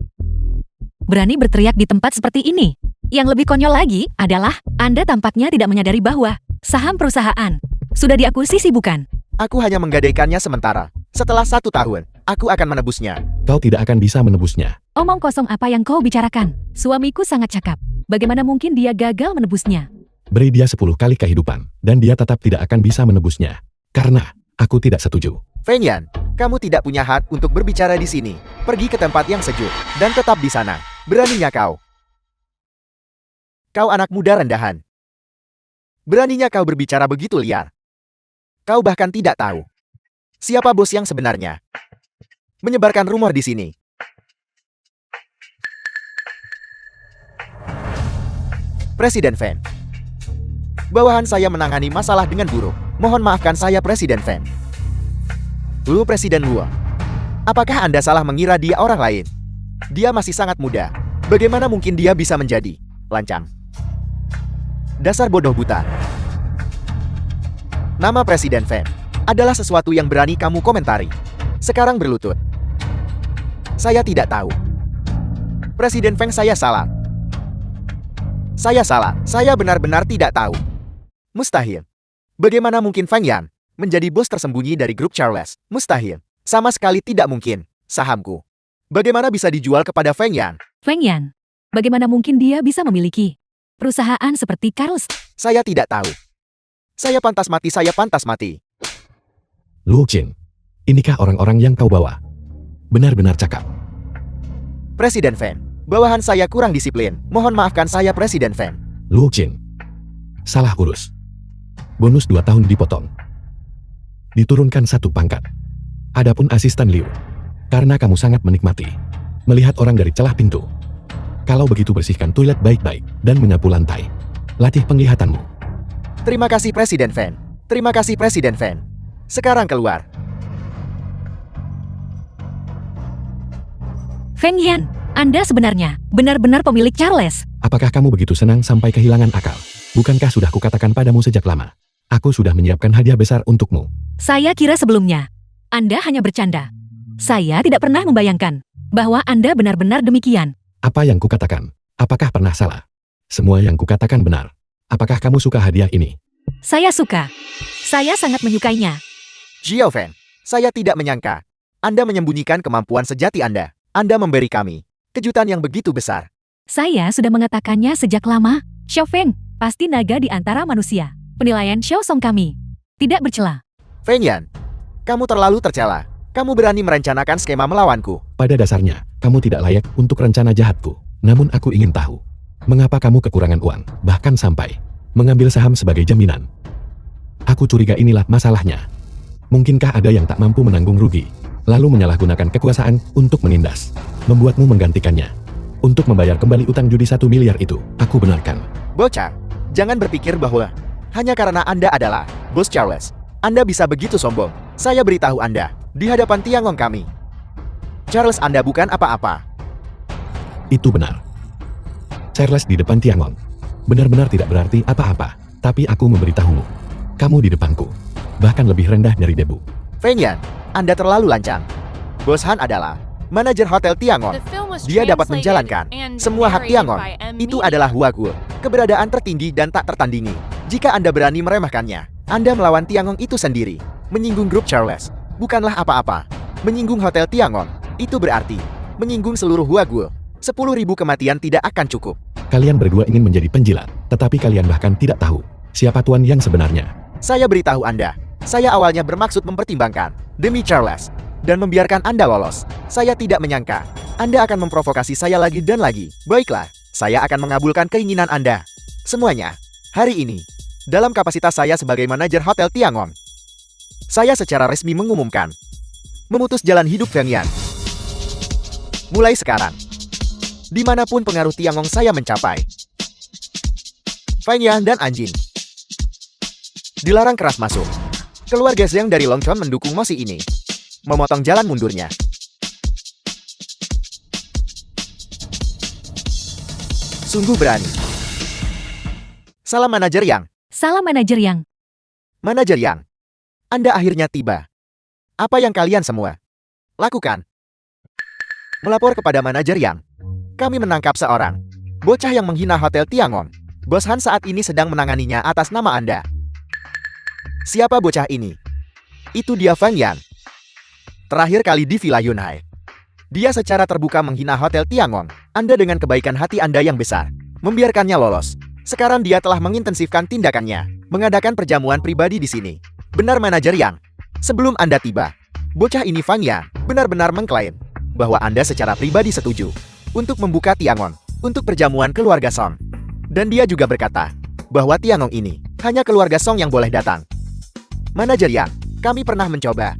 berani berteriak di tempat seperti ini. Yang lebih konyol lagi adalah Anda tampaknya tidak menyadari bahwa saham perusahaan sudah diakuisisi, bukan?
Aku hanya menggadaikannya sementara. Setelah 1 tahun, aku akan menebusnya.
Kau tidak akan bisa menebusnya.
Omong kosong apa yang kau bicarakan? Suamiku sangat cakap. Bagaimana mungkin dia gagal menebusnya?
Beri dia 10 kali kehidupan, dan dia tetap tidak akan bisa menebusnya. Karena aku tidak setuju.
Feng Yan, kamu tidak punya hak untuk berbicara di sini. Pergi ke tempat yang sejuk, dan tetap di sana. Beraninya kau. Kau anak muda rendahan. Beraninya kau berbicara begitu liar. Kau bahkan tidak tahu siapa bos yang sebenarnya. Menyebarkan rumor di sini. Presiden Fan, Bawahan saya menangani masalah dengan buruk. Mohon maafkan saya Presiden Fan. Presiden Luo. Apakah Anda salah mengira dia orang lain? Dia masih sangat muda. Bagaimana mungkin dia bisa menjadi lancang? Dasar bodoh buta. Nama Presiden Fan adalah sesuatu yang berani kamu komentari. Sekarang berlutut. Saya tidak tahu. Presiden Feng, saya salah. Saya salah. Saya benar-benar tidak tahu. Mustahil. Bagaimana mungkin Feng Yan menjadi bos tersembunyi dari grup Charles? Mustahil. Sama sekali tidak mungkin. Sahamku bagaimana bisa dijual kepada Feng Yan?
Feng Yan, bagaimana mungkin dia bisa memiliki perusahaan seperti Carlos?
Saya tidak tahu. Saya pantas mati, saya pantas mati.
Luo Qin, inikah orang-orang yang kau bawa? Benar-benar cakap.
Presiden Fan, bawahan saya kurang disiplin. Mohon maafkan saya Presiden Fan.
Luo Qin, salah urus. Bonus 2 tahun dipotong. Diturunkan 1 pangkat. Adapun asisten Liu, karena kamu sangat menikmati melihat orang dari celah pintu. Kalau begitu bersihkan toilet baik-baik dan menyapu lantai. Latih penglihatanmu.
Terima kasih Presiden Fan. Terima kasih Presiden Fan. Sekarang keluar.
Feng Yan, Anda sebenarnya benar-benar pemilik Charles.
Apakah kamu begitu senang sampai kehilangan akal? Bukankah sudah kukatakan padamu sejak lama? Aku sudah menyiapkan hadiah besar untukmu.
Saya kira sebelumnya Anda hanya bercanda. Saya tidak pernah membayangkan bahwa Anda benar-benar demikian.
Apa yang kukatakan? Apakah pernah salah? Semua yang kukatakan benar. Apakah kamu suka hadiah ini?
Saya suka. Saya sangat menyukainya.
Xiao Fan, saya tidak menyangka Anda menyembunyikan kemampuan sejati Anda. Anda memberi kami kejutan yang begitu besar.
Saya sudah mengatakannya sejak lama. Xiao Feng, pasti naga di antara manusia. Penilaian Xiao Song kami tidak bercela.
Feng Yan, kamu terlalu tercela. Kamu berani merencanakan skema melawanku.
Pada dasarnya, kamu tidak layak untuk rencana jahatku. Namun aku ingin tahu, mengapa kamu kekurangan uang, bahkan sampai mengambil saham sebagai jaminan. Aku curiga inilah masalahnya. Mungkinkah ada yang tak mampu menanggung rugi, lalu menyalahgunakan kekuasaan untuk menindas, membuatmu menggantikannya, untuk membayar kembali utang judi 1 miliar itu? Aku benarkan.
Bocah, jangan berpikir bahwa hanya karena Anda adalah bos Charles, Anda bisa begitu sombong. Saya beritahu Anda, di hadapan Tiangong kami, Charles Anda bukan apa-apa.
Itu benar. Charles di depan Tiangong benar-benar tidak berarti apa-apa. Tapi aku memberitahumu, kamu di depanku bahkan lebih rendah dari debu.
Feng Yan, Anda terlalu lancang. Bos Han adalah manajer hotel Tiangong.
The film was
Dia dapat
translated
menjalankan
and
semua hak
narrated
Tiangong.
by M.
Itu
Media.
adalah Huaguo, keberadaan tertinggi dan tak tertandingi. Jika Anda berani meremehkannya, Anda melawan Tiangong itu sendiri. Menyinggung grup Charles bukanlah apa-apa. Menyinggung hotel Tiangong itu berarti menyinggung seluruh Huaguo. 10.000 kematian tidak akan cukup.
Kalian berdua ingin menjadi penjilat, tetapi kalian bahkan tidak tahu siapa tuan yang sebenarnya.
Saya beritahu Anda, saya awalnya bermaksud mempertimbangkan demi Charles dan membiarkan Anda lolos. Saya tidak menyangka Anda akan memprovokasi saya lagi dan lagi. Baiklah, saya akan mengabulkan keinginan Anda. Semuanya, hari ini, dalam kapasitas saya sebagai manajer Hotel Tiangong, saya secara resmi mengumumkan memutus jalan hidup Feng Yan. Mulai sekarang, dimanapun pengaruh Tiangong saya mencapai, Feng Yan dan Anjing dilarang keras masuk. Keluarga Zhang dari Longchon mendukung mosi ini, memotong jalan mundurnya. Sungguh berani. Salam manajer Yang.
Salam manajer Yang.
Manajer Yang, Anda akhirnya tiba. Apa yang kalian semua lakukan? Melapor kepada manajer Yang. Kami menangkap seorang bocah yang menghina Hotel Tiangong. Bos Han saat ini sedang menanganinya atas nama Anda. Siapa bocah ini? Itu dia Feng Yan. Terakhir kali di Villa Yunhai, dia secara terbuka menghina Hotel Tiangong. Anda dengan kebaikan hati Anda yang besar membiarkannya lolos. Sekarang dia telah mengintensifkan tindakannya, mengadakan perjamuan pribadi di sini. Benar manajer Yang, sebelum Anda tiba, bocah ini Feng Yan benar-benar mengklaim bahwa Anda secara pribadi setuju untuk membuka Tiangong untuk perjamuan keluarga Song. Dan dia juga berkata bahwa Tiangong ini hanya keluarga Song yang boleh datang. Manajer Yang, kami pernah mencoba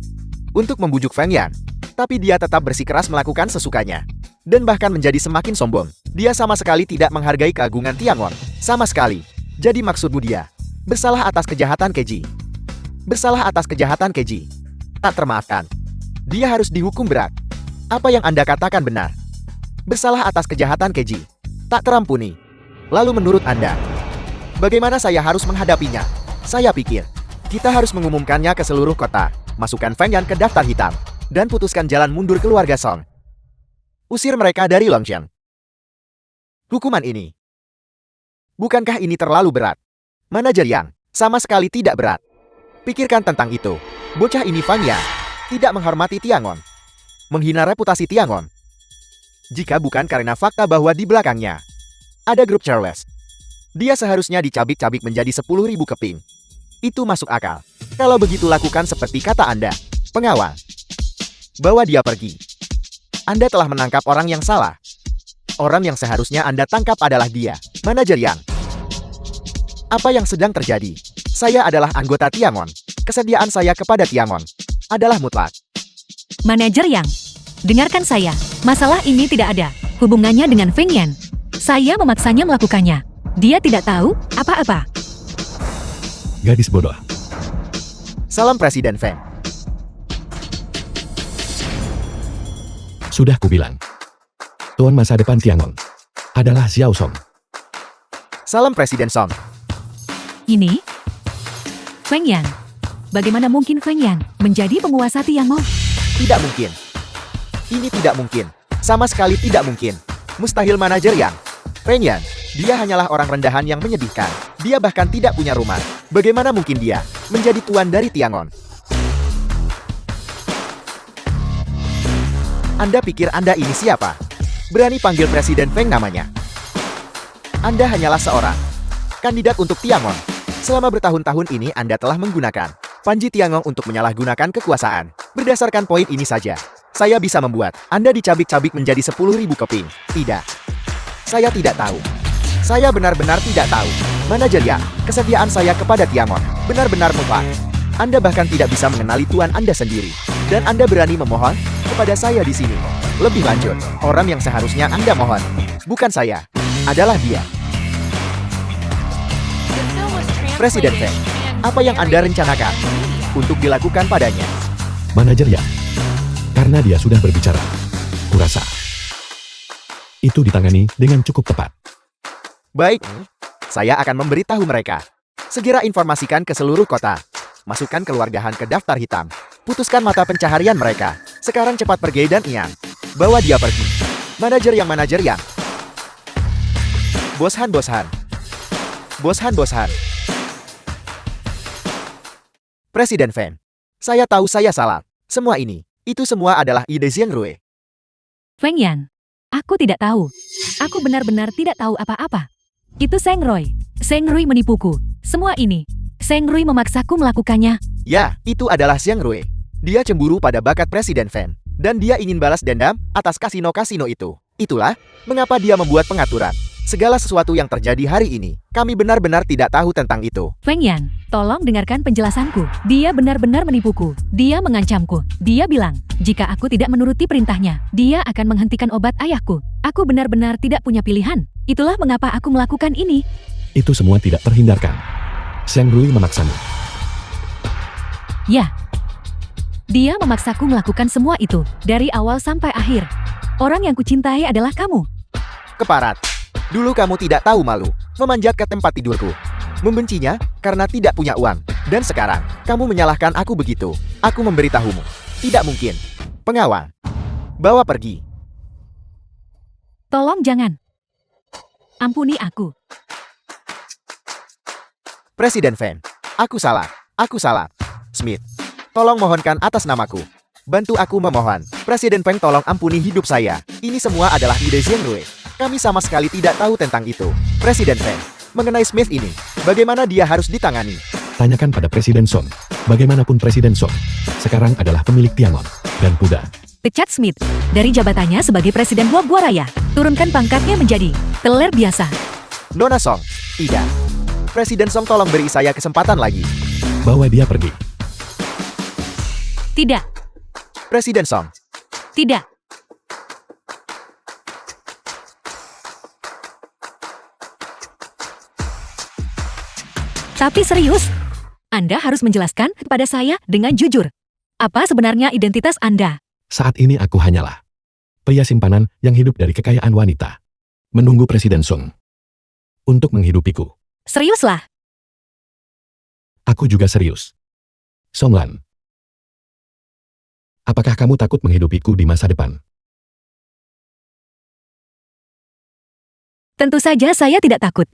untuk membujuk Feng Yan, tapi dia tetap bersikeras melakukan sesukanya. Dan bahkan menjadi semakin sombong. Dia sama sekali tidak menghargai keagungan Tiangong. Sama sekali. Jadi maksudmu dia Bersalah atas kejahatan keji. Bersalah atas kejahatan keji. Tak termaafkan. Dia harus dihukum berat. Apa yang Anda katakan benar. Bersalah atas kejahatan keji. Tak terampuni. Lalu menurut Anda, bagaimana saya harus menghadapinya? Saya pikir, kita harus mengumumkannya ke seluruh kota, masukkan Feng Yan ke daftar hitam, dan putuskan jalan mundur keluarga Song. Usir mereka dari Longqiang. Hukuman ini. Bukankah ini terlalu berat? Manajer Yang, sama sekali tidak berat. Pikirkan tentang itu. Bocah ini Fang Yan, tidak menghormati Tiangon. Menghina reputasi Tiangon. Jika bukan karena fakta bahwa di belakangnya ada grup Charles, dia seharusnya dicabik-cabik menjadi 10.000 keping. Itu masuk akal. Kalau begitu lakukan seperti kata Anda, pengawal. Bawa dia pergi. Anda telah menangkap orang yang salah. Orang yang seharusnya Anda tangkap adalah dia, manajer Yang. Apa yang sedang terjadi? Saya adalah anggota Tiangon. Kesediaan saya kepada Tiangon adalah mutlak.
Manajer Yang, dengarkan saya. Masalah ini tidak ada hubungannya dengan Feng Yan. Saya memaksanya melakukannya. Dia tidak tahu apa-apa.
Gadis bodoh.
Salam Presiden Feng.
Sudah kubilang. Tuan masa depan Tiangon adalah Xiao Song.
Salam Presiden Song.
Ini Feng Yan. Bagaimana mungkin Feng Yan menjadi penguasa Tiangon?
Tidak mungkin. Ini tidak mungkin. Sama sekali tidak mungkin. Mustahil manajer Yang. Feng Yan, dia hanyalah orang rendahan yang menyedihkan. Dia bahkan tidak punya rumah. Bagaimana mungkin dia menjadi tuan dari Tiangon? Anda pikir Anda ini siapa? Berani panggil Presiden Feng namanya? Anda hanyalah seorang kandidat untuk Tiangon. Selama bertahun-tahun ini Anda telah menggunakan Panji Tiangong untuk menyalahgunakan kekuasaan. Berdasarkan poin ini saja, saya bisa membuat Anda dicabik-cabik menjadi 10.000 keping. Tidak. Saya tidak tahu. Saya benar-benar tidak tahu. Manajer Yang, kesetiaan saya kepada Tiangon benar-benar mutlak. Anda bahkan tidak bisa mengenali tuan Anda sendiri. Dan Anda berani memohon kepada saya di sini. Lebih lanjut, orang yang seharusnya Anda mohon, bukan saya, adalah dia.
The film was
Presiden
translated
Feng,
and
apa yang Anda
narrated
rencanakan
by media.
untuk dilakukan padanya?
Manajer Yang. Karena dia sudah berbicara. Kurasa. Itu ditangani dengan cukup tepat.
Baik, saya akan memberitahu mereka. Segera informasikan ke seluruh kota. Masukkan keluargahan ke daftar hitam. Putuskan mata pencaharian mereka. Sekarang cepat pergi dan Yang. Bawa dia pergi. Manajer Yang. Boshan. Presiden Feng. Saya tahu saya salah. Semua ini, itu semua adalah ide Zhang Rui.
Feng Yan, aku tidak tahu. Aku benar-benar tidak tahu apa-apa. Itu Zhang Rui. Zhang Rui menipuku. Semua ini, Zhang Rui memaksaku melakukannya.
Ya, itu adalah Zhang Rui. Dia cemburu pada bakat Presiden Feng. Dan dia ingin balas dendam atas kasino-kasino itu. Itulah mengapa dia membuat pengaturan. Segala sesuatu yang terjadi hari ini, kami benar-benar tidak tahu tentang itu.
Feng Yan, tolong dengarkan penjelasanku. Dia benar-benar menipuku. Dia mengancamku. Dia bilang, jika aku tidak menuruti perintahnya, dia akan menghentikan obat ayahku. Aku benar-benar tidak punya pilihan. Itulah mengapa aku melakukan ini.
Itu semua tidak terhindarkan. Zhang Rui memaksamu.
Ya. Dia memaksaku melakukan semua itu, dari awal sampai akhir. Orang yang kucintai adalah kamu.
Keparat. Dulu kamu tidak tahu malu, memanjat ke tempat tidurku. Membencinya karena tidak punya uang. Dan sekarang, kamu menyalahkan aku begitu. Aku memberitahumu. Tidak mungkin. Pengawal. Bawa pergi.
Tolong jangan. Ampuni aku.
Presiden Feng. Aku salah. Smith. Tolong mohonkan atas namaku. Bantu aku memohon. Presiden Feng, tolong ampuni hidup saya. Ini semua adalah ide Zhang Rui. Kami sama sekali tidak tahu tentang itu. Presiden Feng, mengenai Smith ini, bagaimana dia harus ditangani?
Tanyakan pada Presiden Song. Bagaimanapun Presiden Song sekarang adalah pemilik Tiangon dan Buddha.
Pecat Smith dari jabatannya sebagai Presiden Gua Raya. Turunkan pangkatnya menjadi teler biasa.
Nona Song, tidak. Presiden Song, tolong beri saya kesempatan lagi.
Bawa dia pergi.
Tidak,
Presiden Song,
tidak. Tapi serius, Anda harus menjelaskan kepada saya dengan jujur. Apa sebenarnya identitas Anda?
Saat ini aku hanyalah pria simpanan yang hidup dari kekayaan wanita. Menunggu Presiden Song untuk menghidupiku.
Seriuslah.
Aku juga serius. Songlan, apakah kamu takut menghidupiku di masa depan?
Tentu saja saya tidak takut.